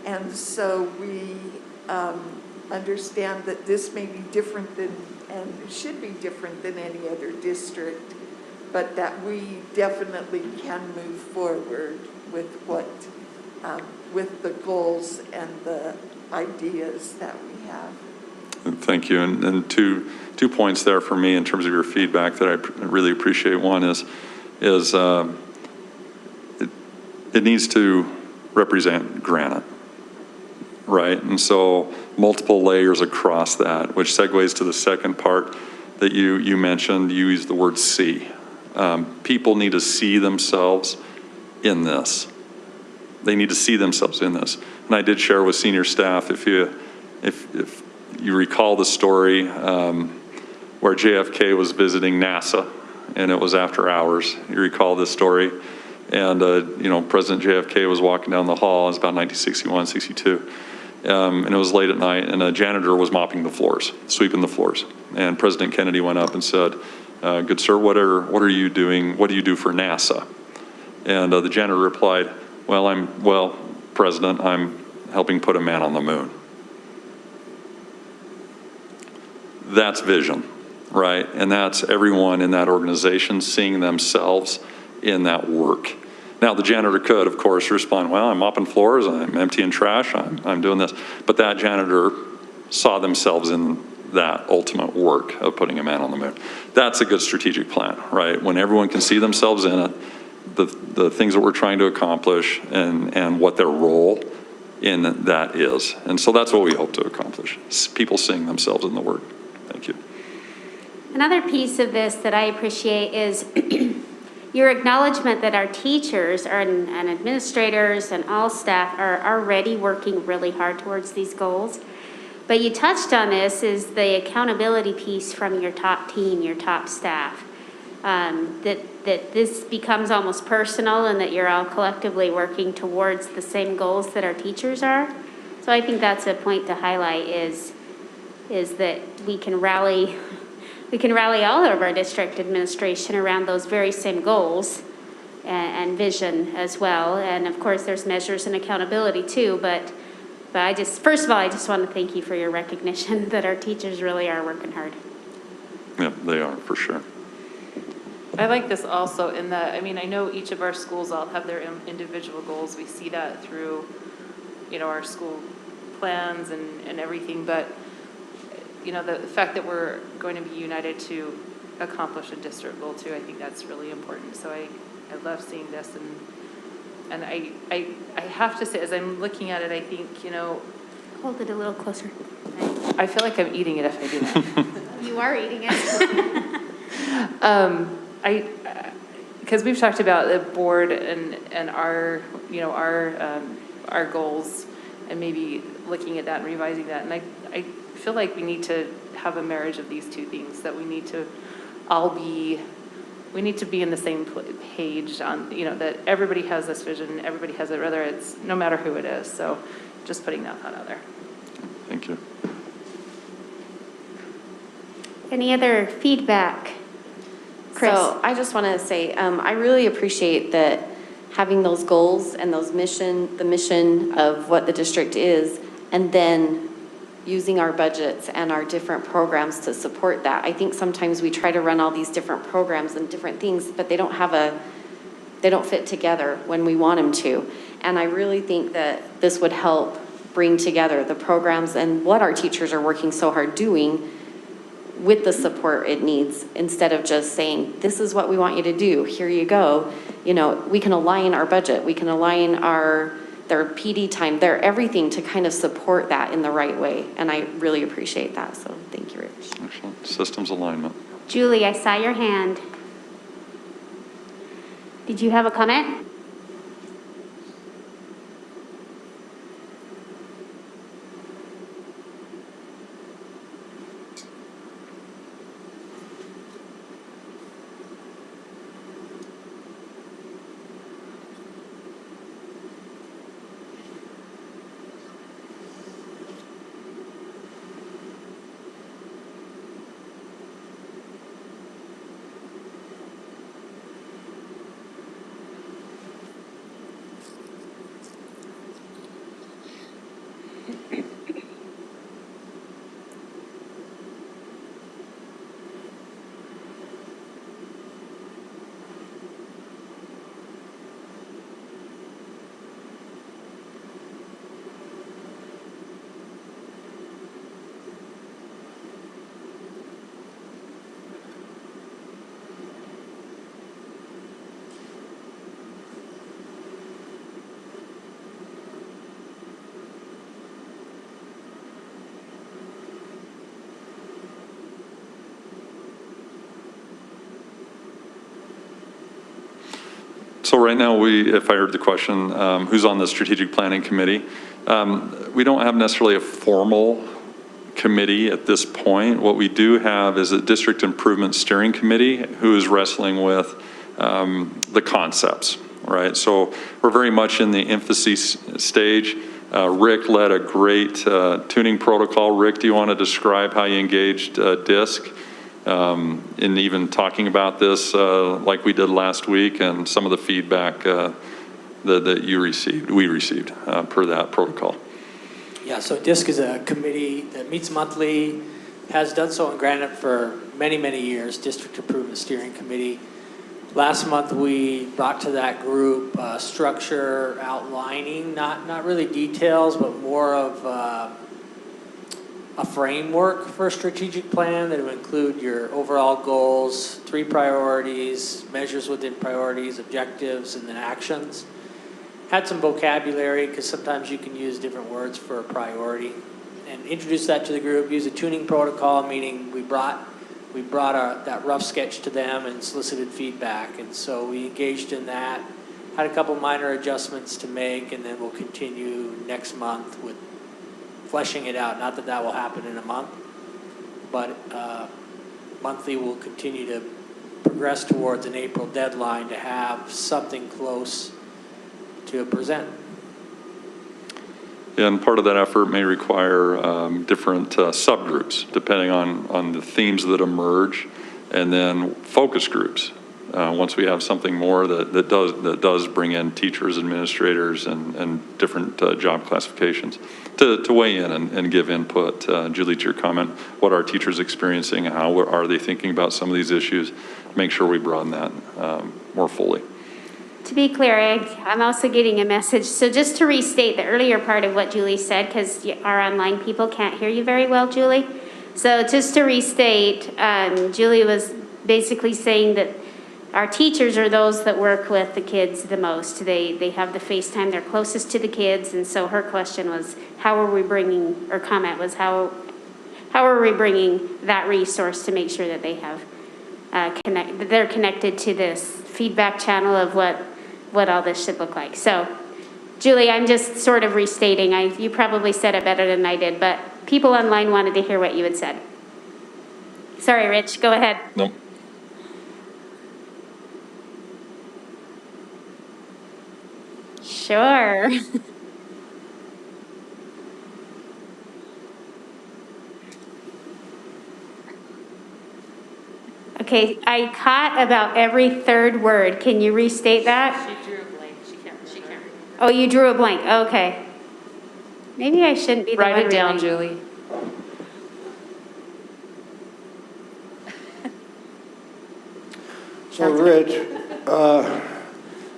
and so we understand that this may be different than, and should be different than any other district, but that we definitely can move forward with what, with the goals and the ideas that we have. Thank you. And two points there for me in terms of your feedback that I really appreciate. One is it needs to represent Granite, right? And so multiple layers across that, which segues to the second part that you mentioned. You used the word see. People need to see themselves in this. They need to see themselves in this. And I did share with senior staff, if you recall the story where JFK was visiting NASA, and it was after hours. You recall this story? And, President JFK was walking down the hall. It was about 1961, 62. And it was late at night, and a janitor was mopping the floors, sweeping the floors. And President Kennedy went up and said, good sir, what are you doing? What do you do for NASA? And the janitor replied, well, President, I'm helping put a man on the moon. That's vision, right? And that's everyone in that organization seeing themselves in that work. Now, the janitor could, of course, respond, well, I'm mopping floors, I'm emptying trash, I'm doing this. But that janitor saw themselves in that ultimate work of putting a man on the moon. That's a good strategic plan, right? When everyone can see themselves in it, the things that we're trying to accomplish and what their role in that is. And so that's what we hope to accomplish, people seeing themselves in the work. Thank you. Another piece of this that I appreciate is your acknowledgement that our teachers and administrators and all staff are already working really hard towards these goals. But you touched on this, is the accountability piece from your top team, your top staff. That this becomes almost personal and that you're all collectively working towards the same goals that our teachers are. So I think that's a point to highlight is that we can rally all of our district administration around those very same goals and vision as well. And of course, there's measures and accountability too, but first of all, I just want to thank you for your recognition that our teachers really are working hard. Yeah, they are, for sure. I like this also in that, I know each of our schools all have their individual goals. We see that through, our school plans and everything, but the fact that we're going to be united to accomplish a district goal too, I think that's really important. So I love seeing this, and And I have to say, as I'm looking at it, I think, you know, Hold it a little closer. I feel like I'm eating it if I do that. You are eating it. Because we've talked about the board and our, you know, our goals and maybe looking at that and revising that. And I feel like we need to have a marriage of these two things, that we need to be in the same page on, you know, that everybody has this vision, everybody has it, whether it's, no matter who it is. So just putting that thought out there. Thank you. Any other feedback? Chris? So I just want to say, I really appreciate that having those goals and those the mission of what the district is, and then using our budgets and our different programs to support that. I think sometimes we try to run all these different programs and different things, but they don't fit together when we want them to. And I really think that this would help bring together the programs and what our teachers are working so hard doing with the support it needs, instead of just saying, this is what we want you to do, here you go. You know, we can align our budget, we can align their PD time, their everything to kind of support that in the right way. And I really appreciate that. So thank you, Rich. Excellent. Systems alignment. Julie, I saw your hand. Did you have a comment? So right now, if I heard the question, who's on the strategic planning committee? We don't have necessarily a formal committee at this point. What we do have is a district improvement steering committee who is wrestling with the concepts, right? So we're very much in the infancy stage. Rick led a great tuning protocol. Rick, do you want to describe how you engaged DISC in even talking about this like we did last week, and some of the feedback that we received per that protocol? Yeah, so DISC is a committee that meets monthly, has done so in Granite for many, many years, District Improvement Steering Committee. Last month, we brought to that group structure outlining, not really details, but more of a framework for a strategic plan that would include your overall goals, 3 priorities, measures within priorities, objectives, and then actions. Had some vocabulary, because sometimes you can use different words for a priority, and introduced that to the group. Use a tuning protocol, meaning we brought that rough sketch to them and solicited feedback, and so we engaged in that. Had a couple minor adjustments to make, and then we'll continue next month with fleshing it out. Not that that will happen in a month, but monthly we'll continue to progress towards an April deadline to have something close to present. Yeah, and part of that effort may require different subgroups depending on the themes that emerge, and then focus groups. Once we have something more that does bring in teachers, administrators, and different job classifications to weigh in and give input. Julie, to your comment, what are teachers experiencing? How are they thinking about some of these issues? Make sure we broaden that more fully. To be clear, I'm also getting a message. So just to restate the earlier part of what Julie said, because our online people can't hear you very well, Julie. So just to restate, Julie was basically saying that our teachers are those that work with the kids the most. They have the face time, they're closest to the kids, and so her question was, how are we bringing, or comment was, how are we bringing that resource to make sure that they have, that they're connected to this feedback channel of what all this should look like. So, Julie, I'm just sort of restating. You probably said it better than I did, but people online wanted to hear what you had said. Sorry, Rich, go ahead. Nope. Sure. Okay, I caught about every third word. Can you restate that? She drew a blank. She can't. Oh, you drew a blank. Okay. Maybe I shouldn't be the one Write it down, reading. Julie. So Rich,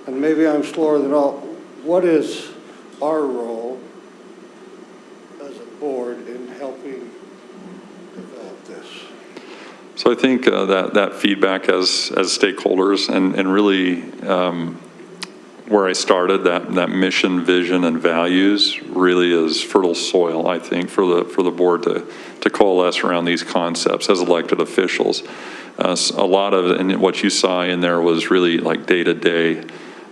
and maybe I'm slower than all, what is our role as a board in helping develop this? So I think that feedback as stakeholders and really where I started, that mission, vision, and values really is fertile soil, I think, for the board to coalesce around these concepts as elected officials. A lot of, and what you saw in there was really like day-to-day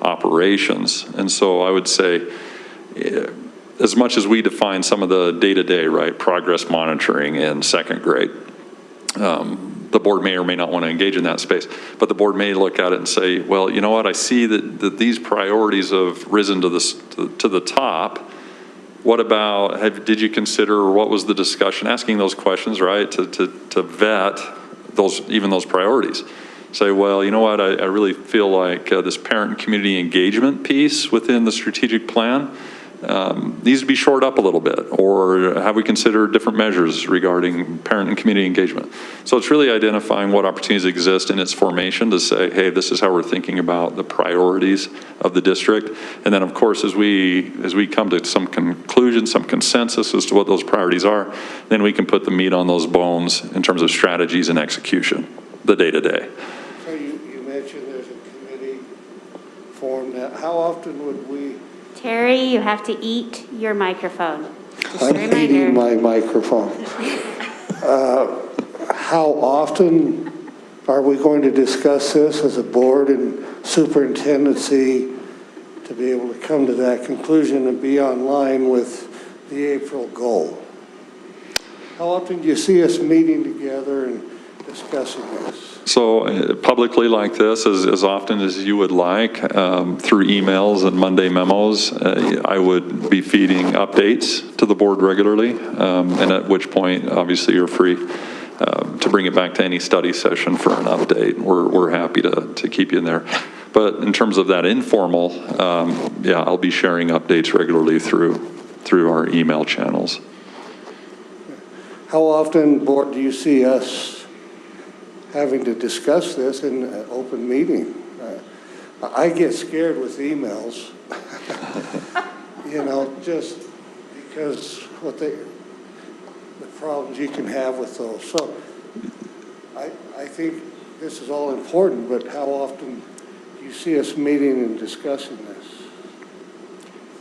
operations. And so I would say, as much as we define some of the day-to-day, right, progress monitoring in second grade, the board may or may not want to engage in that space, but the board may look at it and say, well, you know what, I see that these priorities have risen to the top. What about, did you consider, or what was the discussion? Asking those questions, right, to vet those priorities. Say, well, you know what, I really feel like this parent and community engagement piece within the strategic plan needs to be shored up a little bit, or have we considered different measures regarding parent and community engagement? So it's really identifying what opportunities exist in its formation to say, hey, this is how we're thinking about the priorities of the district. And then, of course, as we come to some conclusion, some consensus as to what those priorities are, then we can put the meat on those bones in terms of strategies and execution, the day-to-day. So you mentioned there's a committee formed. How often would we? Terry, you have to eat your microphone. Just a I'm reminder. eating my microphone. How often are we going to discuss this as a board and superintendency to be able to come to that conclusion and be online with the April goal? How often do you see us meeting together and discussing this? So publicly like this, as often as you would like, through emails and Monday memos, I would be feeding updates to the board regularly, and at which point, obviously, you're free to bring it back to any study session for an update. We're happy to keep you in there. But in terms of that informal, yeah, I'll be sharing updates regularly through our email channels. How often, board, do you see us having to discuss this in an open meeting? I get scared with emails, just because the problems you can have with those. So I think this is all important, but how often do you see us meeting and discussing this?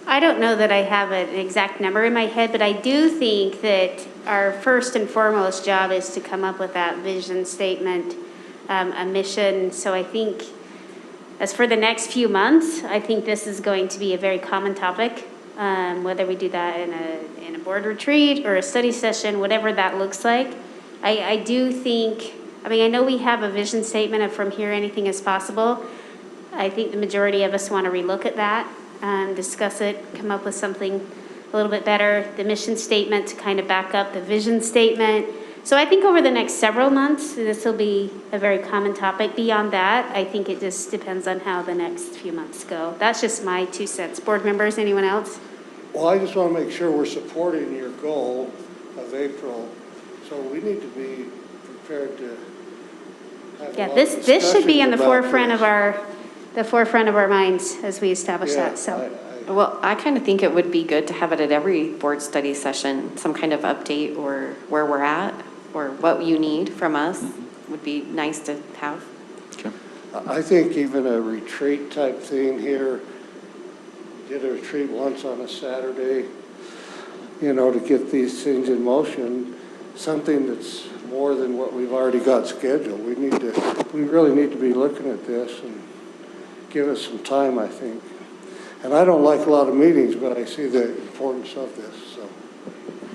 I don't know that I have an exact number in my head, but I do think that our first and foremost job is to come up with that vision statement, a mission. So I think as for the next few months, I think this is going to be a very common topic, whether we do that in a board retreat or a study session, whatever that looks like. I do think, I know we have a vision statement of from here anything is possible. I think the majority of us want to relook at that. Discuss it, come up with something a little bit better, the mission statement to kind of back up the vision statement. So I think over the next several months, this will be a very common topic. Beyond that, I think it just depends on how the next few months go. That's just my 2 cents. Board members, anyone else? Well, I just want to make sure we're supporting your goal of April. So we need to be prepared to have a lot of This should be in the discussions forefront of our minds as we establish that. So, Well, I kind of think it would be good to have it at every board study session, some kind of update or where we're at or what you need from us would be nice to have. Okay. I think even a retreat type thing here, did a retreat once on a Saturday, to get these things in motion, something that's more than what we've already got scheduled. We really need to be looking at this and give us some time, I think. And I don't like a lot of meetings, but I see the importance of this, so.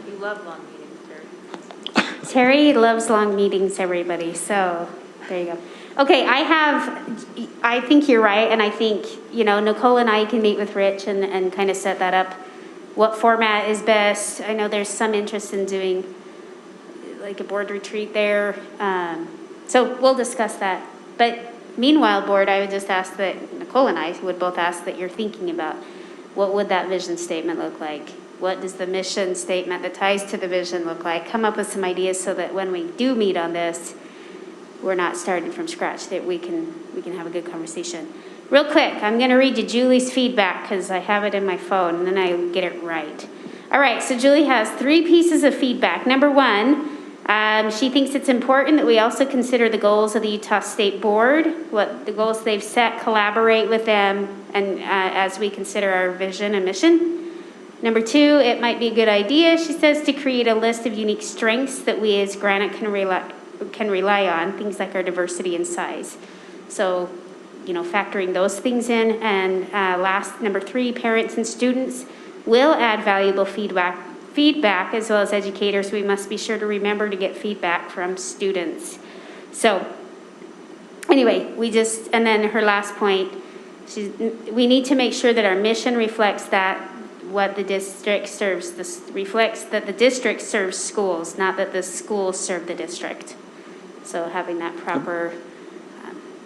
You love long meetings, Terry. Terry loves long meetings, everybody, so there you go. Okay, I think you're right, and I think, Nicole and I can meet with Rich and kind of set that up. What format is best? I know there's some interest in doing like a board retreat there. So we'll discuss that. But meanwhile, board, I would just ask that Nicole and I would both ask that you're thinking about what would that vision statement look like? What does the mission statement that ties to the vision look like? Come up with some ideas so that when we do meet on this, we're not starting from scratch, that we can have a good conversation. Real quick, I'm going to read you Julie's feedback because I have it in my phone and then I get it right. All right, so Julie has 3 pieces of feedback. Number 1, she thinks it's important that we also consider the goals of the Utah State Board, what the goals they've set, collaborate with them, and as we consider our vision and mission. Number 2, it might be a good idea, she says, to create a list of unique strengths that we as Granite can rely on, things like our diversity and size. So, factoring those things in. And last, number 3, parents and students will add valuable feedback as well as educators. We must be sure to remember to get feedback from students. So anyway, and then her last point, we need to make sure that our mission reflects that what the district serves, reflects that the district serves schools, not that the schools serve the district. So having that proper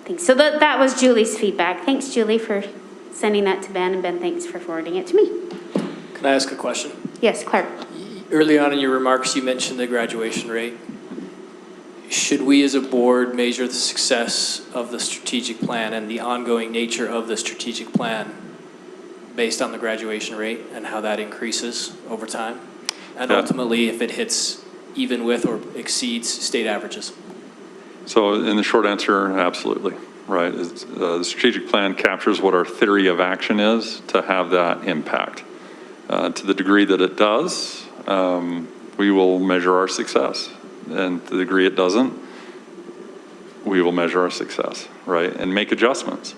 thing. So that was Julie's feedback. Thanks, Julie, for sending that to Ben, and Ben, thanks for forwarding it to me. Can I ask a question? Yes, Clark. Early on in your remarks, you mentioned the graduation rate. Should we as a board measure the success of the strategic plan and the ongoing nature of the strategic plan based on the graduation rate and how that increases over time? And ultimately, if it hits even with or exceeds state averages? So in the short answer, absolutely, right? The strategic plan captures what our theory of action is to have that impact. To the degree that it does, we will measure our success. And to the degree it doesn't, we will measure our success, right? And make adjustments.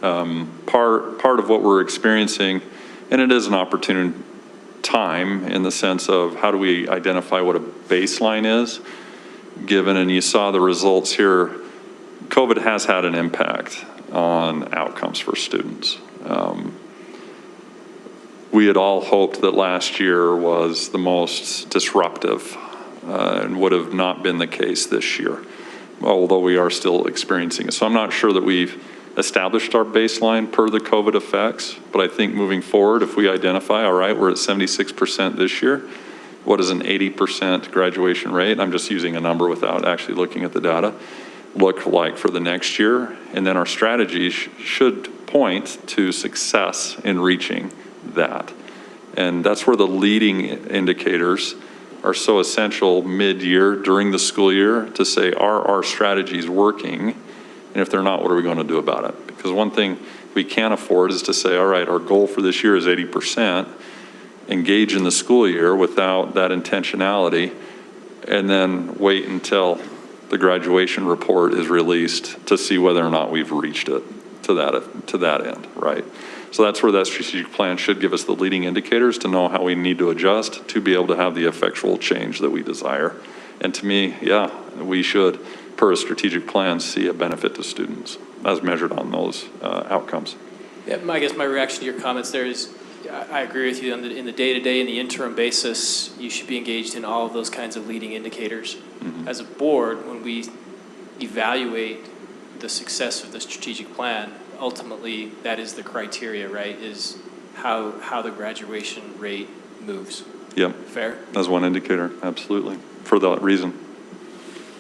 Part of what we're experiencing, and it is an opportune time in the sense of how do we identify what a baseline is, given, and you saw the results here, COVID has had an impact on outcomes for students. We had all hoped that last year was the most disruptive and would have not been the case this year, although we are still experiencing it. So I'm not sure that we've established our baseline per the COVID effects, but I think moving forward, if we identify, all right, we're at 76% this year, what is an 80% graduation rate? I'm just using a number without actually looking at the data. Look like for the next year, and then our strategies should point to success in reaching that. And that's where the leading indicators are so essential mid-year during the school year to say, are our strategies working? And if they're not, what are we going to do about it? Because one thing we can't afford is to say, all right, our goal for this year is 80%, engage in the school year without that intentionality, and then wait until the graduation report is released to see whether or not we've reached it to that end, right? So that's where that strategic plan should give us the leading indicators to know how we need to adjust to be able to have the effectual change that we desire. And to me, yeah, we should, per a strategic plan, see a benefit to students as measured on those outcomes. Yeah, I guess my reaction to your comments there is, I agree with you. In the day-to-day, in the interim basis, you should be engaged in all of those kinds of leading indicators. Mm-hmm. As a board, when we evaluate the success of the strategic plan, ultimately that is the criteria, right? Is how the graduation rate moves. Yep. Fair? As one indicator, absolutely. For that reason.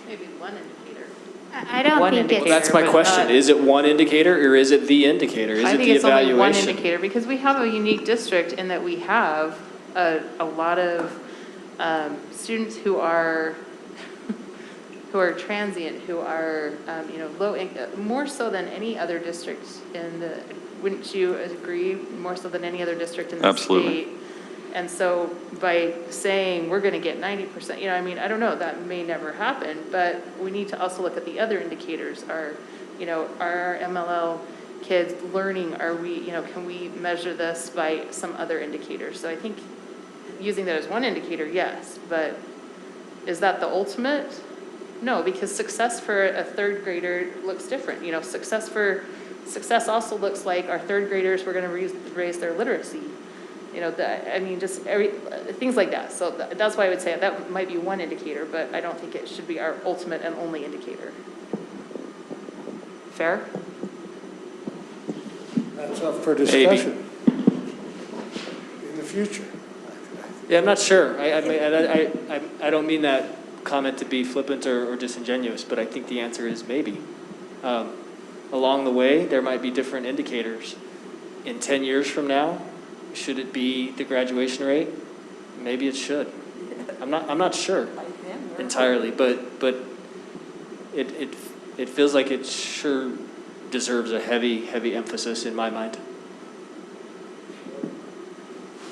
Maybe one indicator. I don't think it's... Well, that's my question. Is it one indicator or is it the indicator? Is it the evaluation? I think it's only one indicator because we have a unique district in that we have a lot of students who are who are transient, who are, low income, more so than any other district in the, wouldn't you agree, more so than any other district in the Absolutely. state? And so by saying we're going to get 90%, I don't know, that may never happen, but we need to also look at the other indicators. Are our MLL kids learning? Are we, can we measure this by some other indicators? So I think using that as one indicator, yes, but is that the ultimate? No, because success for a third grader looks different. Success also looks like our third graders, we're going to raise their literacy. Things like that. So that's why I would say that might be one indicator, but I don't think it should be our ultimate and only indicator. Fair? That's up for discussion in the future. Yeah, I'm not sure. I don't mean that comment to be flippant or disingenuous, but I think the answer is maybe. Along the way, there might be different indicators. In 10 years from now, should it be the graduation rate? Maybe it should. I'm not sure entirely, but it feels like it sure deserves a heavy emphasis in my mind.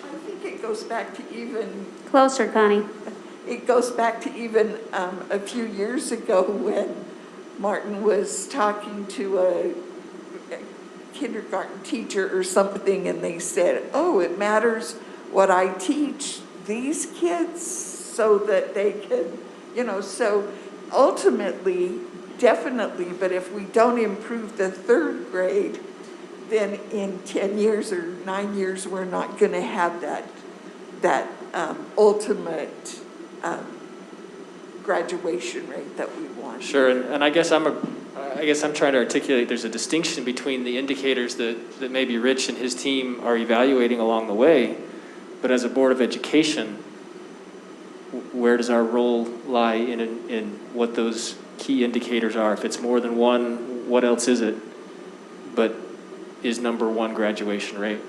I think it goes back to even. Closer, Connie. It goes back to even a few years ago when Martin was talking to a kindergarten teacher or something, and they said, oh, it matters what I teach these kids so that they can, so ultimately, definitely, but if we don't improve the third grade, then in 10 years or 9 years, we're not going to have that ultimate graduation rate that we want. Sure, and I guess I'm trying to articulate there's a distinction between the indicators that maybe Rich and his team are evaluating along the way, but as a Board of Education, where does our role lie in what those key indicators are? If it's more than one, what else is it? But is number one graduation rate?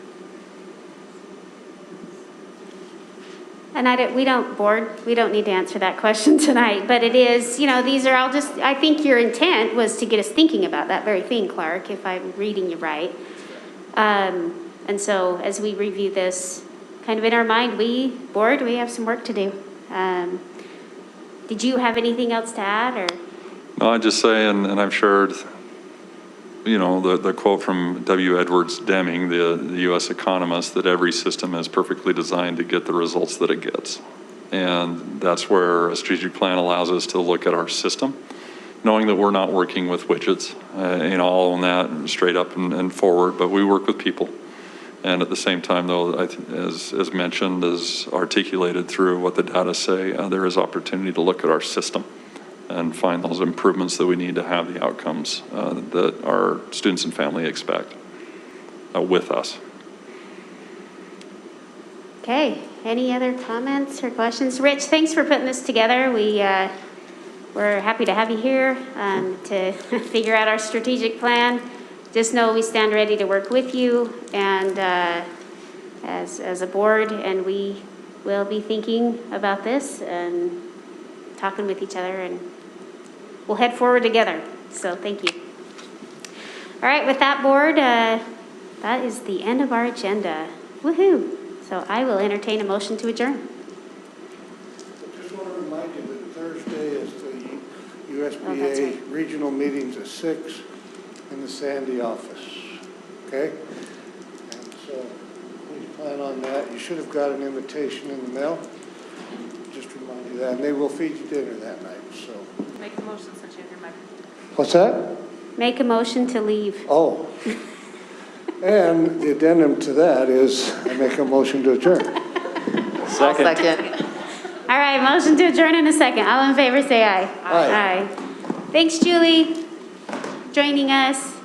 And we don't need to answer that question tonight, but it is, these are all just, I think your intent was to get us thinking about that very thing, Clark, if I'm reading you right. And so as we review this, kind of in our mind, we have some work to do. Did you have anything else to add, or? No, I just say, and I've shared, the quote from W. Edwards Deming, the U.S. economist, that every system is perfectly designed to get the results that it gets. And that's where a strategic plan allows us to look at our system, knowing that we're not working with widgets, all on that straight up and forward, but we work with people. And at the same time, though, as mentioned, as articulated through what the data say, there is opportunity to look at our system and find those improvements that we need to have the outcomes that our students and family expect with us. Okay, any other comments or questions? Rich, thanks for putting this together. We're happy to have you here to figure out our strategic plan. Just know we stand ready to work with you and as a board, and we will be thinking about this and talking with each other, and we'll head forward together. So thank you. All right, with that, board, that is the end of our agenda. Woohoo! So I will entertain a motion to adjourn. I just want to remind you that Thursday is the USBA that's right. regional meetings at 6 in the Sandy office. Okay? And so please plan on that. You should have got an invitation in the mail. Just remind you that. And they will feed you dinner that night. So. Make a motion since you have your microphone. What's that? Make a motion to leave. Oh. And the addendum to that is I make a motion to adjourn. Second. All right, motion to adjourn in a second. All in favor, say aye. Aye. Aye. Thanks, Julie, joining us.